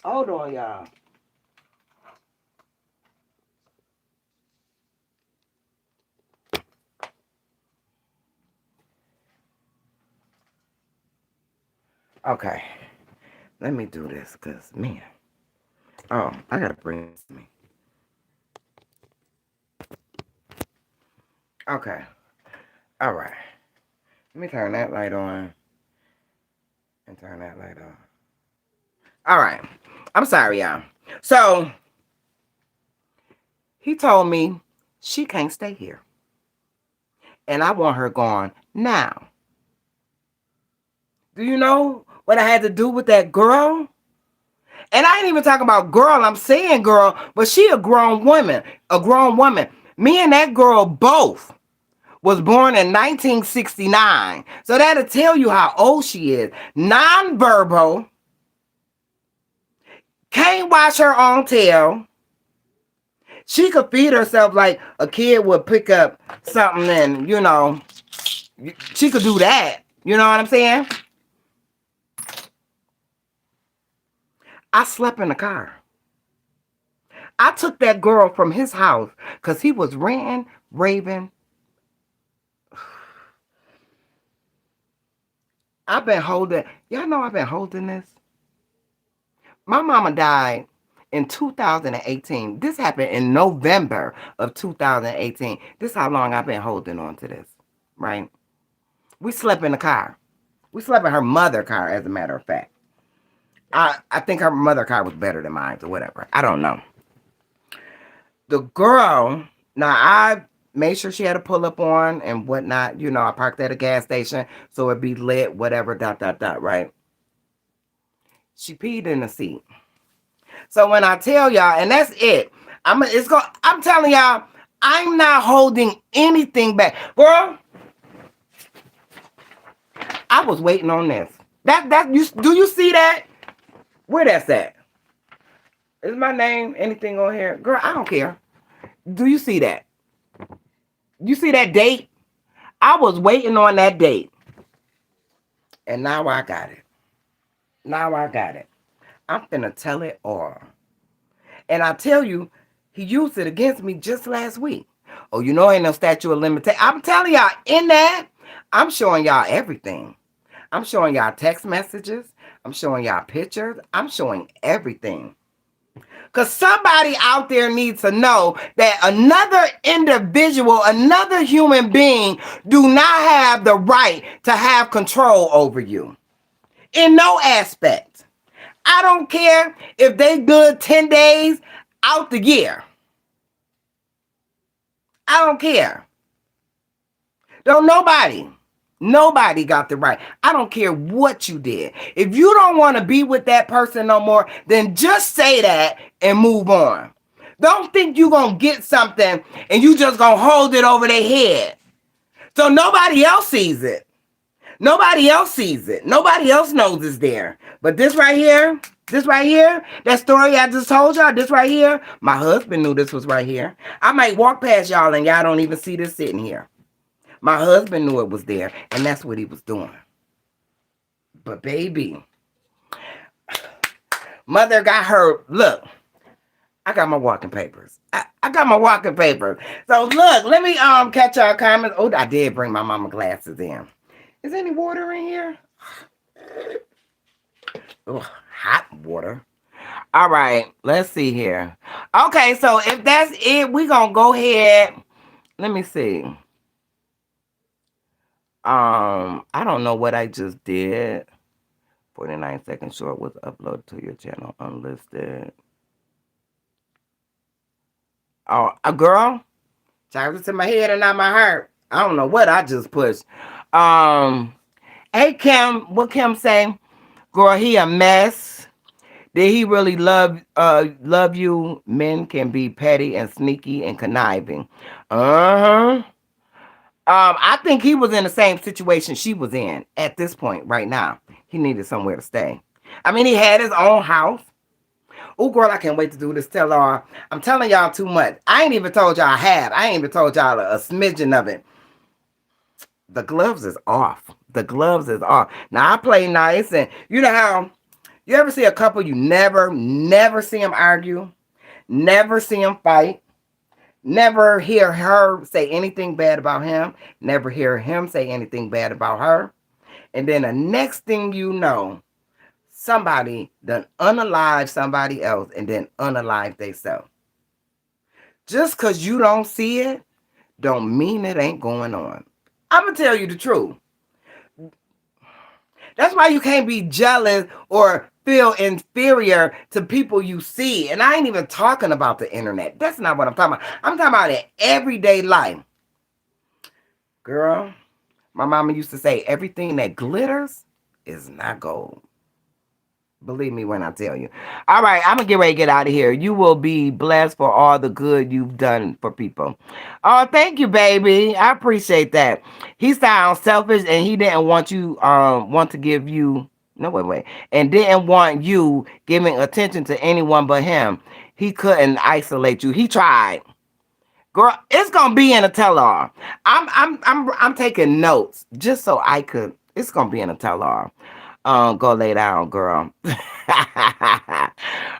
Speaker 1: Hold on, y'all. Okay. Let me do this, because, man. Oh, I gotta bring this to me. Okay. All right. Let me turn that light on. And turn that light on. All right. I'm sorry, y'all. So he told me she can't stay here. And I want her gone now. Do you know what I had to do with that girl? And I ain't even talking about girl. I'm saying girl, but she a grown woman. A grown woman. Me and that girl both was born in 1969. So that'll tell you how old she is. Nonverbal. Can't wash her own tail. She could feed herself like a kid would pick up something and, she could do that. You know what I'm saying? I slept in the car. I took that girl from his house because he was ranting, raving. Y'all know I've been holding this. My mama died in 2018. This happened in November of 2018. This is how long I've been holding on to this, right? We slept in the car. We slept in her mother's car, as a matter of fact. I think her mother's car was better than mine or whatever. I don't know. The girl, now I made sure she had a pull up on and whatnot. I parked at a gas station so it'd be lit, whatever, dot, dot, dot, right? She peed in the seat. So when I tell y'all, and that's it, I'm telling y'all, I'm not holding anything back. Girl, I was waiting on this. Do you see that? Where that's at? Is my name anything on here? Girl, I don't care. Do you see that? You see that date? I was waiting on that date. And now I got it. Now I got it. I'm finna tell it all. And I tell you, he used it against me just last week. Oh, ain't no statute of limitation. I'm telling y'all, in that, I'm showing y'all everything. I'm showing y'all text messages. I'm showing y'all pictures. I'm showing everything. Because somebody out there needs to know that another individual, another human being, do not have the right to have control over you. In no aspect. I don't care if they good 10 days out the year. I don't care. Don't nobody got the right. I don't care what you did. If you don't want to be with that person no more, then just say that and move on. Don't think you going to get something and you just going to hold it over their head. So nobody else sees it. Nobody else sees it. Nobody else knows it's there. But this right here, that story I just told y'all, this right here, my husband knew this was right here. I might walk past y'all and y'all don't even see this sitting here. My husband knew it was there, and that's what he was doing. But baby, mother got her. Look, I got my walking papers. I got my walking papers. So look, let me catch y'all comments. Oh, I did bring my mama glasses in. Is any water in here? Oh, hot water. All right, let's see here. Okay, so if that's it, we gonna go ahead. Let me see. I don't know what I just did. 49-second short was uploaded to your channel unlisted. Oh, a girl? Charged it to my head and not my heart. I don't know what I just pushed. Hey Kim, what Kim say? Girl, he a mess. Did he really love you? Men can be petty and sneaky and conniving. Uh-huh. I think he was in the same situation she was in at this point right now. He needed somewhere to stay. I mean, he had his own house. Oh, girl, I can't wait to do this tell-all. I'm telling y'all too much. I ain't even told y'all half. I ain't even told y'all a smidgen of it. The gloves is off. The gloves is off. Now, I play nice, and you know how you ever see a couple you never see them argue, never see them fight, never hear her say anything bad about him, never hear him say anything bad about her. And then the next thing you know, somebody done unalive somebody else and then unalive theyself. Just because you don't see it, don't mean it ain't going on. I'm going to tell you the truth. That's why you can't be jealous or feel inferior to people you see. And I ain't even talking about the internet. That's not what I'm talking about. I'm talking about in everyday life. Girl, my mama used to say everything that glitters is not gold. Believe me when I tell you. All right, I'm gonna get ready to get out of here. You will be blessed for all the good you've done for people. Oh, thank you, baby. I appreciate that. He sounds selfish and he didn't want you want to give you no wait. And didn't want you giving attention to anyone but him. He couldn't isolate you. He tried. Girl, it's gonna be in a tell-all. I'm taking notes just so I could. It's gonna be in a tell-all. Go lay down, girl.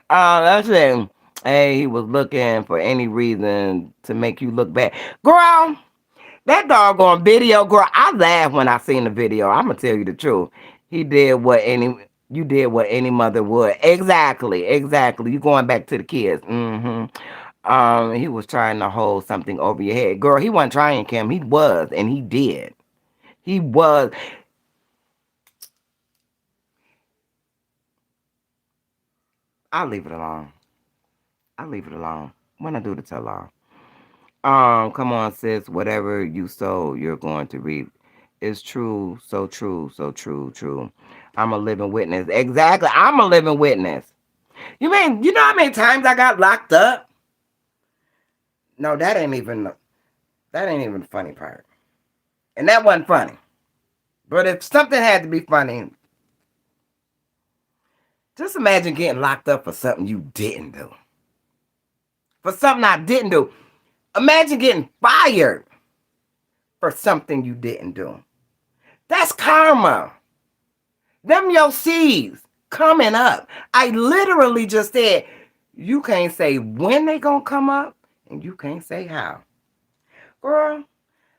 Speaker 1: That's it. Hey, he was looking for any reason to make you look bad, girl. That doggone video, girl. I laughed when I seen the video. I'm gonna tell you the truth. He did what any you did what any mother would. Exactly. You going back to the kids. He was trying to hold something over your head. Girl, he wasn't trying, Kim. He was, and he did. He was. I'll leave it alone. I'll leave it alone. When I do the tell all. Come on, sis. Whatever you sow, you're going to reap. It's true, so true. I'm a living witness. Exactly. I'm a living witness. You know how many times I got locked up? No, that ain't even the funny part. And that wasn't funny. But if something had to be funny, just imagine getting locked up for something you didn't do. For something I didn't do. Imagine getting fired for something you didn't do. That's karma. Them your seeds coming up. I literally just said, you can't say when they gonna come up, and you can't say how. Girl,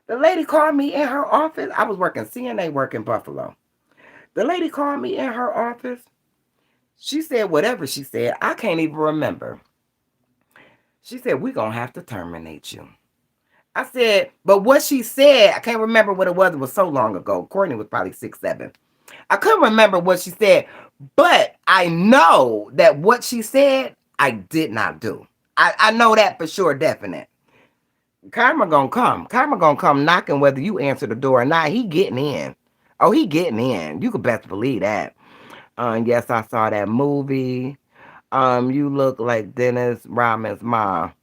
Speaker 1: the lady called me in her office. I was working CNA work in Buffalo. The lady called me in her office. She said whatever she said. I can't even remember. She said, we're gonna have to terminate you. I said, but what she said, I can't remember what it was. It was so long ago. Courtney was probably 6, 7. I couldn't remember what she said, but I know that what she said, I did not do. I know that for sure, definite. Karma gonna come. Karma gonna come knocking whether you answer the door or not. He getting in. Oh, he getting in. You could best believe that. Yes, I saw that movie. You look like Dennis Rodman's mom.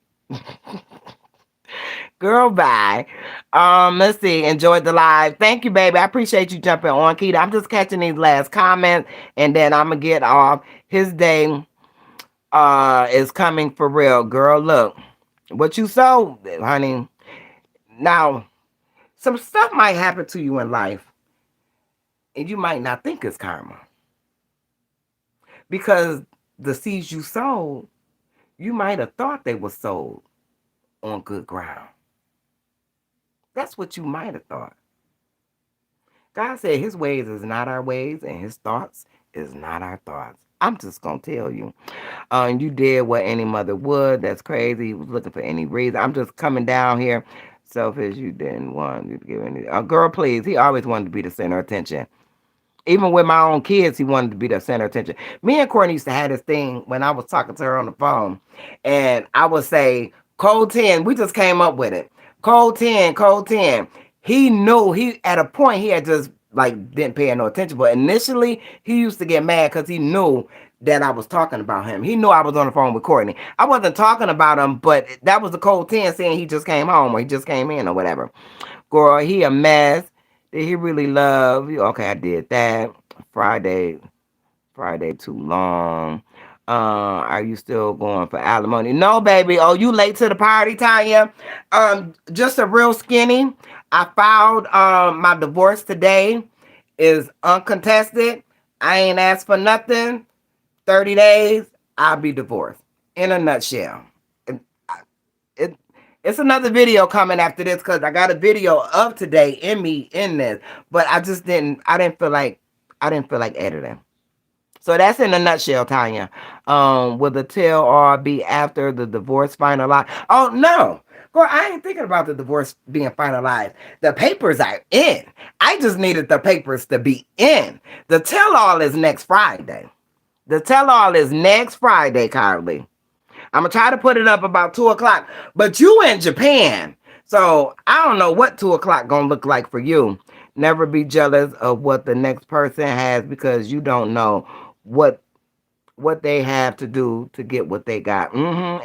Speaker 1: Girl, bye. Let's see. Enjoyed the live. Thank you, baby. I appreciate you jumping on, Keita. I'm just catching these last comments, and then I'm gonna get off. His day is coming for real. Girl, look. What you sow, honey. Now, some stuff might happen to you in life, and you might not think it's karma. Because the seeds you sowed, you might have thought they were sowed on good ground. That's what you might have thought. God said his ways is not our ways and his thoughts is not our thoughts. I'm just going to tell you. You did what any mother would. That's crazy. He was looking for any reason. I'm just coming down here. Selfish, you didn't want you to give any. Girl, please. He always wanted to be the center of attention. Even with my own kids, he wanted to be the center of attention. Me and Courtney used to have this thing when I was talking to her on the phone, and I would say, Code 10, we just came up with it. Code 10, Code 10. He knew at a point he had just like didn't pay no attention, but initially he used to get mad because he knew that I was talking about him. He knew I was on the phone with Courtney. I wasn't talking about him, but that was the Code 10 saying he just came home or he just came in or whatever. Girl, he a mess. Did he really love you? Okay, I did that. Friday too long. Are you still going for alimony? No, baby. Oh, you late to the party, Tanya? Just a real skinny. I filed my divorce today. Is uncontested. I ain't asked for nothing. 30 days, I'll be divorced. In a nutshell. It, it's another video coming after this because I got a video of today in me in this, but I didn't feel like editing. So that's in a nutshell, Tanya. Will the tell all be after the divorce finalized? Oh no. Girl, I ain't thinking about the divorce being finalized. The papers are in. I just needed the papers to be in. The tell-all is next Friday. The tell-all is next Friday, Carly. I'm going to try to put it up about 2 o'clock. But you in Japan. So I don't know what 2 o'clock going to look like for you. Never be jealous of what the next person has because you don't know what they have to do to get what they got.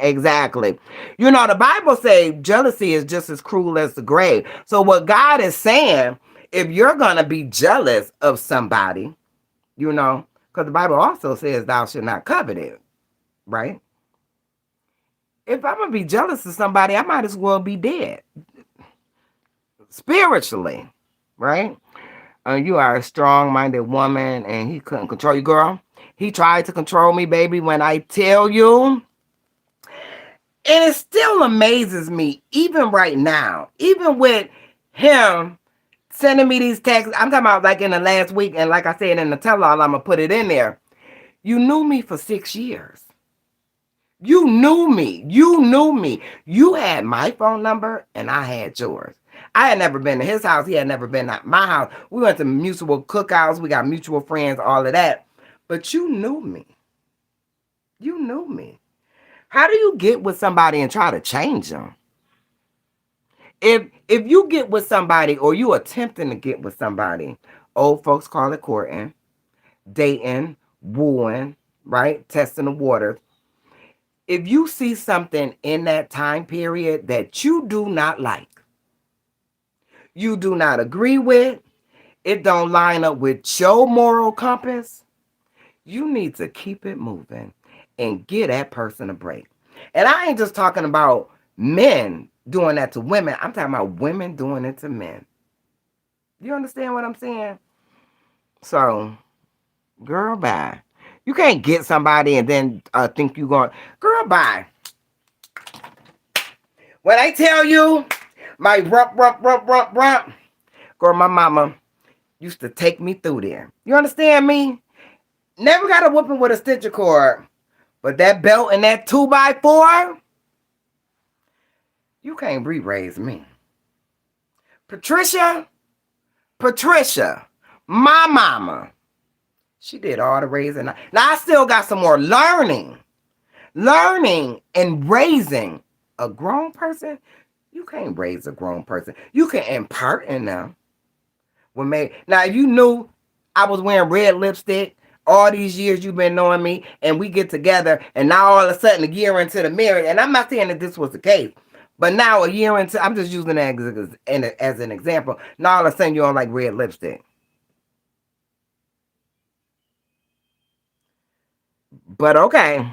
Speaker 1: Exactly. You know, the Bible says jealousy is just as cruel as the grave. So what God is saying, if you're going to be jealous of somebody, you know, because the Bible also says thou should not covet it, right? If I'm going to be jealous of somebody, I might as well be dead spiritually, right? You are a strong-minded woman, and he couldn't control you, girl. He tried to control me, baby, when I tell you. And it still amazes me, even right now, even with him sending me these texts. I'm talking about like in the last week, and like I said in the tell-all, I'm going to put it in there. You knew me for 6 years. You knew me. You knew me. You had my phone number, and I had yours. I had never been to his house. He had never been at my house. We went to mutual cookouts. We got mutual friends, all of that. But you knew me. You knew me. How do you get with somebody and try to change them? If you get with somebody or you attempting to get with somebody, old folks call it courting, dating, wooing, right? Testing the waters. If you see something in that time period that you do not like, you do not agree with, it don't line up with your moral compass, you need to keep it moving and give that person a break. And I ain't just talking about men doing that to women. I'm talking about women doing it to men. You understand what I'm saying? So, girl, bye. You can't get somebody and then think you going, girl, bye. When I tell you, my rump, girl, my mama used to take me through there. You understand me? Never got a whooping with a stitcher cord, but that belt and that 2x4, you can't re-raise me. Patricia, my mama, she did all the raising. Now I still got some more learning and raising a grown person. You can't raise a grown person. You can impart in them. Now, if you knew I was wearing red lipstick all these years you've been knowing me, and we get together, and now all of a sudden a year into the marriage, and I'm not saying that this was the case, but now a year into, I'm just using that as an example. Now all of a sudden you don't like red lipstick. But okay.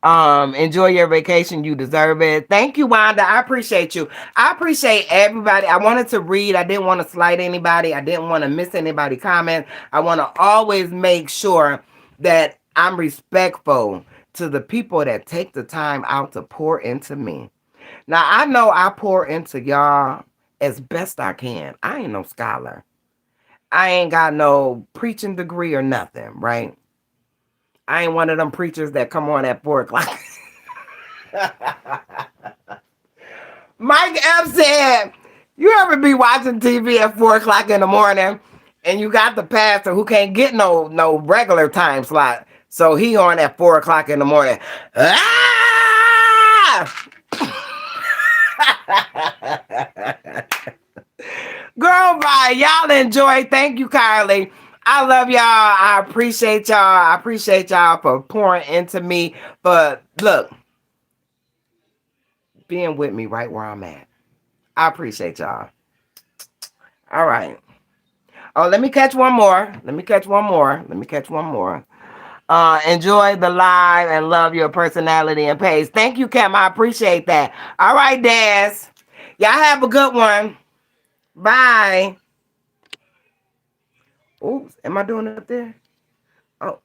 Speaker 1: Enjoy your vacation. You deserve it. Thank you, Wanda. I appreciate you. I appreciate everybody. I wanted to read. I didn't want to slight anybody. I didn't want to miss anybody comment. I want to always make sure that I'm respectful to the people that take the time out to pour into me. Now, I know I pour into y'all as best I can. I ain't no scholar. I ain't got no preaching degree or nothing, right? I ain't one of them preachers that come on at 4 o'clock. Mike F said, you ever be watching TV at 4 o'clock in the morning and you got the pastor who can't get no regular time slot. So he on at 4 o'clock in the morning. Ah! Girl, bye. Y'all enjoy. Thank you, Kylie. I love y'all. I appreciate y'all. I appreciate y'all for pouring into me. But look, being with me right where I'm at. I appreciate y'all. All right. Oh, let me catch one more. Enjoy the live and love your personality and pace. Thank you, Cam. I appreciate that. All right, Daz. Y'all have a good one. Bye. Oops. Am I doing it up there? Oh.